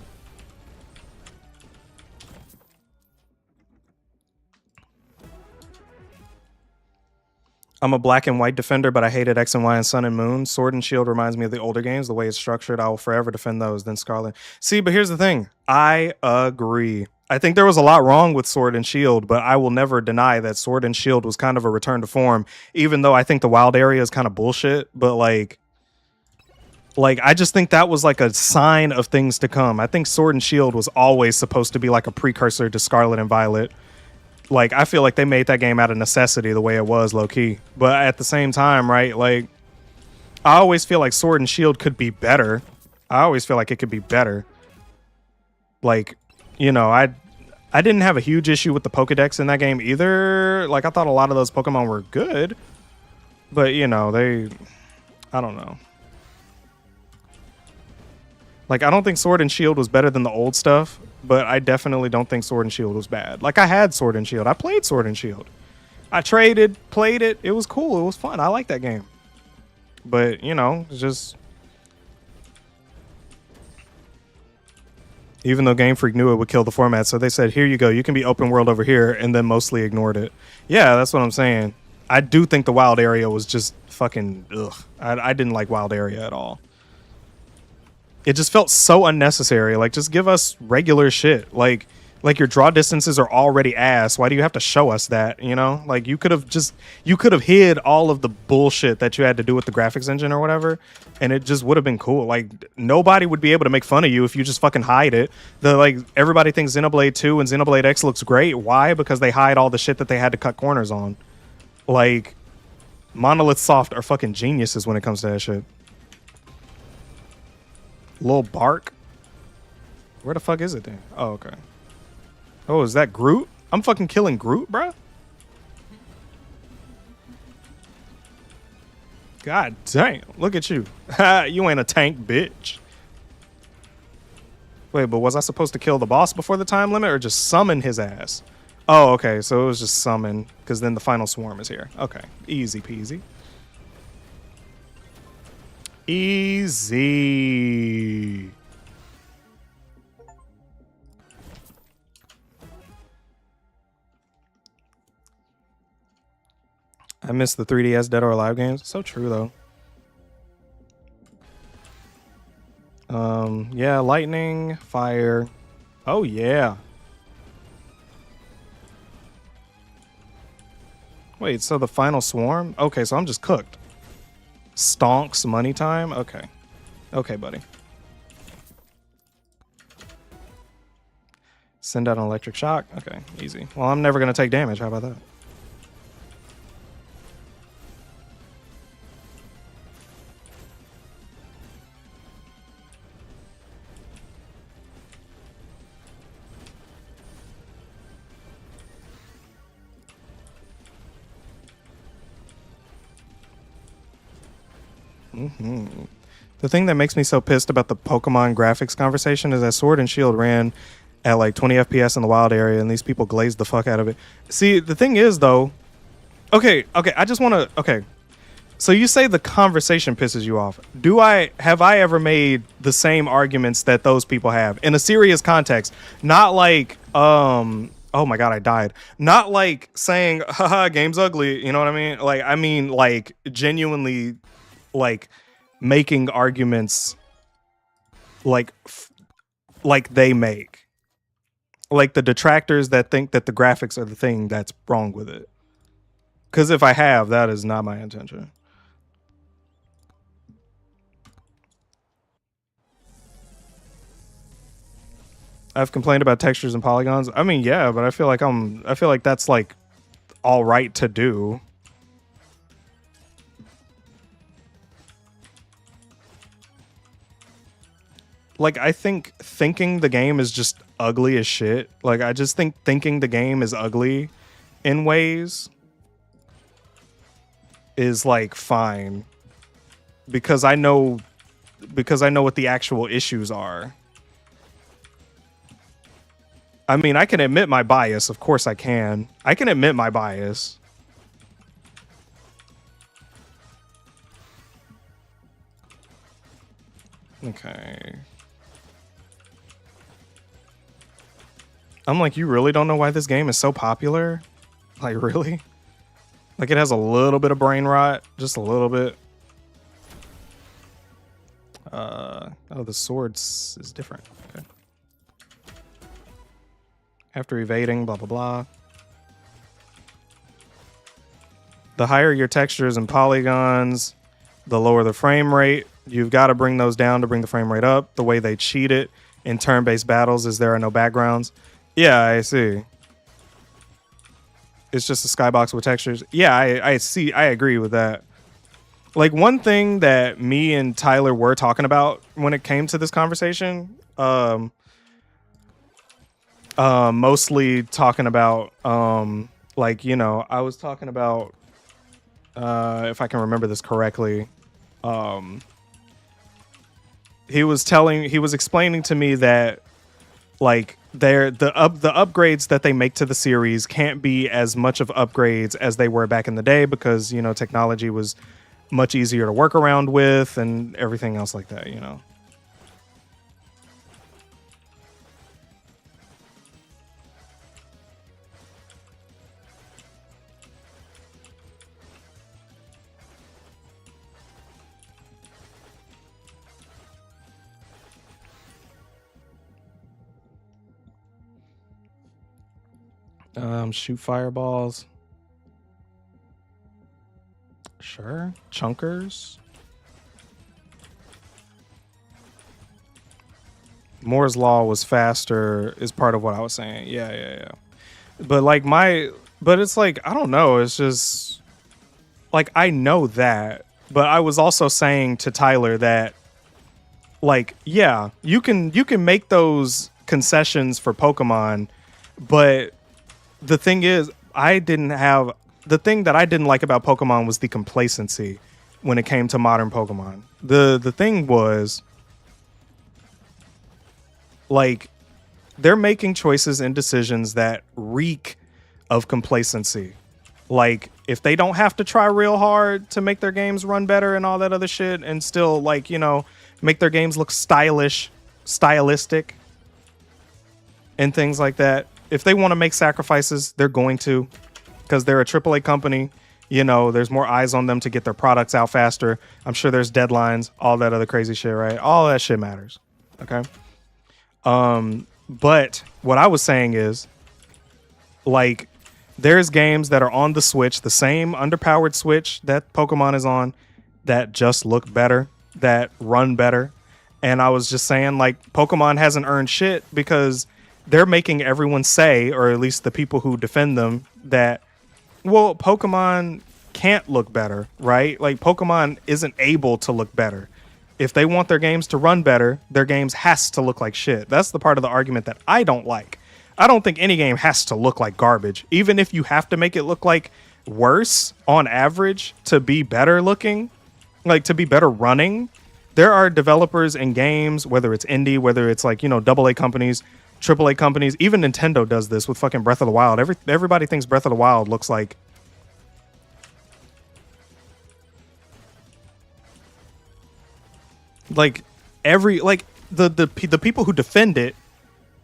I'm a black and white defender, but I hated X and Y and Sun and Moon. Sword and Shield reminds me of the older games, the way it's structured. I will forever defend those. Then Scarlet. See, but here's the thing. I agree. I think there was a lot wrong with Sword and Shield, but I will never deny that Sword and Shield was kind of a return to form, even though I think the wild area is kind of bullshit. But like I just think that was like a sign of things to come. I think Sword and Shield was always supposed to be like a precursor to Scarlet and Violet. Like, I feel like they made that game out of necessity the way it was, low-key. But at the same time, right, like, I always feel like Sword and Shield could be better. I always feel like it could be better. Like, you know, I didn't have a huge issue with the Pokedex in that game either. Like, I thought a lot of those Pokemon were good. But, you know, I don't know. Like, I don't think Sword and Shield was better than the old stuff, but I definitely don't think Sword and Shield was bad. Like, I had Sword and Shield. I played Sword and Shield. I traded, played it. It was cool. It was fun. I like that game. But, you know, it's just... Even though Game Freak knew it would kill the format, so they said, here you go. You can be open world over here, and then mostly ignored it. Yeah, that's what I'm saying. I do think the wild area was just fucking... Ugh. I didn't like wild area at all. It just felt so unnecessary. Like, just give us regular shit. Like your draw distances are already ass. Why do you have to show us that, you know? Like, you could have hid all of the bullshit that you had to do with the graphics engine or whatever, and it just would have been cool. Like, nobody would be able to make fun of you if you just fucking hide it. Everybody thinks Xenoblade 2 and Xenoblade X looks great. Why? Because they hide all the shit that they had to cut corners on. Like, Monolith Soft are fucking geniuses when it comes to that shit. Lil Bark? Where the fuck is it then? Oh, okay. Oh, is that Groot? I'm fucking killing Groot, bruh? God damn. Look at you. You ain't a tank, bitch. Wait, but was I supposed to kill the boss before the time limit or just summon his ass? Oh, okay. So it was just summon because then the final swarm is here. Okay. Easy peasy. Easy. I miss the 3DS Dead or Alive games. So true though. Yeah, lightning, fire. Oh yeah. Wait, so the final swarm? Okay, so I'm just cooked. Stonks money time? Okay. Okay, buddy. Send out an electric shock? Okay, easy. Well, I'm never going to take damage. How about that? The thing that makes me so pissed about the Pokemon graphics conversation is that Sword and Shield ran at like 20 FPS in the wild area, and these people glazed the fuck out of it. See, the thing is, though... Okay, I just want to... Okay, so you say the conversation pisses you off. Have I ever made the same arguments that those people have? In a serious context. Not like... Oh my god, I died. Not like saying, haha, game's ugly, you know what I mean? Like, I mean, like, genuinely... like making arguments like they make, like the detractors that think that the graphics are the thing that's wrong with it. Because if I have, that is not my intention. I've complained about textures and polygons. I mean, yeah, but I feel like that's like all right to do. Like, I think thinking the game is just ugly as shit. Like, I just think thinking the game is ugly in ways is like fine because I know what the actual issues are. I mean, I can admit my bias. Of course I can. I can admit my bias. Okay. I'm like, you really don't know why this game is so popular? Like, really? Like, it has a little bit of brain rot. Just a little bit. Oh, the swords is different. Okay. After evading, blah, blah, blah. The higher your textures and polygons, the lower the frame rate. You've got to bring those down to bring the frame rate up. The way they cheat it in turn-based battles is there are no backgrounds. Yeah, I see. It's just a skybox with textures. Yeah, I see. I agree with that. Like, one thing that me and Tyler were talking about when it came to this conversation, mostly talking about, like, you know, I was talking about, if I can remember this correctly, he was explaining to me that, like, the upgrades that they make to the series can't be as much of upgrades as they were back in the day because, you know, technology was much easier to work around with and everything else like that, you know. Shoot fireballs. Sure. Chunkers. Moore's Law was faster is part of what I was saying. Yeah. But like but it's like, I don't know. It's just like, I know that, but I was also saying to Tyler that, like, yeah, you can make those concessions for Pokemon, but the thing is, the thing that I didn't like about Pokemon was the complacency when it came to modern Pokemon. The thing was, like, they're making choices and decisions that reek of complacency. Like, if they don't have to try real hard to make their games run better and all that other shit and still, like, you know, make their games look stylistic and things like that. If they want to make sacrifices, they're going to, because they're a AAA company. You know, there's more eyes on them to get their products out faster. I'm sure there's deadlines, all that other crazy shit, right? All that shit matters. Okay. But what I was saying is, like, there's games that are on the Switch, the same underpowered Switch that Pokemon is on, that just look better, that run better. And I was just saying, like, Pokemon hasn't earned shit because they're making everyone say, or at least the people who defend them, that, well, Pokemon can't look better, right? Like, Pokemon isn't able to look better. If they want their games to run better, their games has to look like shit. That's the part of the argument that I don't like. I don't think any game has to look like garbage. Even if you have to make it look like worse on average to be better looking, like to be better running, there are developers in games, whether it's indie, whether it's like, you know, AA companies, AAA companies, even Nintendo does this with fucking Breath of the Wild. Everybody thinks Breath of the Wild looks like the people who defend it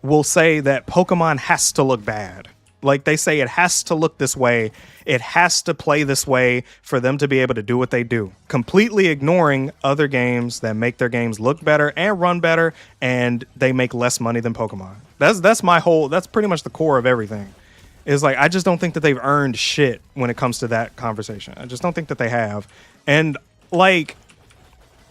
will say that Pokemon has to look bad. Like, they say it has to look this way. It has to play this way for them to be able to do what they do. Completely ignoring other games that make their games look better and run better, and they make less money than Pokemon. That's pretty much the core of everything. Is like, I just don't think that they've earned shit when it comes to that conversation. I just don't think that they have. And, like,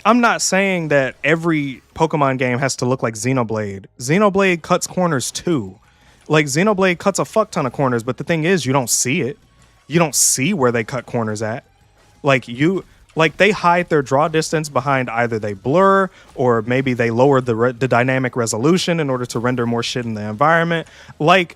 I'm not saying that every Pokemon game has to look like Xenoblade. Xenoblade cuts corners too. Like Xenoblade cuts a fuck ton of corners, but the thing is you don't see it. You don't see where they cut corners at. Like they hide their draw distance behind either they blur or maybe they lower the dynamic resolution in order to render more shit in the environment. Like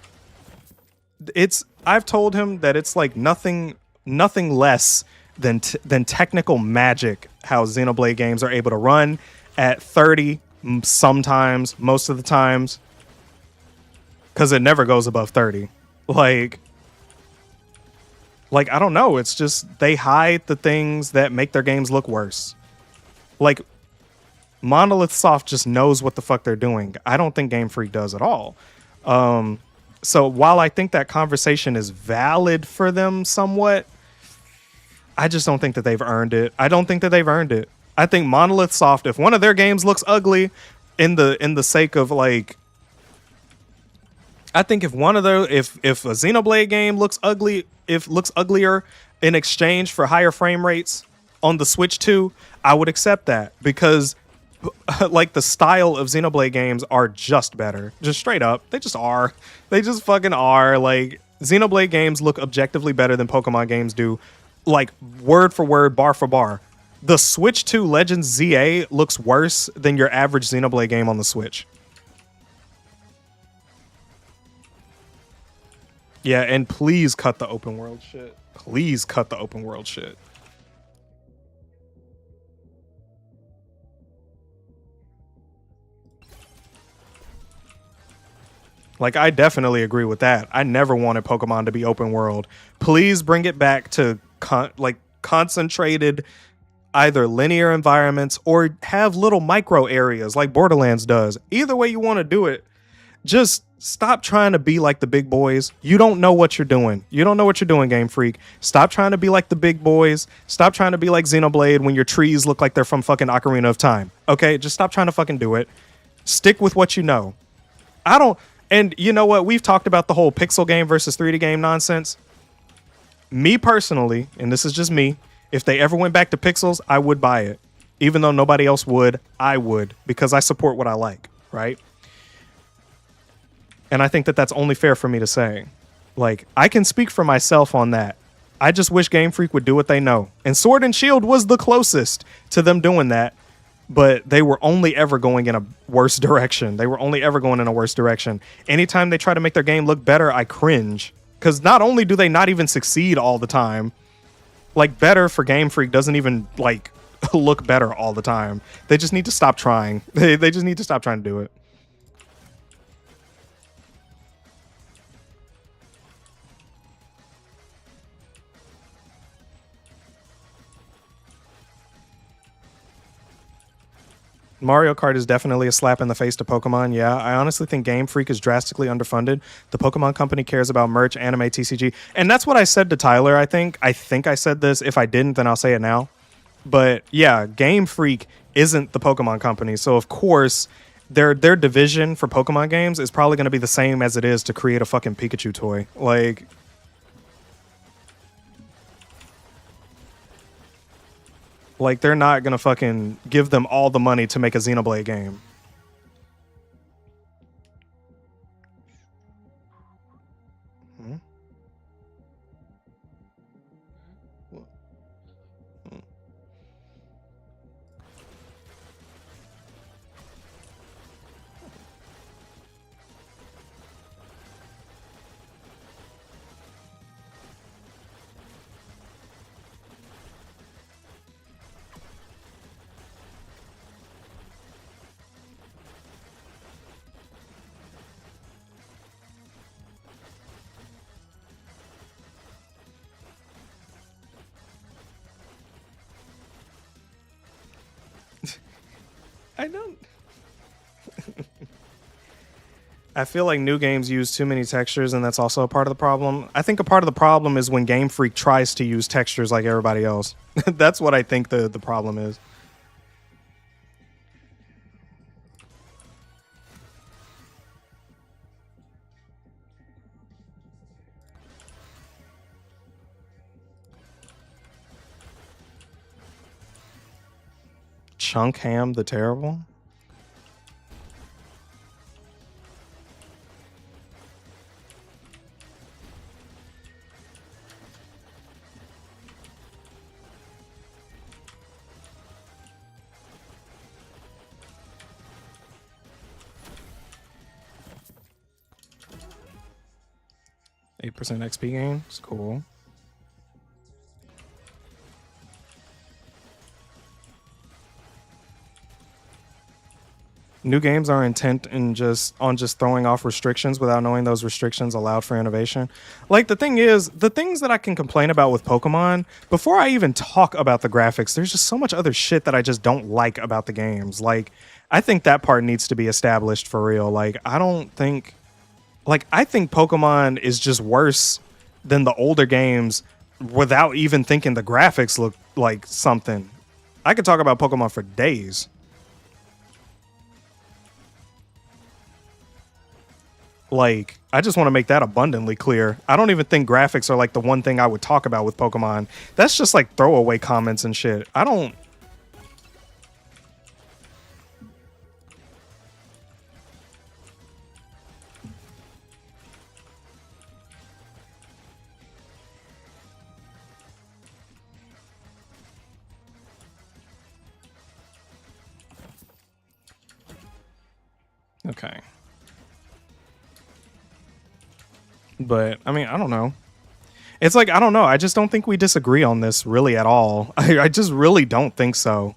I've told him that it's like nothing less than technical magic how Xenoblade games are able to run at 30 sometimes, most of the times, because it never goes above 30. Like I don't know, it's just they hide the things that make their games look worse. Like Monolith Soft just knows what the fuck they're doing. I don't think Game Freak does at all. So while I think that conversation is valid for them somewhat, I just don't think that they've earned it. I don't think that they've earned it. I think Monolith Soft, if one of their games looks ugly in the sake of like, I think if one of their if a Xenoblade game looks ugly, if looks uglier in exchange for higher frame rates on the Switch 2, I would accept that because like the style of Xenoblade games are just better. Just straight up. They just are. They just fucking are. Like Xenoblade games look objectively better than Pokemon games do. Like word for word, bar for bar. The Switch 2 Legends ZA looks worse than your average Xenoblade game on the Switch. Yeah, and please cut the open world shit. Please cut the open world shit. Like, I definitely agree with that. I never wanted Pokemon to be open world. Please bring it back to concentrated either linear environments or have little micro areas like Borderlands does. Either way you want to do it, just stop trying to be like the big boys. You don't know what you're doing. You don't know what you're doing, Game Freak. Stop trying to be like the big boys. Stop trying to be like Xenoblade when your trees look like they're from fucking Ocarina of Time. Okay, just stop trying to fucking do it. Stick with what you know. And you know what? We've talked about the whole pixel game versus 3D game nonsense. Me personally, and this is just me, if they ever went back to pixels, I would buy it. Even though nobody else would, I would, because I support what I like, right? And I think that that's only fair for me to say. Like, I can speak for myself on that. I just wish Game Freak would do what they know. And Sword and Shield was the closest to them doing that. But they were only ever going in a worse direction. Anytime they try to make their game look better, I cringe. Because not only do they not even succeed all the time, like better for Game Freak doesn't even like look better all the time. They just need to stop trying. They just need to stop trying to do it. Mario Kart is definitely a slap in the face to Pokemon. Yeah, I honestly think Game Freak is drastically underfunded. The Pokemon Company cares about merch, anime, TCG. And that's what I said to Tyler, I think. I think I said this. If I didn't, then I'll say it now. But yeah, Game Freak isn't the Pokemon Company. So of course, their division for Pokemon games is probably going to be the same as it is to create a fucking Pikachu toy. Like, they're not going to fucking give them all the money to make a Xenoblade game. I don't. I feel like new games use too many textures, and that's also a part of the problem. I think a part of the problem is when Game Freak tries to use textures like everybody else. That's what I think the problem is. Chunk Ham the Terrible? %8 XP gain. It's cool. New games are intent in just throwing off restrictions without knowing those restrictions allowed for innovation. Like, the thing is, the things that I can complain about with Pokemon, before I even talk about the graphics, there's just so much other shit that I just don't like about the games. Like, I think that part needs to be established for real. Like, I think Pokemon is just worse than the older games without even thinking the graphics look like something. I could talk about Pokemon for days. Like, I just want to make that abundantly clear. I don't even think graphics are like the one thing I would talk about with Pokemon. That's just like throwaway comments and shit. I don't. Okay. But, I mean, I don't know. It's like, I don't know. I just don't think we disagree on this really at all. I just really don't think so.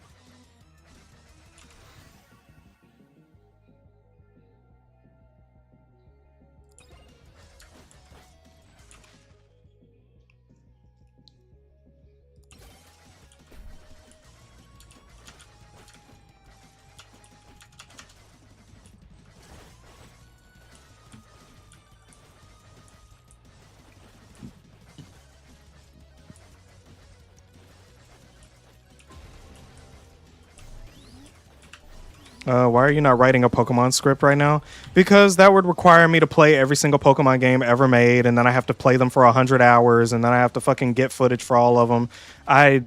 Why are you not writing a Pokemon script right now? Because that would require me to play every single Pokemon game ever made, and then I have to play them for 100 hours, and then I have to fucking get footage for all of them. I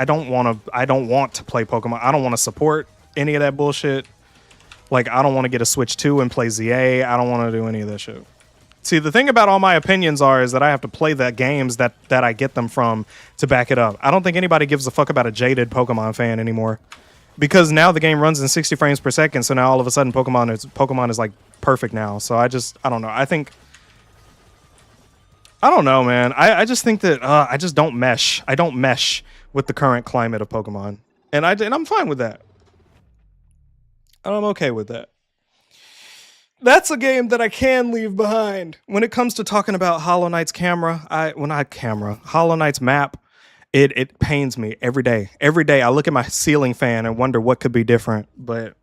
don't want to play Pokemon. I don't want to support any of that bullshit. Like, I don't want to get a Switch 2 and play ZA. I don't want to do any of that shit. See, the thing about all my opinions is that I have to play the games that I get them from to back it up. I don't think anybody gives a fuck about a jaded Pokemon fan anymore. Because now the game runs in 60 frames per second, so now all of a sudden Pokemon is like perfect now. So I don't know. I don't know, man. I just think that I just don't mesh. I don't mesh with the current climate of Pokemon, and I'm fine with that. I'm okay with that. That's a game that I can leave behind. When it comes to talking about Hollow Knight's Hollow Knight's map. It pains me every day. Every day I look at my ceiling fan and wonder what could be different. But,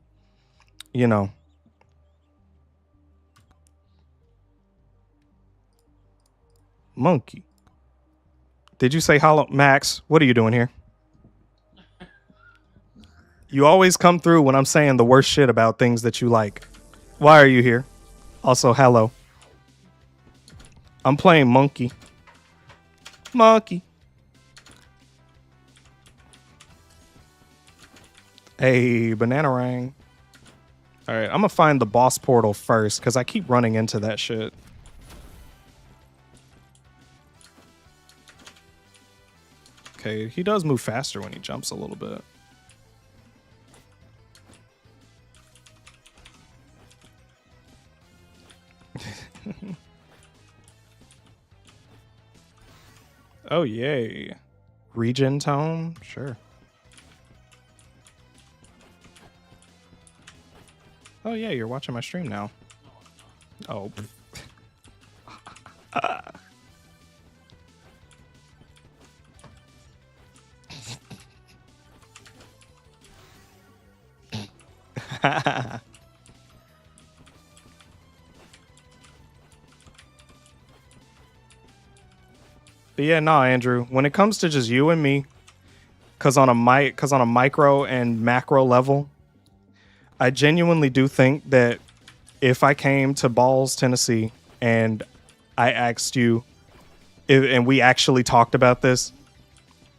you know. Monkey. Did you say Max, what are you doing here? You always come through when I'm saying the worst shit about things that you like. Why are you here? Also, hello. I'm playing Monkey. Monkey. Hey, Bananarang. All right, I'm going to find the boss portal first because I keep running into that shit. Okay, he does move faster when he jumps a little bit. Oh, yay. Regen tone? Sure. Oh, yeah, you're watching my stream now. Oh. But yeah, no, Andrew, when it comes to just you and me, because on a micro and macro level, I genuinely do think that if I came to Balls, Tennessee, and I asked you, and we actually talked about this,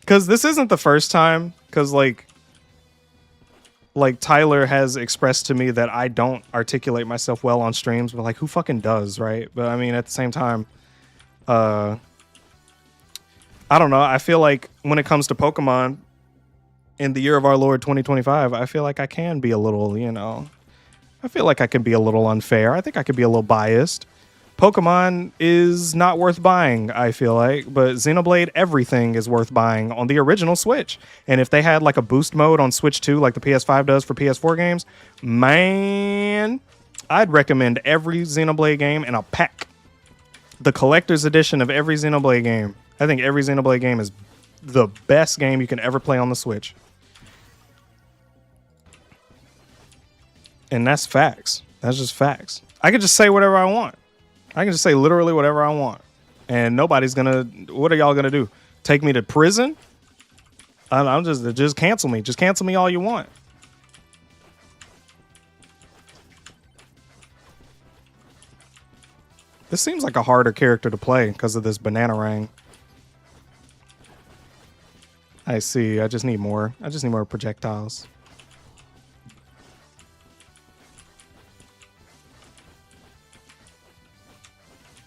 because this isn't the first time, because, like, like Tyler has expressed to me that I don't articulate myself well on streams, but like who fucking does, right? But I mean, at the same time, I don't know. I feel like when it comes to Pokemon in the year of our Lord 2025, I feel like I can be a little, you know, I feel like I could be a little unfair. I think I could be a little biased. Pokemon is not worth buying, I feel like, but Xenoblade, everything is worth buying on the original Switch. And if they had like a boost mode on Switch 2, like the PS5 does for PS4 games, man, I'd recommend every Xenoblade game in a pack. The collector's edition of every Xenoblade game. I think every Xenoblade game is the best game you can ever play on the Switch. And that's facts. That's just facts. I could just say whatever I want. I can just say literally whatever I want. And nobody's gonna, what are y'all gonna do? Take me to prison? I'm just cancel me. Just cancel me all you want. This seems like a harder character to play because of this banana ring. I see. I just need more. I just need more projectiles.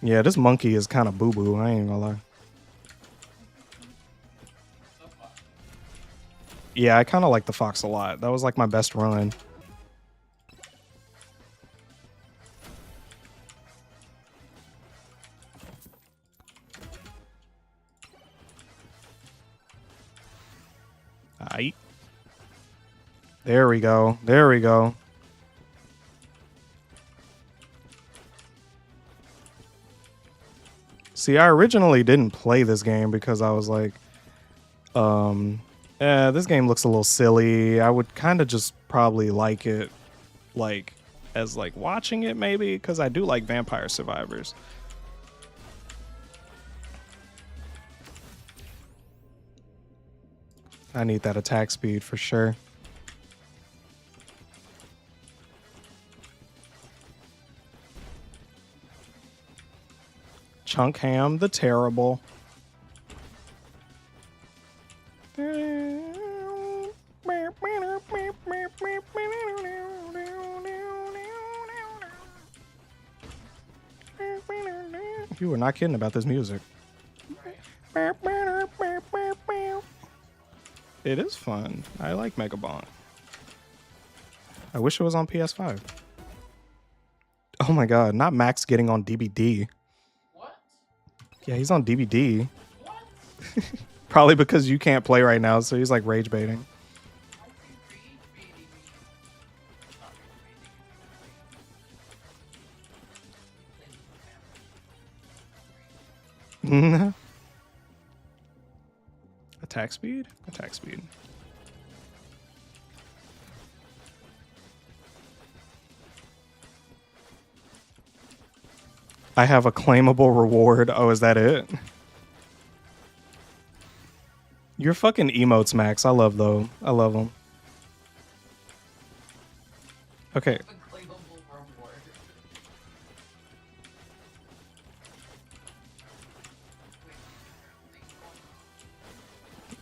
Yeah, this monkey is kind of boo-boo. I ain't gonna lie. Yeah, I kind of like the fox a lot. That was like my best run. Aight. There we go. There we go. See, I originally didn't play this game because I was like, this game looks a little silly. I would kind of just probably like it, like, as like watching it maybe, because I do like Vampire Survivors. I need that attack speed for sure. Chunk Ham the Terrible. You were not kidding about this music. It is fun. I like Megabonk. I wish it was on PS5. Oh my god, not Max getting on DVD. What? Yeah, he's on DVD. What? Probably because you can't play right now, so he's like rage baiting. Attack speed? Attack speed. I have a claimable reward. Oh, is that it? Your fucking emotes, Max. I love them. I love them. Okay.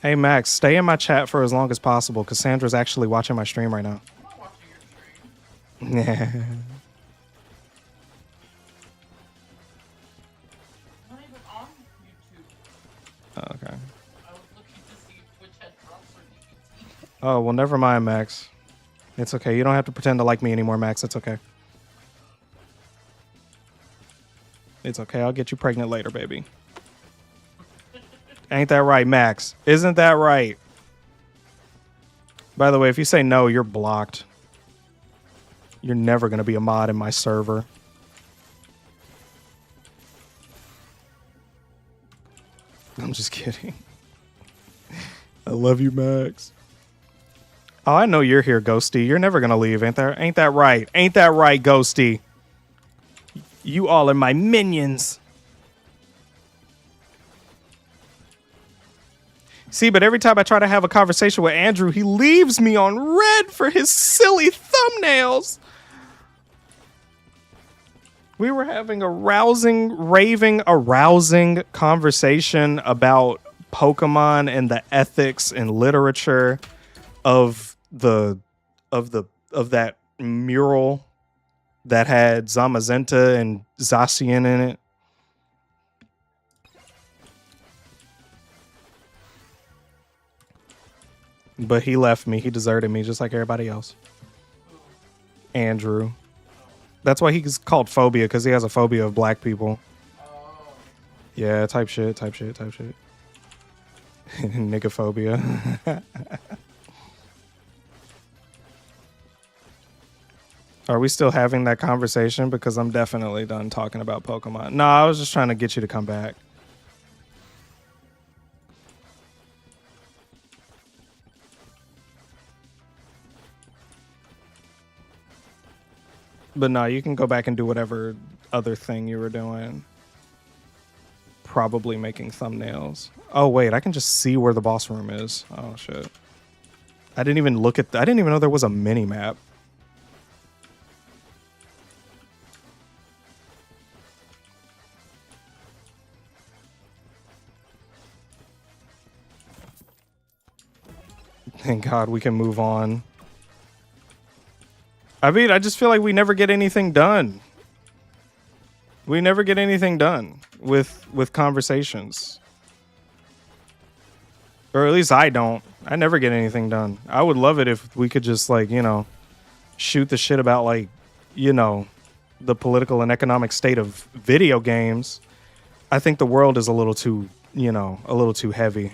Hey, Max, stay in my chat for as long as possible, because Sandra's actually watching my stream right now. I'm not watching your stream. Yeah. I'm not even on YouTube. Oh, okay. I was looking to see if Twitch had drops or DVT. Oh, well, never mind, Max. It's okay. You don't have to pretend to like me anymore, Max. It's okay. It's okay. I'll get you pregnant later, baby. Ain't that right, Max? Isn't that right? By the way, if you say no, you're blocked. You're never going to be a mod in my server. I'm just kidding. I love you, Max. Oh, I know you're here, Ghosty. You're never going to leave, ain't that right? Ain't that right, Ghosty? You all are my minions. See, but every time I try to have a conversation with Andrew, he leaves me on red for his silly thumbnails. We were having a raving, arousing conversation about Pokemon and the ethics and literature of the of that mural that had Zamazenta and Zacian in it. But he left me. He deserted me just like everybody else. Andrew. That's why he's called Phobia, because he has a phobia of black people. Yeah, type shit. Niggaphobia. Are we still having that conversation? Because I'm definitely done talking about Pokemon. No, I was just trying to get you to come back. But no, you can go back and do whatever other thing you were doing. Probably making thumbnails. Oh wait, I can just see where the boss room is. Oh shit. I didn't even look at I didn't even know there was a mini map. Thank God we can move on. I mean, I just feel like we never get anything done. We never get anything done with conversations. Or at least I don't. I never get anything done. I would love it if we could just, like, you know, shoot the shit about, like, you know, the political and economic state of video games. I think the world is a little too, you know, a little too heavy.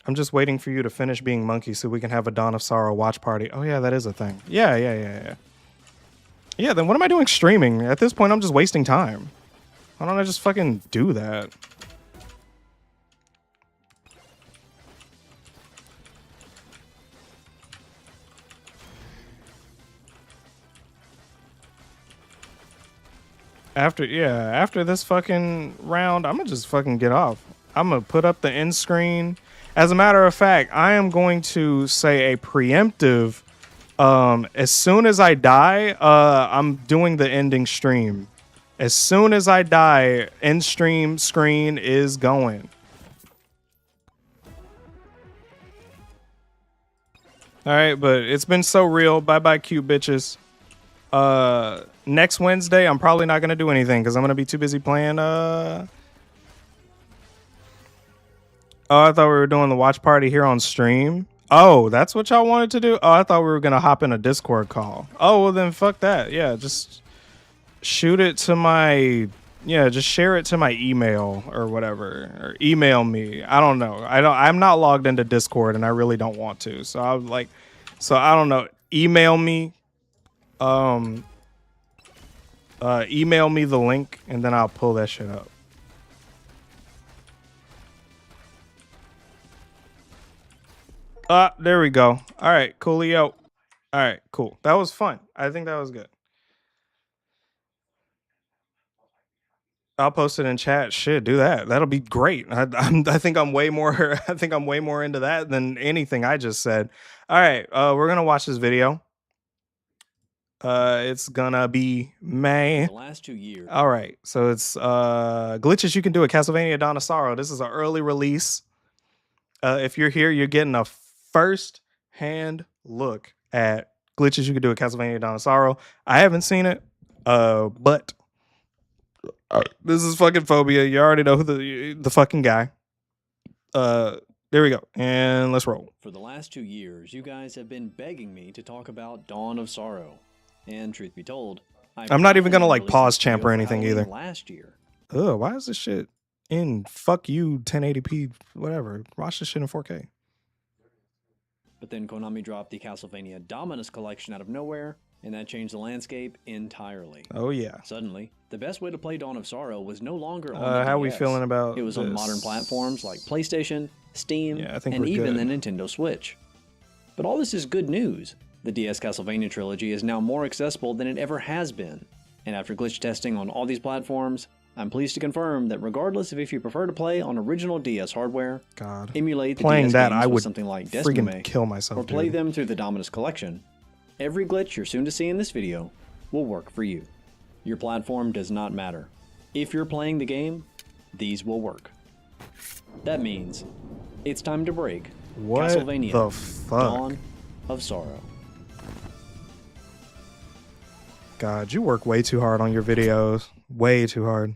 I'm just waiting for you to finish being monkey so we can have a Dawn of Sorrow watch party. Oh yeah, that is a thing. Yeah. Yeah, then what am I doing streaming? At this point, I'm just wasting time. Why don't I just fucking do that? After this fucking round, I'm gonna just fucking get off. I'm gonna put up the end screen. As a matter of fact, I am going to say a preemptive. As soon as I die, I'm doing the ending stream. As soon as I die, end stream screen is going. All right, but it's been so real. Bye bye, cute bitches. Next Wednesday, I'm probably not gonna do anything because I'm gonna be too busy playing. Oh, I thought we were doing the watch party here on stream. Oh, that's what y'all wanted to do? Oh, I thought we were going to hop in a Discord call. Oh, well then fuck that. Yeah, just shoot it to my... Yeah, just share it to my email or whatever. Or email me. I don't know. I'm not logged into Discord and I really don't want to. So I was like... So I don't know. Email me. Email me the link and then I'll pull that shit up. There we go. All right, coolio. All right, cool. That was fun. I think that was good. I'll post it in chat. Shit, do that. That'll be great. I think I'm way more. I think I'm way more into that than anything I just said. All right, we're gonna watch this video. It's gonna be May. The last 2 years. All right, so it's glitches you can do at Castlevania Dawn of Sorrow. This is an early release. If you're here, you're getting a first-hand look at glitches you can do at Castlevania Dawn of Sorrow. I haven't seen it, but this is fucking Phobia. You already know who the fucking guy. There we go, and let's roll. For the last 2 years, you guys have been begging me to talk about Dawn of Sorrow. And truth be told, I'm not even gonna like pause champ or anything either. Last year. Ugh, why is this shit in fuck you 1080p whatever? Watch this shit in 4K. But then Konami dropped the Castlevania Dominus collection out of nowhere, and that changed the landscape entirely. Oh yeah. Suddenly, the best way to play Dawn of Sorrow was no longer on the how we DS. feeling about it was this? On modern platforms like PlayStation, Steam, Yeah, I think and we're even good. the Nintendo Switch. But all this is good news. The DS Castlevania trilogy is now more accessible than it ever has been. And after glitch testing on all these platforms, I'm pleased to confirm that regardless of if you prefer to play on original DS hardware, God, emulate the playing DS that games I with would something like freaking Destiny, kill myself. or play dude. them through the Dominus collection, every glitch you're soon to see in this video will work for you. Your platform does not matter. If you're playing the game, these will work. That means it's time to break What Castlevania the fuck? Dawn of Sorrow. God, you work way too hard on your videos. Way too hard.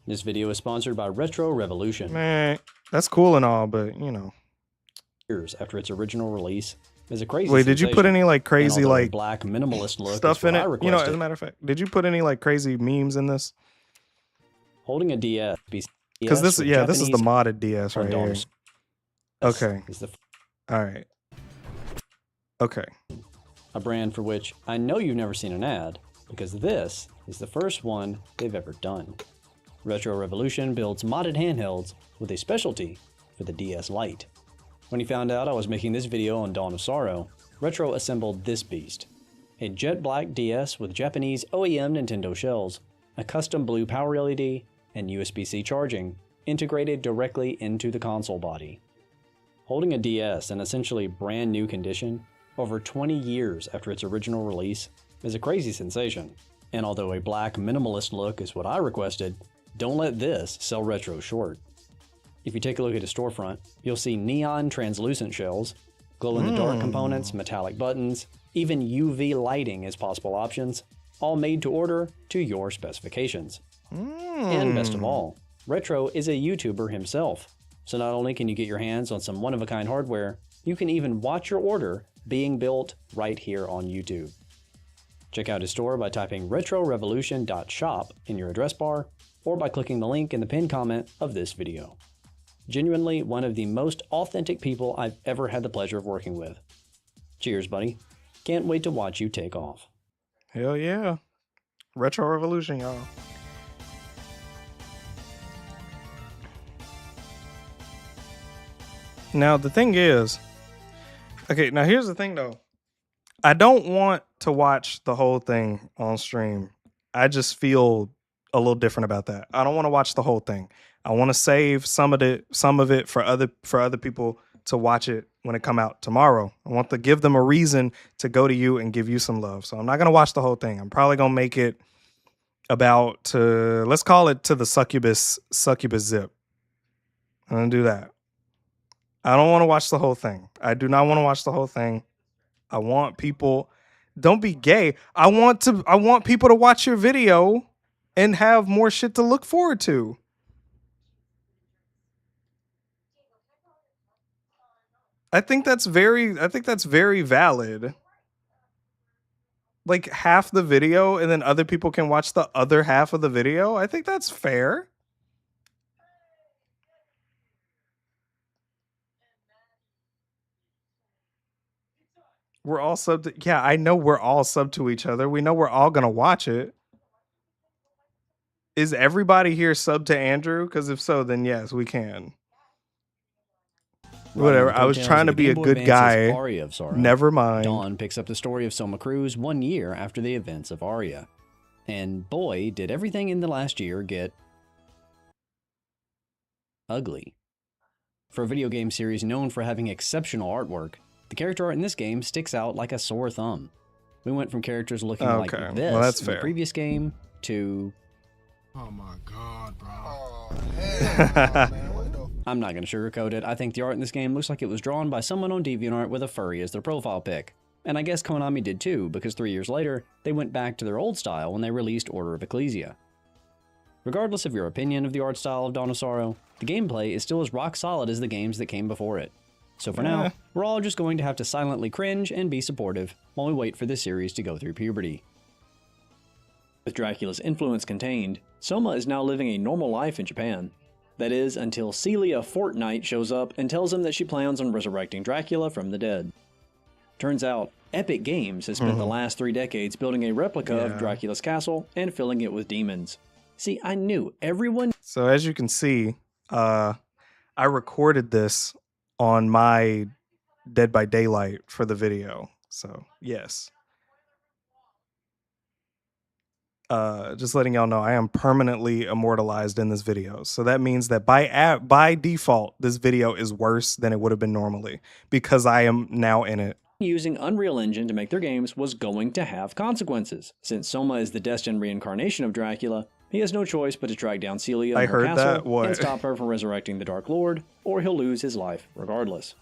This video is sponsored by Retro Revolution. Man, that's cool and all, but you know. Years after its original release, is a crazy. Wait, did you put any like crazy and like black minimalist look stuff in it? You know, as a requested. matter of fact, did you put any like crazy memes in this? Holding a DS, Because this, yeah, this is the modded DS right here. Dawn's- Okay. is the All right. Okay. a brand for which I know you've never seen an ad, because this is the first one they've ever done. Retro Revolution builds modded handhelds with a specialty for the DS Lite. When he found out I was making this video on Dawn of Sorrow, Retro assembled this beast. A jet black DS with Japanese OEM Nintendo shells, a custom blue power LED, and USB-C charging, integrated directly into the console body. Holding a DS in essentially brand new condition, over 20 years after its original release, is a crazy sensation. And although a black minimalist look is what I requested, don't let this sell Retro short. If you take a look at his storefront, you'll see neon translucent shells, glow-in-the-dark components, metallic buttons, even UV lighting as possible options, all made to order to your specifications. And best of all, Retro is a YouTuber himself, so not only can you get your hands on some one-of-a-kind hardware, you can even watch your order being built right here on YouTube. Check out his store by typing retrorevolution.shop in your address bar, or by clicking the link in the pinned comment of this video. Genuinely one of the most authentic people I've ever had the pleasure of working with. Cheers, buddy. Can't wait to watch you take off. Hell yeah. Retro Revolution, y'all. Now, the thing is, okay, now here's the thing though. I don't want to watch the whole thing on stream. I just feel a little different about that. I don't want to watch the whole thing. I want to save some of it for other people to watch it when it come out tomorrow. I want to give them a reason to go to you and give you some love. So I'm not going to watch the whole thing. I'm probably going to make it about let's call it to the succubus zip. I'm going to do that. I don't want to watch the whole thing. I do not want to watch the whole thing. I want people, don't be gay. I want people to watch your video and have more shit to look forward to. I think that's very valid. Like half the video and then other people can watch the other half of the video. I think that's fair. We're all sub to, yeah, I know we're all sub to each other. We know we're all going to watch it. Is everybody here sub to Andrew? Because if so, then yes, we can. Whatever. I was trying to be a good guy. Never mind. Dawn picks up the story of Soma Cruz 1 year after the events of Aria. And boy, did everything in the last year get ugly. For a video game series known for having exceptional artwork, the character art in this game sticks out like a sore thumb. We went from characters looking like this in the previous game to... Oh my god, bro. Oh, hell no, man. I'm not going to sugarcoat it. I think the art in this game looks like it was drawn by someone on DeviantArt with a furry as their profile pic. And I guess Konami did too, because 3 years later, they went back to their old style when they released Order of Ecclesia. Regardless of your opinion of the art style of Dawn of Sorrow, the gameplay is still as rock solid as the games that came before it. So for now, we're all just going to have to silently cringe and be supportive while we wait for this series to go through puberty. With Dracula's influence contained, Soma is now living a normal life in Japan. That is, until Celia Fortnite shows up and tells him that she plans on resurrecting Dracula from the dead. Turns out, Epic Games has spent the last 3 decades building a replica of Dracula's castle and filling it with demons. See, I knew everyone... So as you can see, I recorded this on my Dead by Daylight for the video. So, yes. Just letting y'all know, I am permanently immortalized in this video. So that means that by default, this video is worse than it would have been normally because I am now in it. Using Unreal Engine to make their games was going to have consequences. Since Soma is the destined reincarnation of Dracula, He has no choice but to track down Celia I in her heard castle that. What? and stop her from resurrecting the Dark Lord, or he'll lose his life regardless.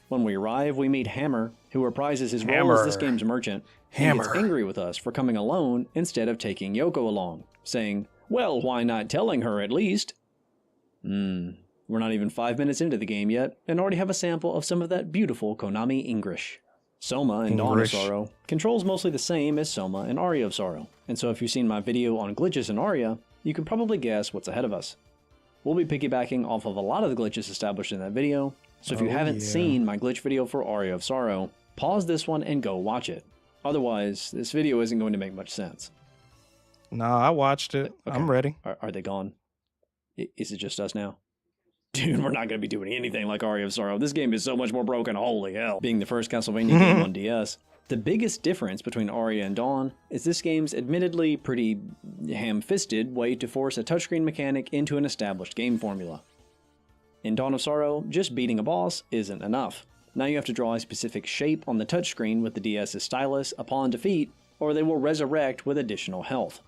When we arrive, we meet Hammer, who reprises his role as this game's merchant, and gets angry with us for coming alone instead of taking Yoko along, saying, "Well, why not telling her at least?" We're not even 5 minutes into the game yet, and already have a sample of some of that beautiful Konami English. Soma in Dawn of Sorrow controls mostly the same as Soma in Aria of Sorrow, and so if you've seen my video on glitches in Aria, you can probably guess what's ahead of us. We'll be piggybacking off of a lot of the glitches established in that video, so if you haven't seen my glitch video for Aria of Sorrow, pause this one and go watch it. Otherwise, this video isn't going to make much sense. Nah, I watched it. Okay. I'm ready. Are they gone? Is it just us now? Dude, we're not going to be doing anything like Aria of Sorrow. This game is so much more broken, holy hell. Being the first Castlevania game on DS, the biggest difference between Aria and Dawn is this game's admittedly pretty ham-fisted way to force a touchscreen mechanic into an established game formula. In Dawn of Sorrow, just beating a boss isn't enough. Now you have to draw a specific shape on the touchscreen with the DS's stylus upon defeat, or they will resurrect with additional health.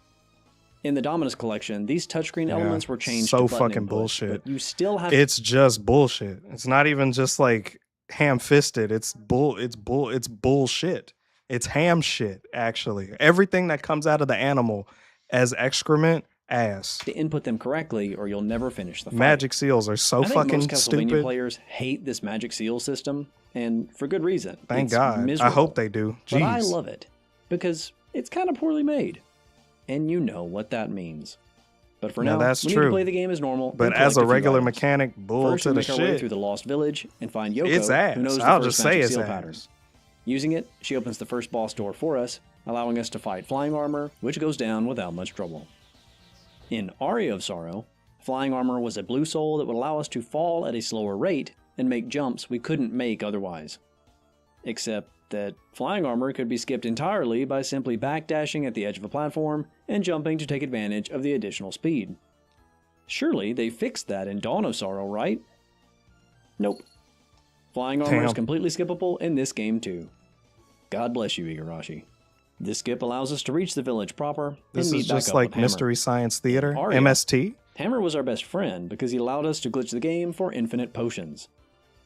In the Dominus collection, these touchscreen elements were changed so to button fucking inputs, bullshit. but you still have It's just bullshit. It's not even just like ham-fisted. It's bullshit. It's ham shit, actually. Everything that comes out of the animal as excrement, ass. to input them correctly, or you'll never finish the fight. Magic seals are so I think fucking most Castlevania stupid. players hate this magic seal system, and for good reason. Thank It's God. miserable. I hope they do. But I Jeez. love it, because it's kind of poorly made. And you know what that means. But for No, now, that's we need to true. play the game as normal. But and as collect a few regular items. mechanic, bull First, to we the make our way shit. through the Lost Village and find Yoko, It's ass. who knows the I'll first just say magic it's seal ass. patterns. Using it, she opens the first boss door for us, allowing us to fight Flying Armor, which goes down without much trouble. In Aria of Sorrow, Flying Armor was a blue soul that would allow us to fall at a slower rate and make jumps we couldn't make otherwise. Except that Flying Armor could be skipped entirely by simply backdashing at the edge of a platform and jumping to take advantage of the additional speed. Surely they fixed that in Dawn of Sorrow, right? Nope. Flying Armor is Damn. completely skippable in this game too. God bless you, Igarashi. This skip allows us to reach the village proper This and meet is back just up like with Hammer. Mystery Science Theater, Aria. MST. Hammer was our best friend because he allowed us to glitch the game for infinite potions.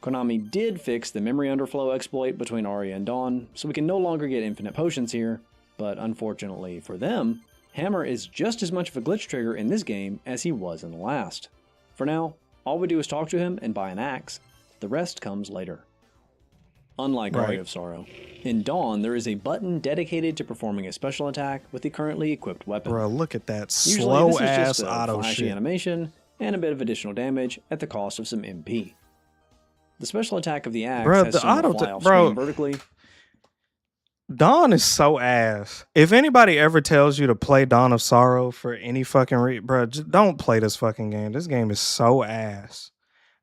Konami did fix the memory underflow exploit between Aria and Dawn, so we can no longer get infinite potions here, but unfortunately for them, Hammer is just as much of a glitch trigger in this game as he was in the last. For now, all we do is talk to him and buy an axe. The rest comes later. Unlike Right. Aria of Sorrow, in Dawn there is a button dedicated to performing a special attack with the currently equipped weapon. Bro, look at that Usually slow this is ass just a auto flashy shit. animation and a bit of additional damage at the cost of some MP. The special attack of the axe Bro, has the Soma auto fly ta- off bro. screen vertically. Dawn is so ass. If anybody ever tells you to play Dawn of Sorrow for any fucking bro, just don't play this fucking game. This game is so ass.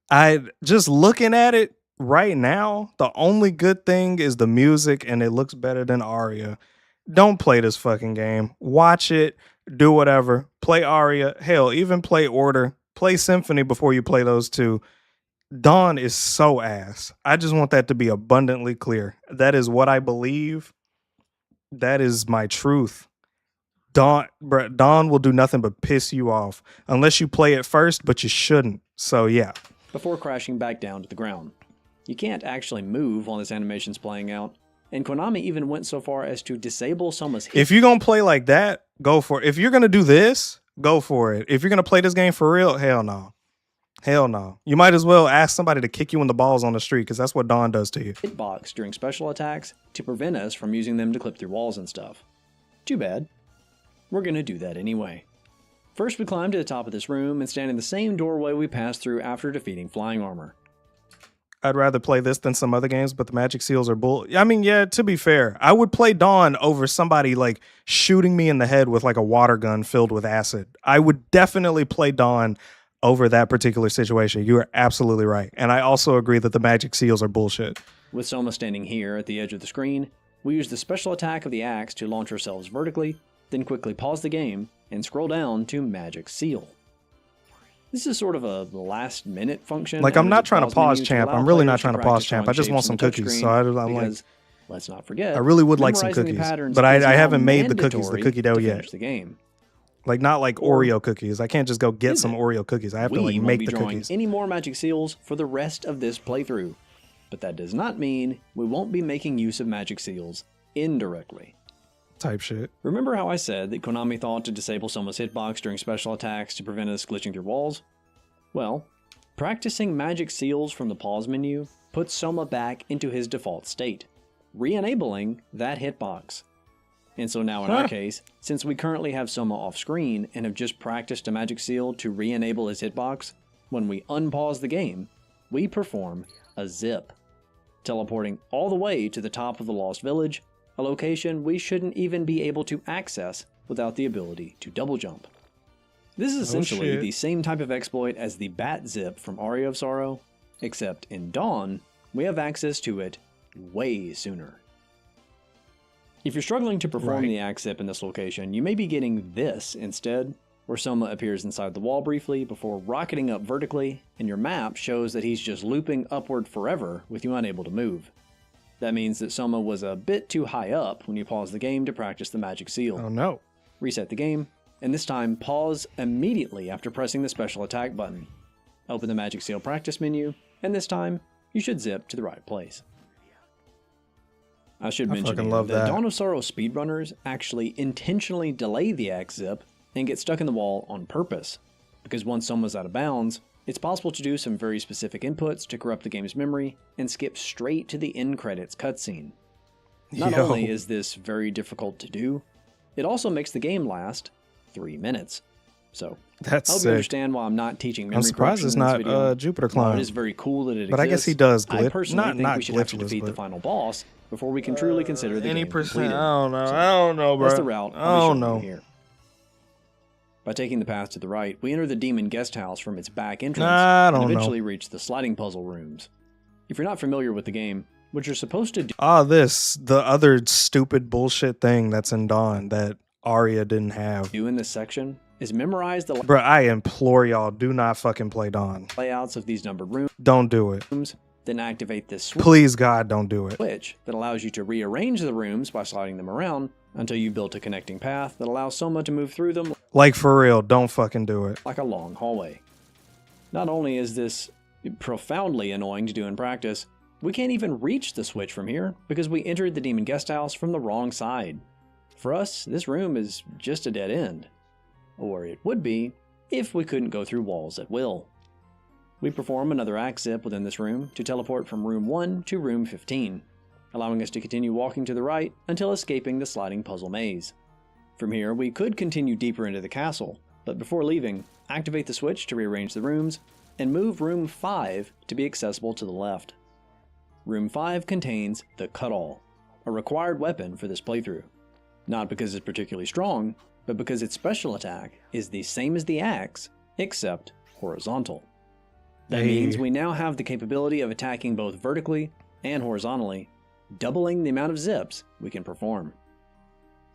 I just looking at it right now, the only good thing is the music and it looks better than Aria. Don't play this fucking game. Watch it, do whatever. Play Aria. Hell, even play Order. Play Symphony before you play those two. Dawn is so ass. I just want that to be abundantly clear. That is what I believe. That is my truth. Dawn will do nothing but piss you off unless you play it first, but you shouldn't. So yeah. Before crashing back down to the ground. You can't actually move while this animation's playing out, and Konami even went so far as to disable Soma's hit. If you're gonna play like that, go for it. If you're gonna do this, go for it. If you're gonna play this game for real, hell no. Hell no. You might as well ask somebody to kick you in the balls on the street, because that's what Dawn does to you. hitbox during special attacks to prevent us from using them to clip through walls and stuff. Too bad. We're gonna do that anyway. First we climb to the top of this room and stand in the same doorway we passed through after defeating Flying Armor. I'd rather play this than some other games, but the magic seals are bull. I mean, yeah, to be fair, I would play Dawn over somebody like shooting me in the head with like a water gun filled with acid. I would definitely play Dawn over that particular situation. You are absolutely right. And I also agree that the magic seals are bullshit. With Soma standing here at the edge of the screen, we use the special attack of the axe to launch ourselves vertically, then quickly pause the game and scroll down to Magic Seal. This is sort of a last-minute function. Like, and I'm not there's a trying to pause menu champ. allow I'm really players not trying to pause practice champ. drawing I just want shapes some on the cookies. touchscreen So I'm like, because, let's not forget, I really would like some memorizing the cookies, patterns but is I now haven't made the cookies, the mandatory cookie dough to yet. finish the game. Like not like Or Oreo cookies. I can't just go get is some it? Oreo cookies. I have to We like won't make be the drawing cookies. any more magic seals for the rest of this playthrough. But that does not mean we won't be making use of magic seals indirectly. Type shit. Remember how I said that Konami thought to disable Soma's hitbox during special attacks to prevent us glitching through walls? Well, practicing magic seals from the pause menu puts Soma back into his default state, re-enabling that hitbox. And so now in our case, since we currently have Soma off screen and have just practiced a magic seal to re-enable his hitbox, when we unpause the game, we perform a zip, teleporting all the way to the top of the Lost Village, a location we shouldn't even be able to access without the ability to double jump. This is essentially shit. the same type of exploit as the Bat Zip from Aria of Sorrow, except in Dawn, we have access to it way sooner. If you're struggling to perform Right. the axe zip in this location, you may be getting this instead, where Soma appears inside the wall briefly before rocketing up vertically, and your map shows that he's just looping upward forever with you unable to move. That means that Soma was a bit too high up when you pause the game to practice the magic seal. Oh no. Reset the game, and this time pause immediately after pressing the special attack button. Open the magic seal practice menu, and this time you should zip to the right place. I should mention fucking here love that that. Dawn of Sorrow speedrunners actually intentionally delay the axe zip and get stuck in the wall on purpose, because once Soma's out of bounds, it's possible to do some very specific inputs to corrupt the game's memory and skip straight to the end credits cutscene. Not Yo. only is this very difficult to do, it also makes the game last 3 minutes. So, That's I hope you sick. understand why I'm not teaching memory I'm surprised it's corruption in not this video. Jupiter While Climb. it is very cool that it But I guess he exists, does I glitch. personally think Not we should have to glitchless, defeat the but final boss before we can truly consider the any game percent. completed. I don't know. So, I don't know, bro. that's the route I I'll be don't showing know. you here. By taking the path to the right, we enter the demon guest house from its back entrance I and don't know. eventually reach the sliding puzzle rooms. If you're not familiar with the game, what you're supposed to do The other stupid bullshit thing that's in Dawn that Arya didn't have. in this section is memorize the Bro, I implore y'all, do not fucking play Dawn. layouts of these numbered Don't do it. rooms, then activate this Please, God, don't do it. switch that allows you to rearrange the rooms by sliding them around until you've built a connecting path that allows Soma to move through them Like, for real, don't fucking do it. like a long hallway. Not only is this profoundly annoying to do in practice, we can't even reach the switch from here because we entered the demon guest house from the wrong side. For us, this room is just a dead end. Or it would be if we couldn't go through walls at will. We perform another axe zip within this room to teleport from room 1 to room 15, allowing us to continue walking to the right until escaping the sliding puzzle maze. From here, we could continue deeper into the castle, but before leaving, activate the switch to rearrange the rooms, and move room 5 to be accessible to the left. Room 5 contains the Cut-All, a required weapon for this playthrough. Not because it's particularly strong, but because its special attack is the same as the axe, except horizontal. That Hey. means we now have the capability of attacking both vertically and horizontally, doubling the amount of zips we can perform.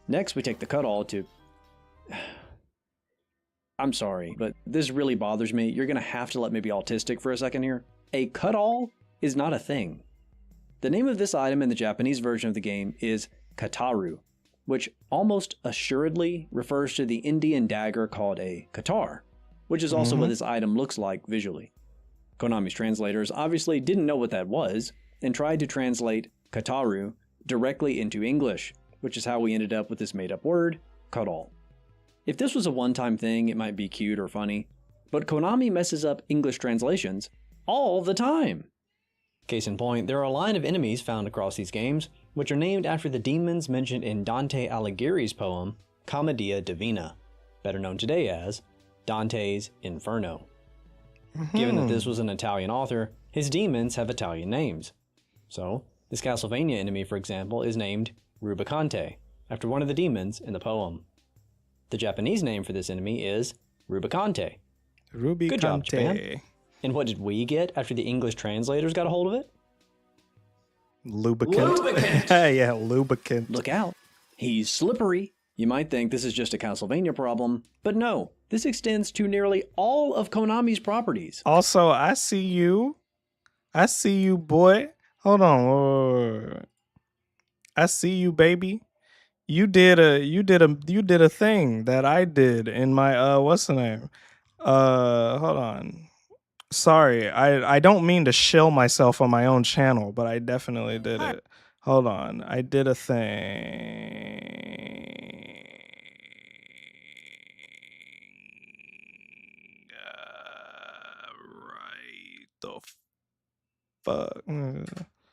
Next, we take the Cut-All to... I'm sorry, but this really bothers me. You're going to have to let me be autistic for a second here. A Cut-All is not a thing. The name of this item in the Japanese version of the game is Kataru, which almost assuredly refers to the Indian dagger called a katar, which is also what this item looks like visually. Konami's translators obviously didn't know what that was, and tried to translate Kataru directly into English, which is how we ended up with this made-up word, cut-all. If this was a one-time thing, it might be cute or funny, but Konami messes up English translations all the time. Case in point, there are a line of enemies found across these games, which are named after the demons mentioned in Dante Alighieri's poem, Commedia Divina, better known today as Dante's Inferno. Given that this was an Italian author, his demons have Italian names. So, this Castlevania enemy, for example, is named Rubicante, after one of the demons in the poem. The Japanese name for this enemy is Rubicante. Ruby Good job, Japan. Conte. And what did we get after the English translators got a hold of it? Lubricant. Yeah, lubricant. Look out. He's slippery. You might think this is just a Castlevania problem, but no, this extends to nearly all of Konami's properties. Also, I see you. I see you, boy. Hold on. Wait. I see you, baby. You did a thing that I did in my what's the name? Hold on. Sorry, I don't mean to shill myself on my own channel, but I definitely did it. Hold on, I did a thing. Right the fuck.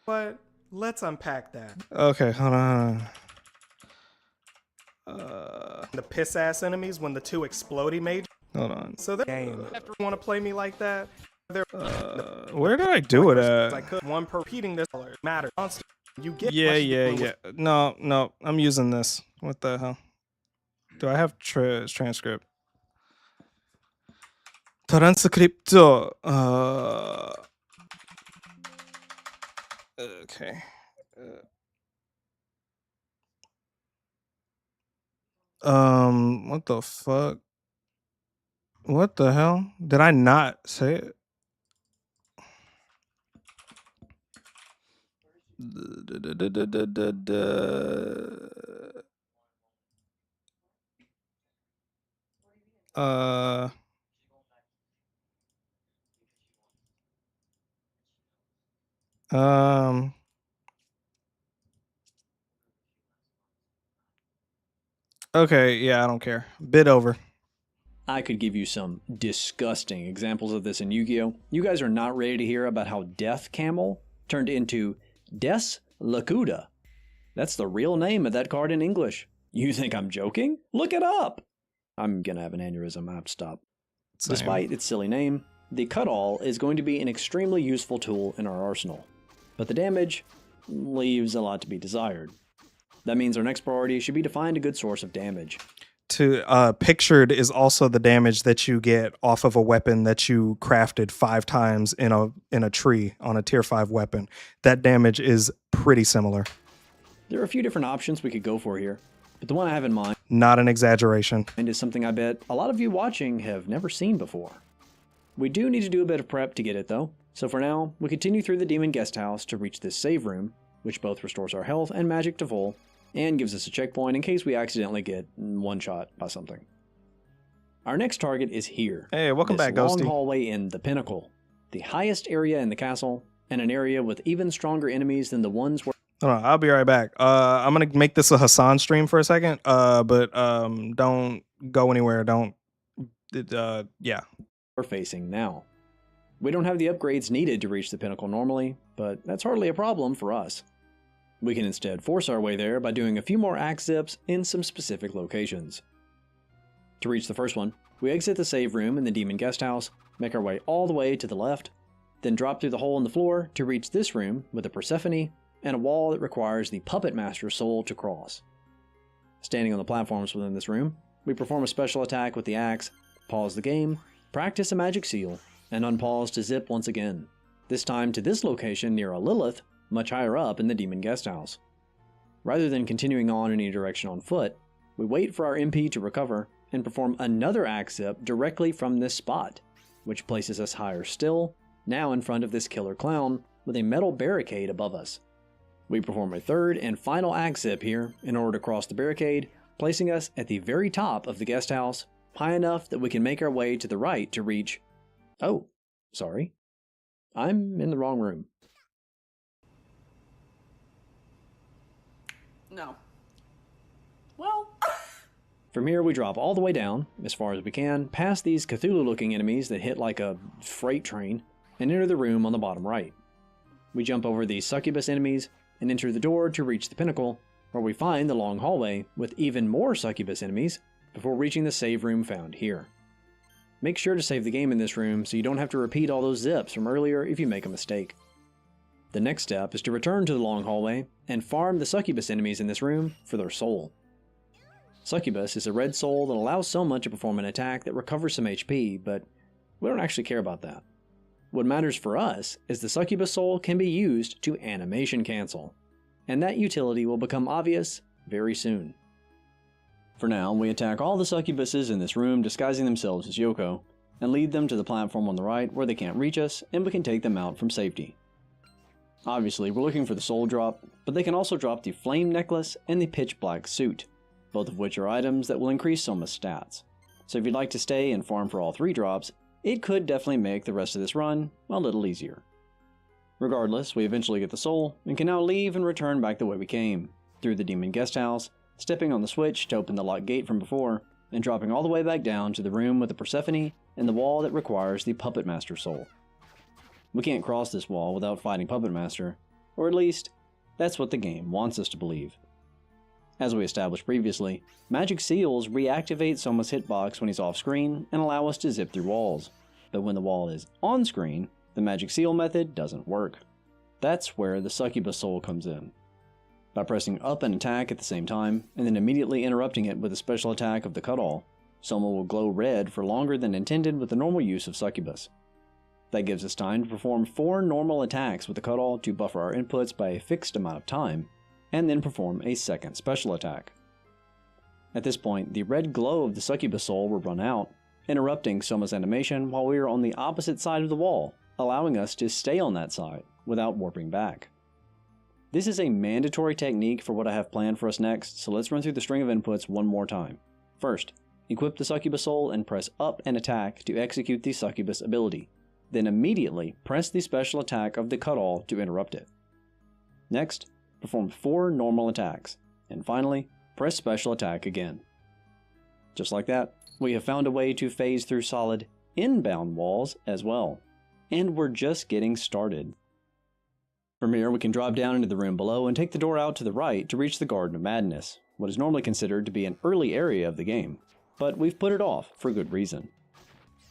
But let's unpack that. Okay, hold on. The piss ass enemies when the two explodey made. Hold on. So the game. After want to play me like that? Where did I do it at? I could one per repeating this matter. You get yeah. No, I'm using this. What the hell? Do I have transcript? Transcripto. Okay. What the fuck? What the hell? Did I not say it? Okay, yeah, I don't care. Bid over. I could give you some disgusting examples of this in Yu-Gi-Oh! You guys are not ready to hear about how Death Camel turned into Des Lacuda. That's the real name of that card in English. You think I'm joking? Look it up! I'm gonna have an aneurysm. I have to stop. Same. Despite its silly name, the Cut-All is going to be an extremely useful tool in our arsenal. But the damage leaves a lot to be desired. That means our next priority should be to find a good source of damage. Pictured is also the damage that you get off of a weapon that you crafted 5 times in a tree on a tier 5 weapon. That damage is pretty similar. There are a few different options we could go for here, but the one I have in mind, not an exaggeration, and is something I bet a lot of you watching have never seen before. We do need to do a bit of prep to get it though, so for now, we continue through the Demon Guest House to reach this save room, which both restores our health and magic to full, and gives us a checkpoint in case we accidentally get one-shot by something. Our next target is here. Hey, welcome back, This Ghosty. long hallway in the Pinnacle, the highest area in the castle, and an area with even stronger enemies than the ones where... Hold on, I'll be right back. I'm gonna make this a Hassan stream for a second, but don't go anywhere. Yeah. We're facing now. We don't have the upgrades needed to reach the Pinnacle normally, but that's hardly a problem for us. We can instead force our way there by doing a few more axe zips in some specific locations. To reach the first one, we exit the save room in the Demon Guest House, make our way all the way to the left, then drop through the hole in the floor to reach this room with a Persephone and a wall that requires the Puppet Master's soul to cross. Standing on the platforms within this room, we perform a special attack with the axe, pause the game, practice a magic seal, and unpause to zip once again, this time to this location near a Lilith, much higher up in the Demon Guest House. Rather than continuing on in any direction on foot, we wait for our MP to recover and perform another axe zip directly from this spot, which places us higher still, now in front of this killer clown with a metal barricade above us. We perform a third and final axe zip here in order to cross the barricade, placing us at the very top of the guest house, high enough that we can make our way to the right to reach... Oh, sorry. I'm in the wrong room. No. Well... From here, we drop all the way down, as far as we can, past these Cthulhu-looking enemies that hit like a freight train, and enter the room on the bottom right. We jump over these succubus enemies and enter the door to reach the pinnacle, where we find the long hallway with even more succubus enemies before reaching the save room found here. Make sure to save the game in this room so you don't have to repeat all those zips from earlier if you make a mistake. The next step is to return to the long hallway and farm the succubus enemies in this room for their soul. Succubus is a red soul that allows someone to perform an attack that recovers some HP, but we don't actually care about that. What matters for us is the succubus soul can be used to animation cancel, and that utility will become obvious very soon. For now, we attack all the succubuses in this room disguising themselves as Yoko, and lead them to the platform on the right where they can't reach us and we can take them out from safety. Obviously, we're looking for the soul drop, but they can also drop the flame necklace and the pitch black suit, both of which are items that will increase Soma's stats. So if you'd like to stay and farm for all 3 drops, it could definitely make the rest of this run a little easier. Regardless, we eventually get the soul, and can now leave and return back the way we came, through the demon guest house, stepping on the switch to open the locked gate from before, and dropping all the way back down to the room with the Persephone and the wall that requires the Puppet Master soul. We can't cross this wall without fighting Puppet Master, or at least, that's what the game wants us to believe. As we established previously, magic seals reactivate Soma's hitbox when he's off screen and allow us to zip through walls, but when the wall is on screen, the magic seal method doesn't work. That's where the succubus soul comes in. By pressing up and attack at the same time, and then immediately interrupting it with a special attack of the Cut-All, Soma will glow red for longer than intended with the normal use of succubus. That gives us time to perform 4 normal attacks with the Cut-All to buffer our inputs by a fixed amount of time, and then perform a second special attack. At this point, the red glow of the succubus soul will run out, interrupting Soma's animation while we are on the opposite side of the wall, allowing us to stay on that side without warping back. This is a mandatory technique for what I have planned for us next, so let's run through the string of inputs one more time. First, equip the succubus soul and press up and attack to execute the succubus ability. Then immediately press the special attack of the Cut-All to interrupt it. Next, perform 4 normal attacks, and finally, press special attack again. Just like that, we have found a way to phase through solid, inbound walls as well. And we're just getting started. From here, we can drop down into the room below and take the door out to the right to reach the Garden of Madness, what is normally considered to be an early area of the game, but we've put it off for good reason.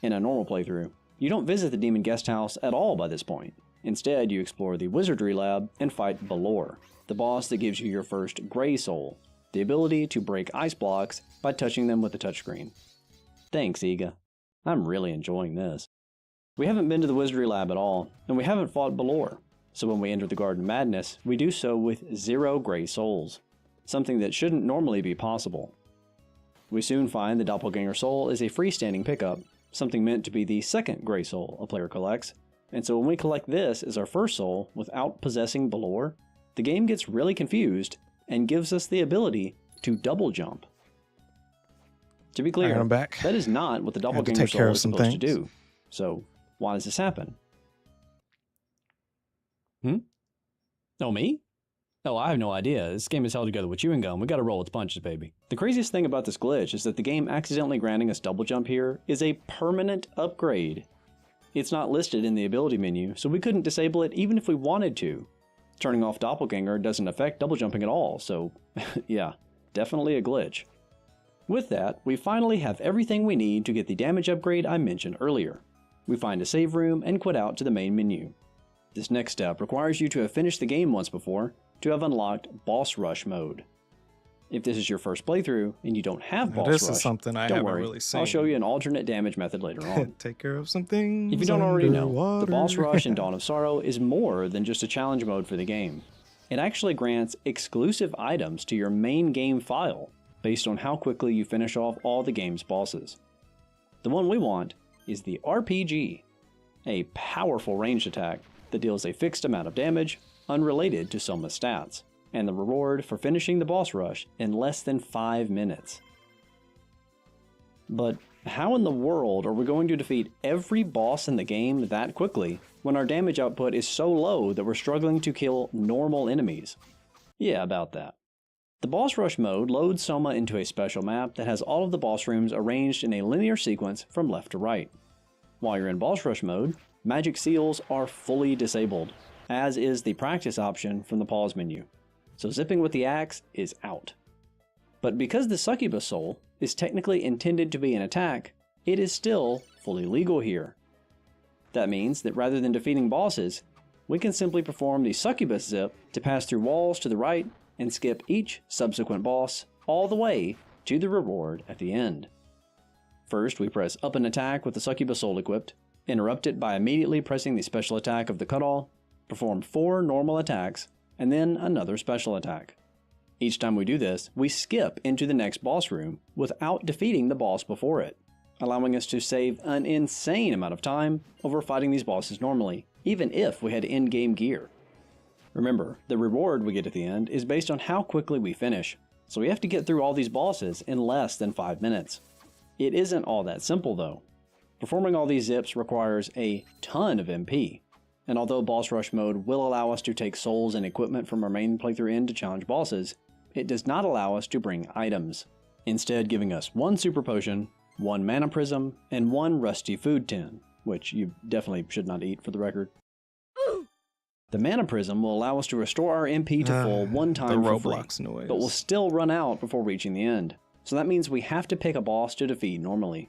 In a normal playthrough, you don't visit the Demon Guest House at all by this point. Instead, you explore the Wizardry Lab and fight Balor, the boss that gives you your first Grey Soul, the ability to break ice blocks by touching them with the touchscreen. Thanks, Iga. I'm really enjoying this. We haven't been to the Wizardry Lab at all, and we haven't fought Balor, so when we enter the Garden of Madness, we do so with 0 Grey Souls, something that shouldn't normally be possible. We soon find the Doppelganger Soul is a freestanding pickup, something meant to be the second Grey Soul a player collects, and so when we collect this as our first soul without possessing Balor, the game gets really confused and gives us the ability to double jump. To be clear, I'm back. that is not what the Doppelganger Soul is supposed to do. So, why does this happen? Oh, me? Oh, I have no idea. This game is held together with chewing gum. We gotta roll its punches, baby. The craziest thing about this glitch is that the game accidentally granting us double jump here is a permanent upgrade. It's not listed in the ability menu, so we couldn't disable it even if we wanted to. Turning off Doppelganger doesn't affect double jumping at all, so yeah, definitely a glitch. With that, we finally have everything we need to get the damage upgrade I mentioned earlier. We find a save room and quit out to the main menu. This next step requires you to have finished the game once before to have unlocked Boss Rush mode. If this is your first playthrough and you don't have Boss Rush, this is something I haven't really seen. I'll show you an alternate damage method later on. Take care of some things. If you don't already know, underwater. the Boss Rush in Dawn of Sorrow is more than just a challenge mode for the game. It actually grants exclusive items to your main game file based on how quickly you finish off all the game's bosses. The one we want is the RPG, a powerful ranged attack that deals a fixed amount of damage unrelated to Soma's stats, and the reward for finishing the boss rush in less than 5 minutes. But how in the world are we going to defeat every boss in the game that quickly when our damage output is so low that we're struggling to kill normal enemies? Yeah, about that. The boss rush mode loads Soma into a special map that has all of the boss rooms arranged in a linear sequence from left to right. While you're in boss rush mode, magic seals are fully disabled, as is the practice option from the pause menu, so zipping with the axe is out. But because the succubus soul is technically intended to be an attack, it is still fully legal here. That means that rather than defeating bosses, we can simply perform the succubus zip to pass through walls to the right and skip each subsequent boss all the way to the reward at the end. First, we press up and attack with the succubus soul equipped, interrupt it by immediately pressing the special attack of the Cut-All, perform 4 normal attacks, and then another special attack. Each time we do this, we skip into the next boss room without defeating the boss before it, allowing us to save an insane amount of time over fighting these bosses normally, even if we had in-game gear. Remember, the reward we get at the end is based on how quickly we finish, so we have to get through all these bosses in less than 5 minutes. It isn't all that simple though. Performing all these zips requires a ton of MP, and although boss rush mode will allow us to take souls and equipment from our main playthrough in to challenge bosses, it does not allow us to bring items, instead giving us 1 super potion, 1 mana prism, and 1 rusty food tin, which you definitely should not eat for the record. The mana prism will allow us to restore our MP to full one time for free, but will still run out before reaching the end, so that means we have to pick a boss to defeat normally.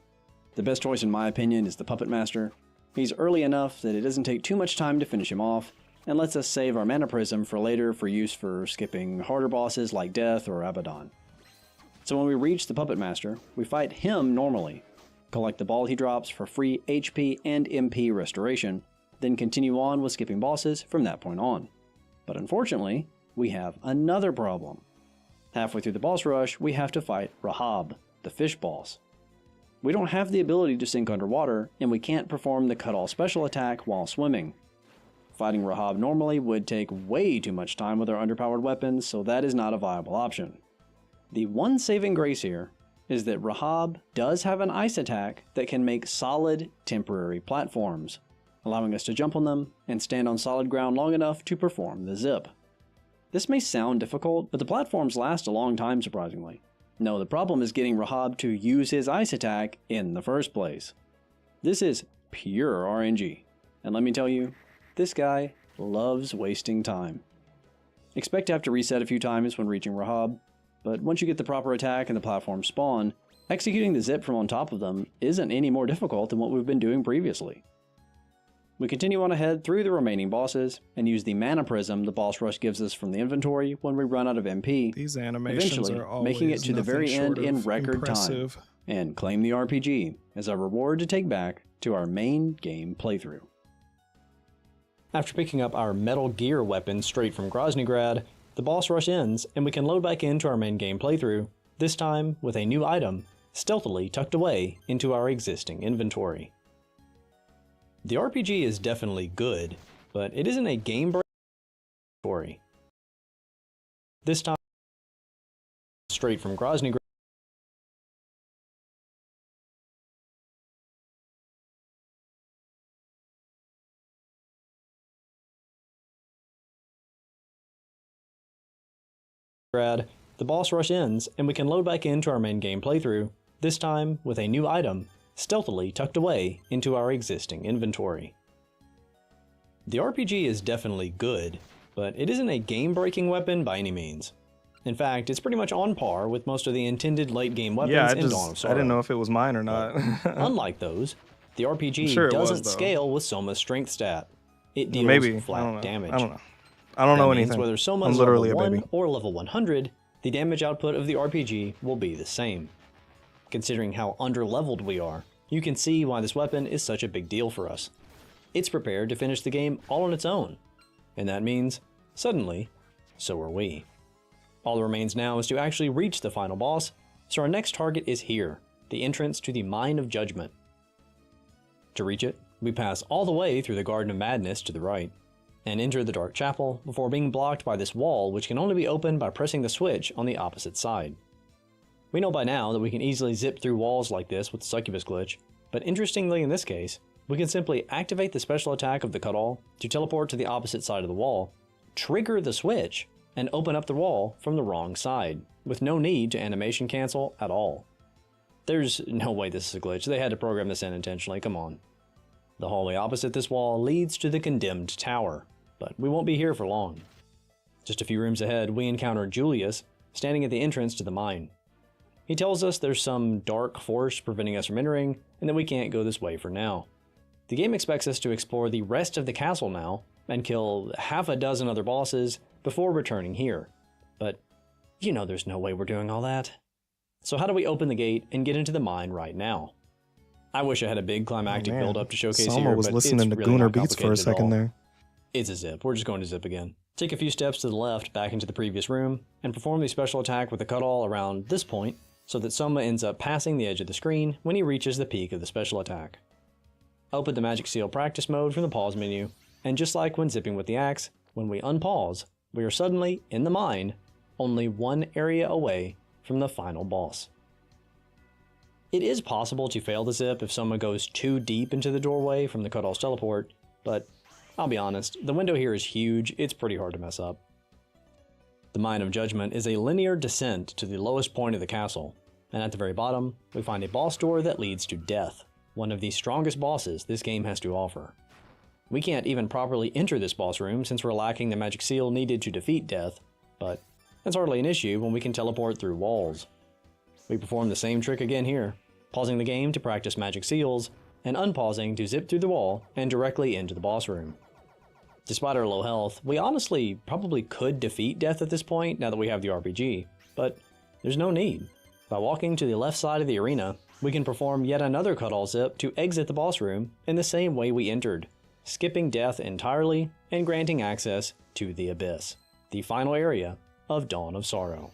The best choice in my opinion is the Puppet Master. He's early enough that it doesn't take too much time to finish him off, and lets us save our mana prism for later for use for skipping harder bosses like Death or Abaddon. So when we reach the Puppet Master, we fight him normally, collect the ball he drops for free HP and MP restoration, then continue on with skipping bosses from that point on. But unfortunately, we have another problem. Halfway through the boss rush, we have to fight Rahab, the fish boss. We don't have the ability to sink underwater, and we can't perform the cut-all special attack while swimming. Fighting Rahab normally would take way too much time with our underpowered weapons, so that is not a viable option. The one saving grace here is that Rahab does have an ice attack that can make solid temporary platforms, allowing us to jump on them and stand on solid ground long enough to perform the zip. This may sound difficult, but the platforms last a long time surprisingly. No, the problem is getting Rahab to use his ice attack in the first place. This is pure RNG, and let me tell you, this guy loves wasting time. Expect to have to reset a few times when reaching Rahab, but once you get the proper attack and the platforms spawn, executing the zip from on top of them isn't any more difficult than what we've been doing previously. We continue on ahead through the remaining bosses, and use the mana prism the boss rush gives us from the inventory when we run out of MP, These animations eventually are always making it to the very end nothing in short of record impressive. time, and claim the RPG as our reward to take back to our main game playthrough. After picking up our Metal Gear weapon straight from Groznygrad, the boss rush ends and we can load back into our main game playthrough, this time with a new item stealthily tucked away into our existing inventory. The RPG is definitely good, but it isn't a game-breaking story. This time, straight from Groznygrad, the boss rush ends and we can load back into our main game playthrough, this time with a new item stealthily tucked away into our existing inventory. The RPG is definitely good, but it isn't a game-breaking weapon by any means. In fact, it's pretty much on par with most of the intended late-game weapons in Dawn of Sorrow. I didn't know if it was mine or not. Unlike those, the RPG doesn't scale with Soma's strength stat. It deals flat damage. I don't know. I don't know anything. Whether Soma's level 1 or level 100, the damage output of the RPG will be the same. Considering how under-leveled we are, you can see why this weapon is such a big deal for us. It's prepared to finish the game all on its own, and that means, suddenly, so are we. All that remains now is to actually reach the final boss, so our next target is here, the entrance to the Mine of Judgment. To reach it, we pass all the way through the Garden of Madness to the right, and enter the Dark Chapel before being blocked by this wall which can only be opened by pressing the switch on the opposite side. We know by now that we can easily zip through walls like this with the Succubus glitch, but interestingly in this case, we can simply activate the special attack of the Cut-All to teleport to the opposite side of the wall, trigger the switch, and open up the wall from the wrong side, with no need to animation cancel at all. There's no way this is a glitch, they had to program this in intentionally, come on. The hallway opposite this wall leads to the Condemned Tower, but we won't be here for long. Just a few rooms ahead, we encounter Julius, standing at the entrance to the mine. He tells us there's some dark force preventing us from entering, and that we can't go this way for now. The game expects us to explore the rest of the castle now, and kill half a dozen other bosses before returning here. But, you know there's no way we're doing all that. So how do we open the gate and get into the mine right now? I wish I had a big climactic build-up to showcase Someone here, was but listening it's to really Gooner not Beats for a complicated at second all. there. It's a zip. We're just going to zip again. Take a few steps to the left back into the previous room, and perform the special attack with the Cut-All around this point, so that Soma ends up passing the edge of the screen when he reaches the peak of the special attack. Open the Magic Seal practice mode from the pause menu, and just like when zipping with the axe, when we unpause, we are suddenly in the mine, only one area away from the final boss. It is possible to fail the zip if someone goes too deep into the doorway from the Cutoff's teleport, but I'll be honest, the window here is huge, it's pretty hard to mess up. The Mine of Judgment is a linear descent to the lowest point of the castle, and at the very bottom, we find a boss door that leads to death, one of the strongest bosses this game has to offer. We can't even properly enter this boss room since we're lacking the magic seal needed to defeat death, but that's hardly an issue when we can teleport through walls. We perform the same trick again here, pausing the game to practice magic seals, and unpausing to zip through the wall and directly into the boss room. Despite our low health, we honestly probably could defeat death at this point now that we have the RPG, but there's no need. By walking to the left side of the arena, we can perform yet another cutoff zip to exit the boss room in the same way we entered, skipping death entirely and granting access to the Abyss, the final area of Dawn of Sorrow.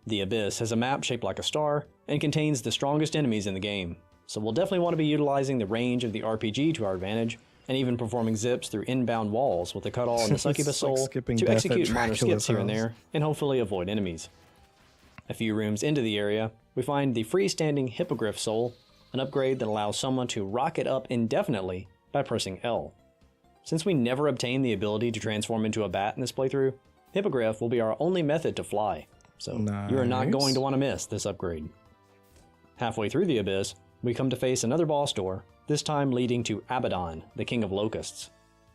The Abyss has a map shaped like a star and contains the strongest enemies in the game, so we'll definitely want to be utilizing the range of the RPG to our advantage, and even performing zips through inbound walls with the Cutoff and the Succubus Soul to execute minor skips here and there, and hopefully avoid enemies. A few rooms into the area, we find the freestanding Hippogriff Soul, an upgrade that allows someone to rocket up indefinitely by pressing L. Since we never obtained the ability to transform into a bat in this playthrough, Hippogriff will be our only method to fly, so you are not going to want to miss this upgrade. Halfway through the Abyss, we come to face another boss door, this time leading to Abaddon, the King of Locusts.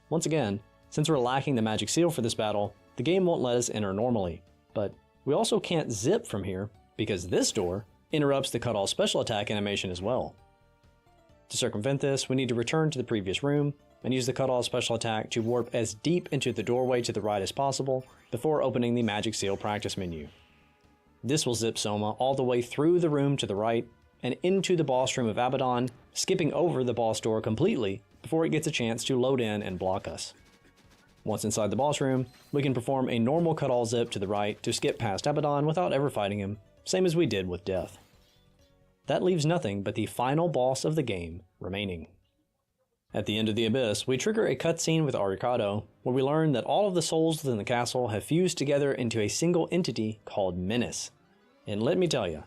Once again, since we're lacking the magic seal for this battle, the game won't let us enter normally, but we also can't zip from here because this door interrupts the Cutoff special attack animation as well. To circumvent this, we need to return to the previous room and use the Cutoff special attack to warp as deep into the doorway to the right as possible before opening the magic seal practice menu. This will zip Soma all the way through the room to the right and into the boss room of Abaddon, skipping over the boss door completely before it gets a chance to load in and block us. Once inside the boss room, we can perform a normal Cutoff zip to the right to skip past Abaddon without ever fighting him, same as we did with Death. That leaves nothing but the final boss of the game remaining. At the end of the Abyss, we trigger a cutscene with Arikado, where we learn that all of the souls within the castle have fused together into a single entity called Menace. And let me tell you,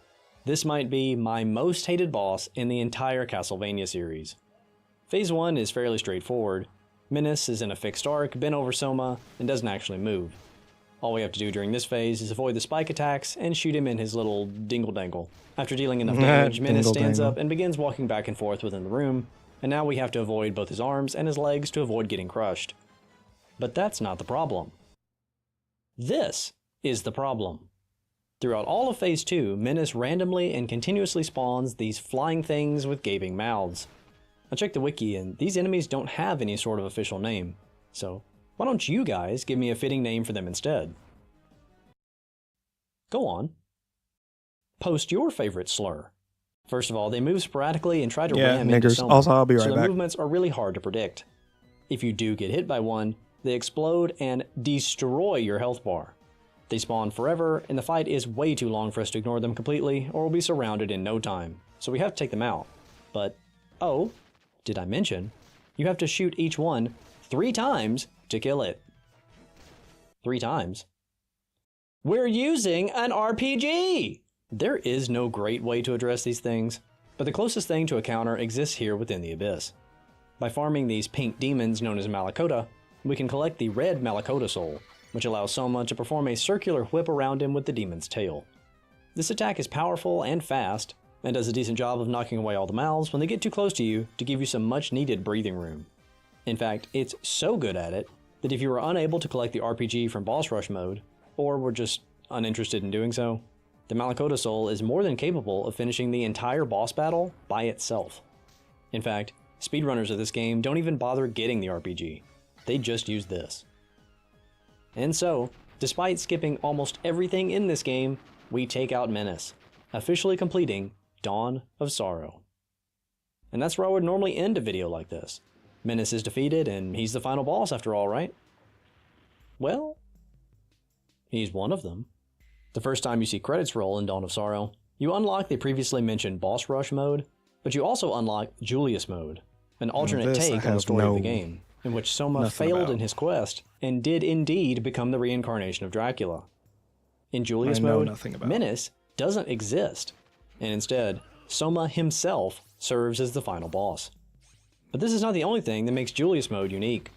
this might be my most hated boss in the entire Castlevania series. Phase 1 is fairly straightforward. Menace is in a fixed arc, bent over Soma, and doesn't actually move. All we have to do during this phase is avoid the spike attacks and shoot him in his little dingle-dangle. After dealing enough damage, Menace stands up and begins walking back and forth within the room, and now we have to avoid both his arms and his legs to avoid getting crushed. But that's not the problem. This is the problem. Throughout all of Phase 2, Menace randomly and continuously spawns these flying things with gaping mouths. I checked the wiki and these enemies don't have any sort of official name, so why don't you guys give me a fitting name for them instead? Go on. Post your favorite slur. First of all, they move sporadically and try to ram into someone, Also, I'll be right so their back. movements are really hard to predict. If you do get hit by one, they explode and destroy your health bar. They spawn forever, and the fight is way too long for us to ignore them completely, or we'll be surrounded in no time, so we have to take them out. But, oh, did I mention, you have to shoot each one 3 times to kill it. 3 times. We're using an RPG! There is no great way to address these things, but the closest thing to a counter exists here within the Abyss. By farming these pink demons known as Malakota, we can collect the red Malakota soul, which allows Soma to perform a circular whip around him with the demon's tail. This attack is powerful and fast, and does a decent job of knocking away all the mouths when they get too close to you to give you some much needed breathing room. In fact, it's so good at it that if you were unable to collect the RPG from boss rush mode, or were just uninterested in doing so, the Malakota soul is more than capable of finishing the entire boss battle by itself. In fact, speedrunners of this game don't even bother getting the RPG. They just use this. And so, despite skipping almost everything in this game, we take out Menace, officially completing Dawn of Sorrow. And that's where I would normally end a video like this. Menace is defeated, and he's the final boss after all, right? Well, he's one of them. The first time you see credits roll in Dawn of Sorrow, you unlock the previously mentioned boss rush mode, but you also unlock Julius mode, an alternate take on the story of the game. in which Soma Nothing failed about. in his quest and did indeed become the reincarnation of Dracula. In Julius I know mode, nothing about. Menace doesn't exist, and instead, Soma himself serves as the final boss. But this is not the only thing that makes Julius mode unique.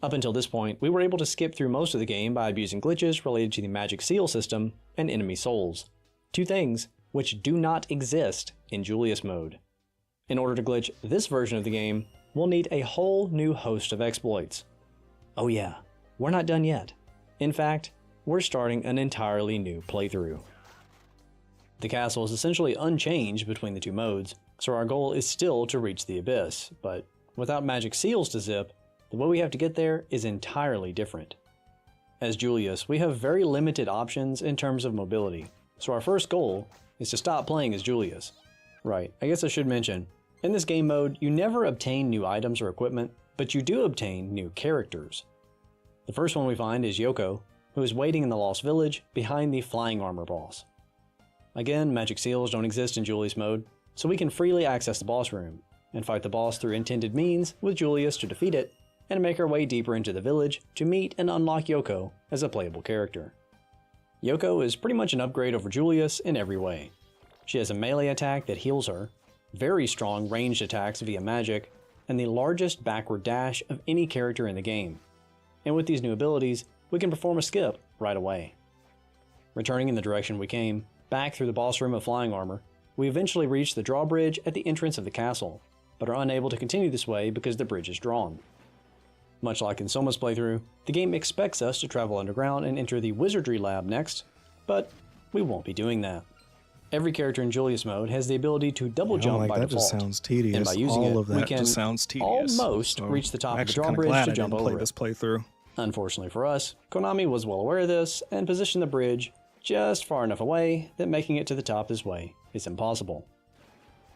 Up until this point, we were able to skip through most of the game by abusing glitches related to the magic seal system and enemy souls. Two things which do not exist in Julius mode. In order to glitch this version of the game, we'll need a whole new host of exploits. Oh yeah, we're not done yet. In fact, we're starting an entirely new playthrough. The castle is essentially unchanged between the two modes, so our goal is still to reach the abyss, but without magic seals to zip, the way we have to get there is entirely different. As Julius, we have very limited options in terms of mobility, so our first goal is to stop playing as Julius. Right, I guess I should mention, in this game mode, you never obtain new items or equipment, but you do obtain new characters. The first one we find is Yoko, who is waiting in the Lost Village behind the Flying Armor boss. Again, magic seals don't exist in Julius mode, so we can freely access the boss room, and fight the boss through intended means with Julius to defeat it, and make our way deeper into the village to meet and unlock Yoko as a playable character. Yoko is pretty much an upgrade over Julius in every way. She has a melee attack that heals her, very strong ranged attacks via magic, and the largest backward dash of any character in the game. And with these new abilities, we can perform a skip right away. Returning in the direction we came, back through the boss room of Flying Armor, we eventually reach the drawbridge at the entrance of the castle, but are unable to continue this way because the bridge is drawn. Much like in Soma's playthrough, the game expects us to travel underground and enter the Wizardry Lab next, but we won't be doing that. Every character in Julius mode has the ability to double jump by that default, just sounds tedious. and by using All it, of that we can just sounds tedious. almost So reach the top I'm of the actually kinda drawbridge glad to I jump didn't play over this it. playthrough. Unfortunately for us, Konami was well aware of this and positioned the bridge just far enough away that making it to the top this way is impossible.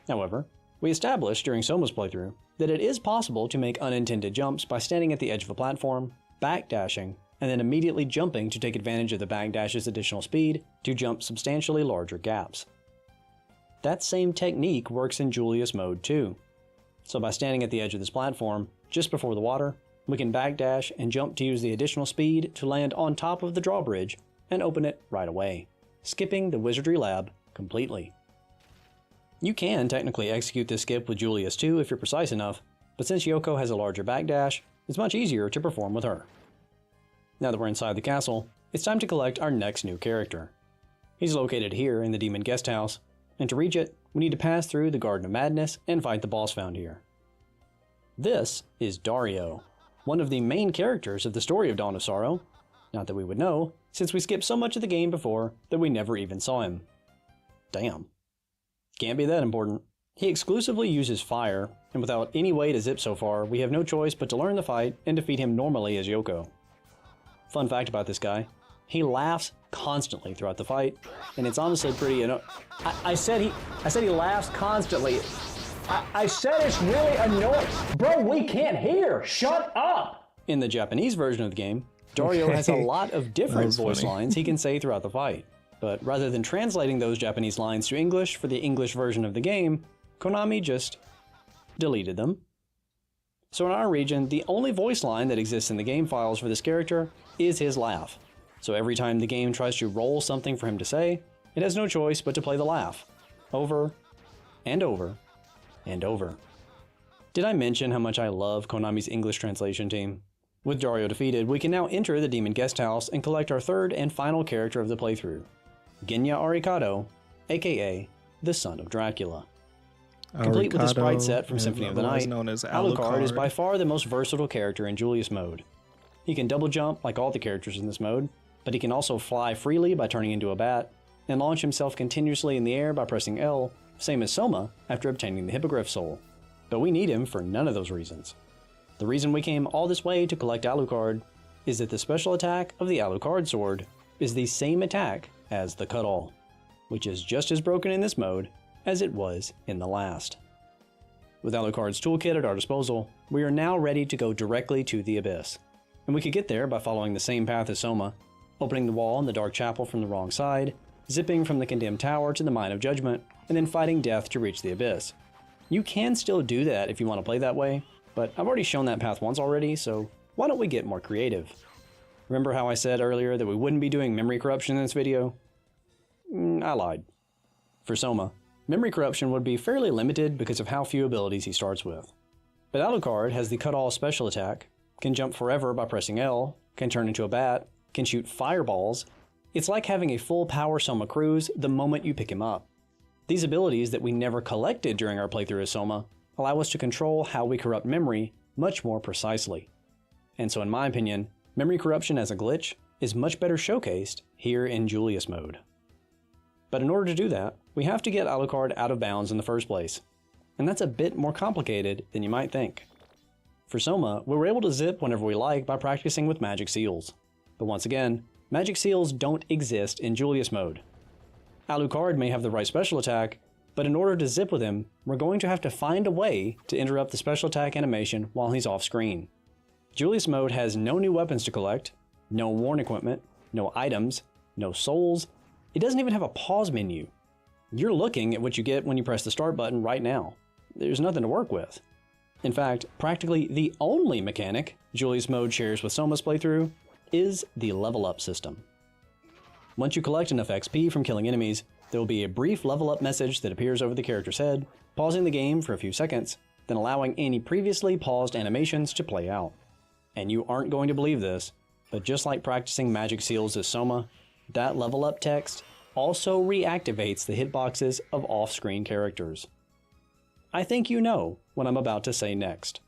However, we established during Soma's playthrough that it is possible to make unintended jumps by standing at the edge of a platform, backdashing, and then immediately jumping to take advantage of the backdash's additional speed to jump substantially larger gaps. That same technique works in Julius mode too. So by standing at the edge of this platform, just before the water, we can backdash and jump to use the additional speed to land on top of the drawbridge and open it right away, skipping the Wizardry Lab completely. You can technically execute this skip with Julius too if you're precise enough, but since Yoko has a larger backdash, it's much easier to perform with her. Now that we're inside the castle, it's time to collect our next new character. He's located here in the Demon Guest House, and to reach it, we need to pass through the Garden of Madness and fight the boss found here. This is Dario, one of the main characters of the story of Dawn of Sorrow. Not that we would know, since we skipped so much of the game before that we never even saw him. Damn. Can't be that important. He exclusively uses fire, and without any way to zip so far, we have no choice but to learn the fight and defeat him normally as Yoko. Fun fact about this guy, he laughs constantly throughout the fight, and it's honestly pretty I said he laughs constantly. I said it's really annoying. Bro, we can't hear. Shut up! In the Japanese version of the game, Dario has a lot of different voice lines he can say throughout the fight. But rather than translating those Japanese lines to English for the English version of the game, Konami just deleted them. So in our region, the only voice line that exists in the game files for this character is his laugh. So every time the game tries to roll something for him to say, it has no choice but to play the laugh. Over and over and over. Did I mention how much I love Konami's English translation team? With Dario defeated, we can now enter the Demon Guest House and collect our third and final character of the playthrough, Genya Arikado, aka the Son of Dracula. Complete with the sprite set from Symphony of the Night, Alucard is by far the most versatile character in Julius mode. He can double jump like all the characters in this mode, but he can also fly freely by turning into a bat, and launch himself continuously in the air by pressing L, same as Soma after obtaining the Hippogriff Soul. But we need him for none of those reasons. The reason we came all this way to collect Alucard is that the special attack of the Alucard sword is the same attack as the Cut-All, which is just as broken in this mode as it was in the last. With Alucard's toolkit at our disposal, we are now ready to go directly to the Abyss, and we could get there by following the same path as Soma, opening the wall in the Dark Chapel from the wrong side, zipping from the Condemned Tower to the Mine of Judgment, and then fighting death to reach the Abyss. You can still do that if you want to play that way, but I've already shown that path once already, so why don't we get more creative? Remember how I said earlier that we wouldn't be doing memory corruption in this video? I lied. For Soma, memory corruption would be fairly limited because of how few abilities he starts with. But Alucard has the cut-all special attack, can jump forever by pressing L, can turn into a bat, can shoot fireballs. It's like having a full power Soma cruise the moment you pick him up. These abilities that we never collected during our playthrough of Soma allow us to control how we corrupt memory much more precisely. And so in my opinion, memory corruption as a glitch is much better showcased here in Julius mode. But in order to do that, we have to get Alucard out of bounds in the first place. And that's a bit more complicated than you might think. For Soma, we were able to zip whenever we like by practicing with magic seals. But once again, magic seals don't exist in Julius mode. Alucard may have the right special attack, but in order to zip with him, we're going to have to find a way to interrupt the special attack animation while he's off screen. Julius mode has no new weapons to collect, no worn equipment, no items, no souls. It doesn't even have a pause menu. You're looking at what you get when you press the start button right now. There's nothing to work with. In fact, practically the only mechanic Julius mode shares with Soma's playthrough is the level up system. Once you collect enough XP from killing enemies, there will be a brief level up message that appears over the character's head, pausing the game for a few seconds, then allowing any previously paused animations to play out. And you aren't going to believe this, but just like practicing magic seals as Soma, that level up text also reactivates the hitboxes of off-screen characters. I think you know what I'm about to say next.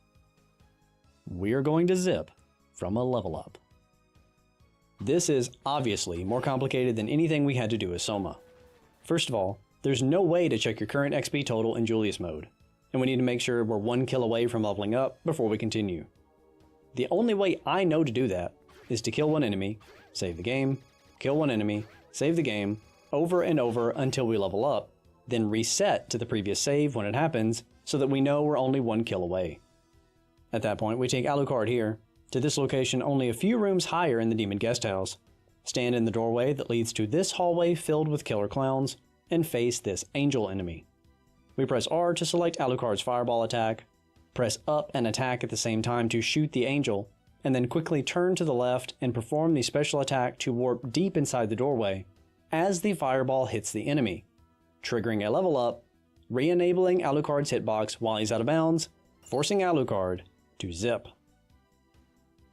We're going to zip from a level up. This is obviously more complicated than anything we had to do as Soma. First of all, there's no way to check your current XP total in Julius mode, and we need to make sure we're 1 kill away from leveling up before we continue. The only way I know to do that is to kill one enemy, save the game, kill one enemy, save the game, over and over until we level up, then reset to the previous save when it happens so that we know we're only 1 kill away. At that point, we take Alucard here, to this location only a few rooms higher in the Demon Guest House, stand in the doorway that leads to this hallway filled with killer clowns, and face this angel enemy. We press R to select Alucard's fireball attack, press up and attack at the same time to shoot the angel, and then quickly turn to the left and perform the special attack to warp deep inside the doorway as the fireball hits the enemy, triggering a level up, re-enabling Alucard's hitbox while he's out of bounds, forcing Alucard to zip.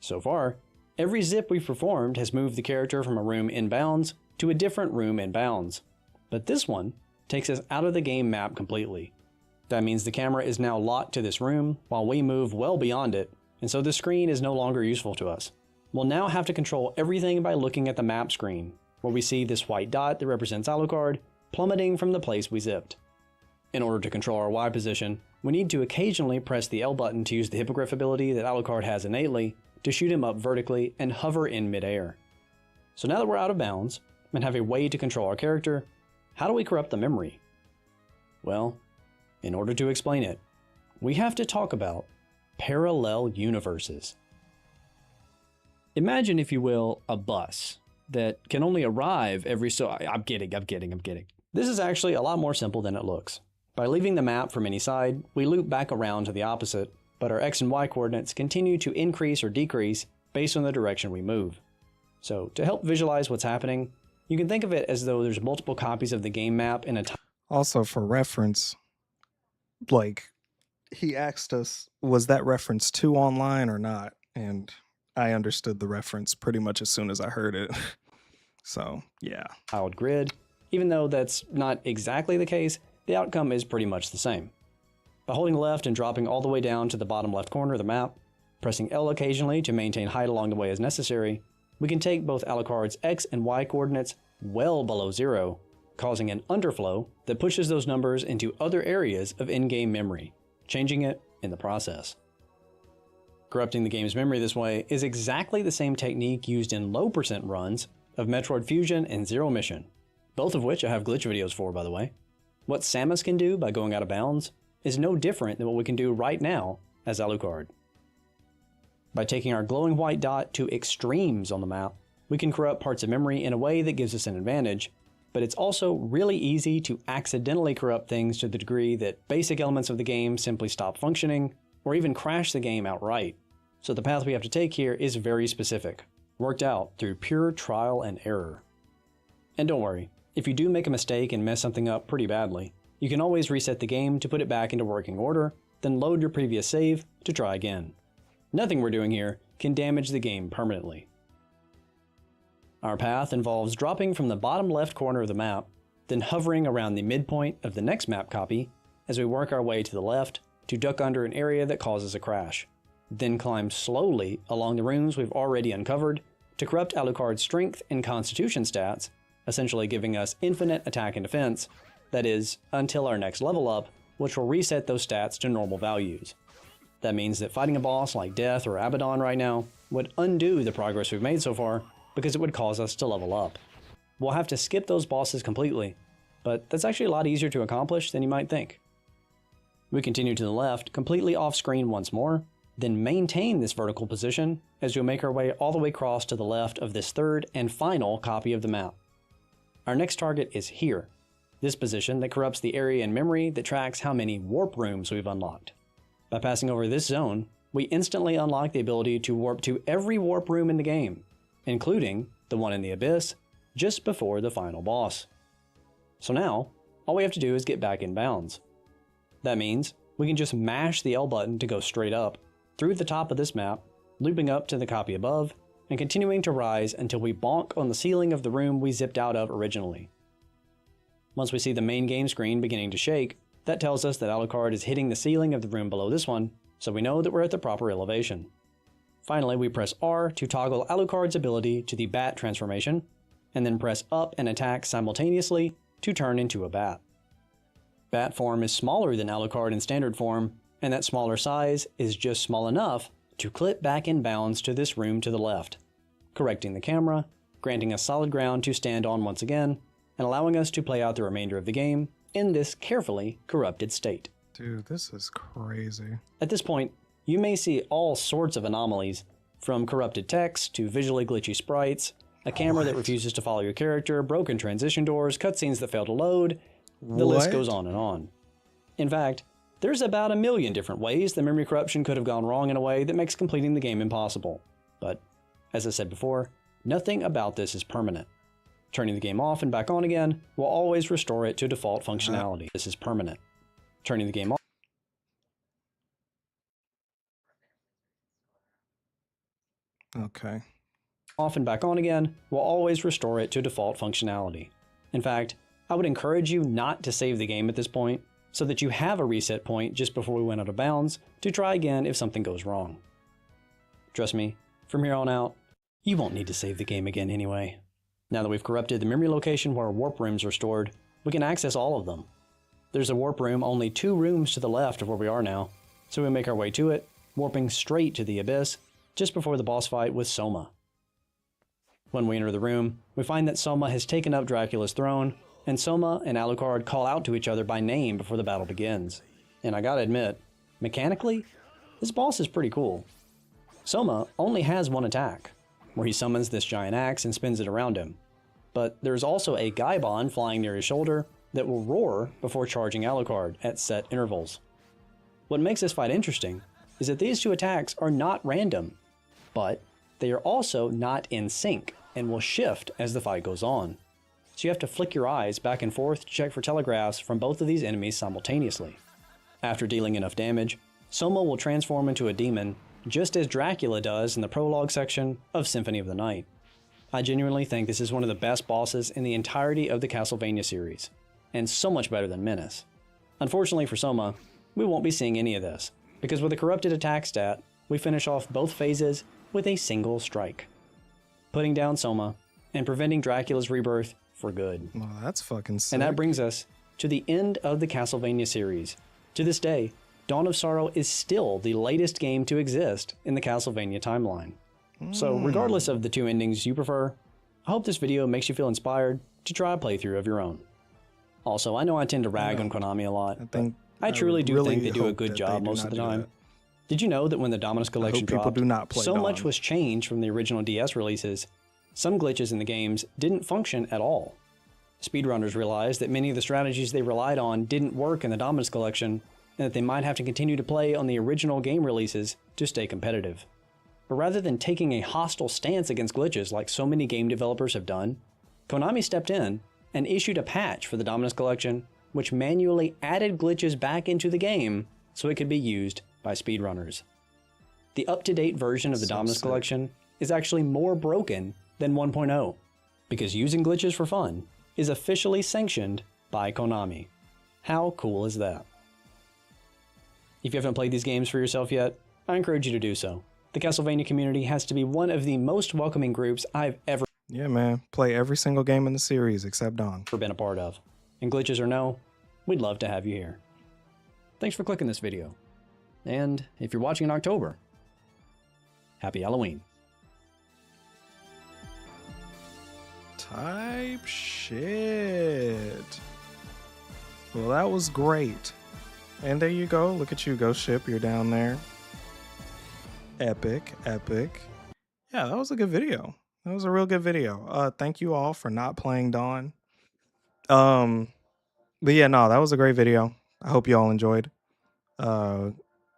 So far, every zip we've performed has moved the character from a room in bounds to a different room in bounds, but this one takes us out of the game map completely. That means the camera is now locked to this room while we move well beyond it, and so the screen is no longer useful to us. We'll now have to control everything by looking at the map screen, where we see this white dot that represents Alucard plummeting from the place we zipped. In order to control our Y position, we need to occasionally press the L button to use the hippogriff ability that Alucard has innately to shoot him up vertically and hover in midair. So now that we're out of bounds and have a way to control our character, how do we corrupt the memory? Well, in order to explain it, we have to talk about parallel universes. Imagine, if you will, a bus that can only arrive every I'm kidding. This is actually a lot more simple than it looks. By leaving the map from any side, we loop back around to the opposite, but our X and Y coordinates continue to increase or decrease based on the direction we move. So to help visualize what's happening, you can think of it as though there's multiple copies of the game map in a Also, for reference, like, he asked us, was that reference to online or not? And I understood the reference pretty much as soon as I heard it. So, yeah. tiled grid. Even though that's not exactly the case, the outcome is pretty much the same. By holding left and dropping all the way down to the bottom left corner of the map, pressing L occasionally to maintain height along the way as necessary, we can take both Alucard's X and Y coordinates well below 0, causing an underflow that pushes those numbers into other areas of in-game memory, changing it in the process. Corrupting the game's memory this way is exactly the same technique used in low % runs of Metroid Fusion and Zero Mission, both of which I have glitch videos for, by the way. What Samus can do by going out of bounds is no different than what we can do right now as Alucard. By taking our glowing white dot to extremes on the map, we can corrupt parts of memory in a way that gives us an advantage, but it's also really easy to accidentally corrupt things to the degree that basic elements of the game simply stop functioning, or even crash the game outright. So the path we have to take here is very specific, worked out through pure trial and error. And don't worry, if you do make a mistake and mess something up pretty badly, you can always reset the game to put it back into working order, then load your previous save to try again. Nothing we're doing here can damage the game permanently. Our path involves dropping from the bottom left corner of the map, then hovering around the midpoint of the next map copy as we work our way to the left to duck under an area that causes a crash, then climb slowly along the rooms we've already uncovered to corrupt Alucard's strength and constitution stats, essentially giving us infinite attack and defense, that is, until our next level up, which will reset those stats to normal values. That means that fighting a boss like Death or Abaddon right now would undo the progress we've made so far because it would cause us to level up. We'll have to skip those bosses completely, but that's actually a lot easier to accomplish than you might think. We continue to the left, completely off screen once more, then maintain this vertical position as we make our way all the way across to the left of this third and final copy of the map. Our next target is here, this position that corrupts the area in memory that tracks how many warp rooms we've unlocked. By passing over this zone, we instantly unlock the ability to warp to every warp room in the game, including the one in the Abyss, just before the final boss. So now, all we have to do is get back in bounds. That means we can just mash the L button to go straight up, through the top of this map, looping up to the copy above, and continuing to rise until we bonk on the ceiling of the room we zipped out of originally. Once we see the main game screen beginning to shake, that tells us that Alucard is hitting the ceiling of the room below this one, so we know that we're at the proper elevation. Finally, we press R to toggle Alucard's ability to the bat transformation, and then press up and attack simultaneously to turn into a bat. Bat form is smaller than Alucard in standard form, and that smaller size is just small enough to clip back in bounds to this room to the left, correcting the camera, granting us solid ground to stand on once again, and allowing us to play out the remainder of the game in this carefully corrupted state. Dude, this is crazy. At this point, you may see all sorts of anomalies, from corrupted text to visually glitchy sprites, a camera that refuses to follow your character, broken transition doors, cutscenes that fail to load. The list goes on and on. In fact, there's about 1 million different ways the memory corruption could have gone wrong in a way that makes completing the game impossible. But, as I said before, nothing about this is permanent. Turning the game off and back on again will always restore it to default functionality. This is permanent. Turning the game off. Okay. Off and back on again will always restore it to default functionality. In fact, I would encourage you not to save the game at this point, so that you have a reset point just before we went out of bounds to try again if something goes wrong. Trust me, from here on out, you won't need to save the game again anyway. Now that we've corrupted the memory location where warp rooms are stored, we can access all of them. There's a warp room only 2 rooms to the left of where we are now, so we make our way to it, warping straight to the Abyss, just before the boss fight with Soma. When we enter the room, we find that Soma has taken up Dracula's throne, and Soma and Alucard call out to each other by name before the battle begins. And I gotta admit, mechanically, this boss is pretty cool. Soma only has one attack, where he summons this giant axe and spins it around him. But there's also a Gaibon flying near his shoulder that will roar before charging Alucard at set intervals. What makes this fight interesting is that these 2 attacks are not random, but they are also not in sync and will shift as the fight goes on. So you have to flick your eyes back and forth to check for telegraphs from both of these enemies simultaneously. After dealing enough damage, Soma will transform into a demon, just as Dracula does in the prologue section of Symphony of the Night. I genuinely think this is one of the best bosses in the entirety of the Castlevania series, and so much better than Menace. Unfortunately for Soma, we won't be seeing any of this, because with a corrupted attack stat, we finish off both phases with a single strike, putting down Soma and preventing Dracula's rebirth for good. Well, that's fucking sick. And that brings us to the end of the Castlevania series. To this day, Dawn of Sorrow is still the latest game to exist in the Castlevania timeline. So regardless of the 2 endings you prefer, I hope this video makes you feel inspired to try a playthrough of your own. Also, I know I tend to rag on Konami a lot, but I truly do think they do a good job most of the time. Did you know that when the Dominus Collection dropped, so much was changed from the original DS releases? Some glitches in the games didn't function at all. Speedrunners realized that many of the strategies they relied on didn't work in the Dominus Collection, and that they might have to continue to play on the original game releases to stay competitive. But rather than taking a hostile stance against glitches like so many game developers have done, Konami stepped in and issued a patch for the Dominus Collection which manually added glitches back into the game so it could be used by speedrunners. The up-to-date version of the Dominus Collection is actually more broken than 1.0, because using glitches for fun is officially sanctioned by Konami. How cool is that? If you haven't played these games for yourself yet, I encourage you to do so. The Castlevania community has to be one of the most welcoming groups I've ever play every single game in the series except Dawn. been a part of. And glitches or no, we'd love to have you here. Thanks for clicking this video. And if you're watching in October, happy Halloween. Type shit. Well, that was great. And there you go. Look at you, Ghost Ship. You're down there. Epic, epic. Yeah, that was a good video. That was a real good video. Thank you all for not playing Dawn. But yeah, no, that was a great video. I hope you all enjoyed.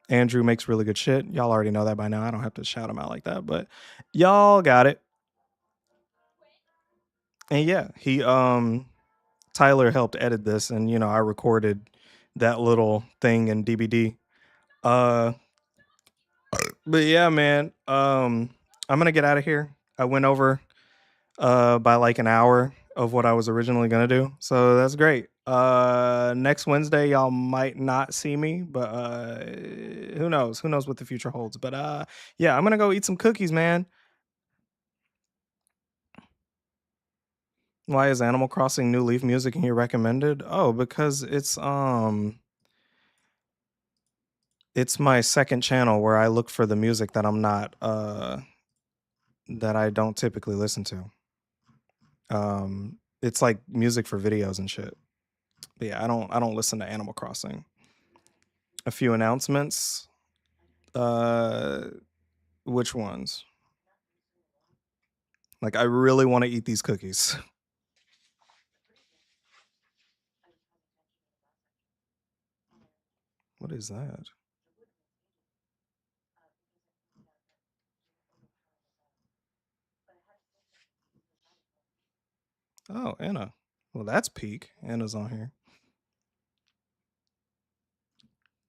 Andrew makes really good shit. Y'all already know that by now. I don't have to shout him out like that, but y'all got it. And yeah, Tyler helped edit this, and you know, I recorded that little thing in DVD. But yeah, man, I'm gonna get out of here. I went over by like an hour of what I was originally gonna do, so that's great. Next Wednesday y'all might not see me, but who knows what the future holds. But yeah, I'm gonna go eat some cookies, man. Why is Animal Crossing New Leaf music in here recommended? Oh, because it's my second channel where I look for the music that I'm not that I don't typically listen to. It's like music for videos and shit. But yeah, I don't listen to Animal Crossing. A few announcements. Which ones? Like, I really want to eat these cookies. What is that? Oh, Anna. Well, that's peak. Anna's on here.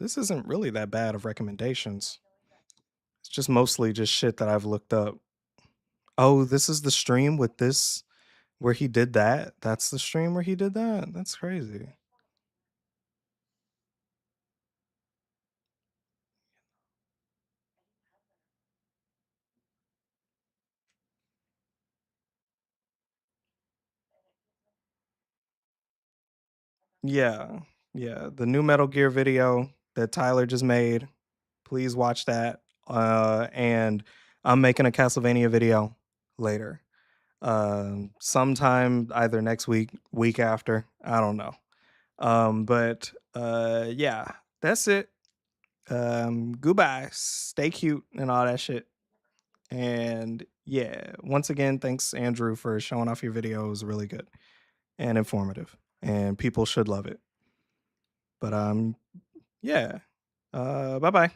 This isn't really that bad of recommendations. It's just mostly just shit that I've looked up. Oh, this is the stream with this where he did that? That's the stream where he did that? That's crazy. Yeah. Yeah, the new Metal Gear video that Tyler just made. Please watch that. And I'm making a Castlevania video later. Sometime either next week after. I don't know. But yeah, that's it. Goodbye. Stay cute and all that shit. And yeah, once again, thanks Andrew for showing off your video. It was really good and informative, and people should love it. But yeah. Bye-bye.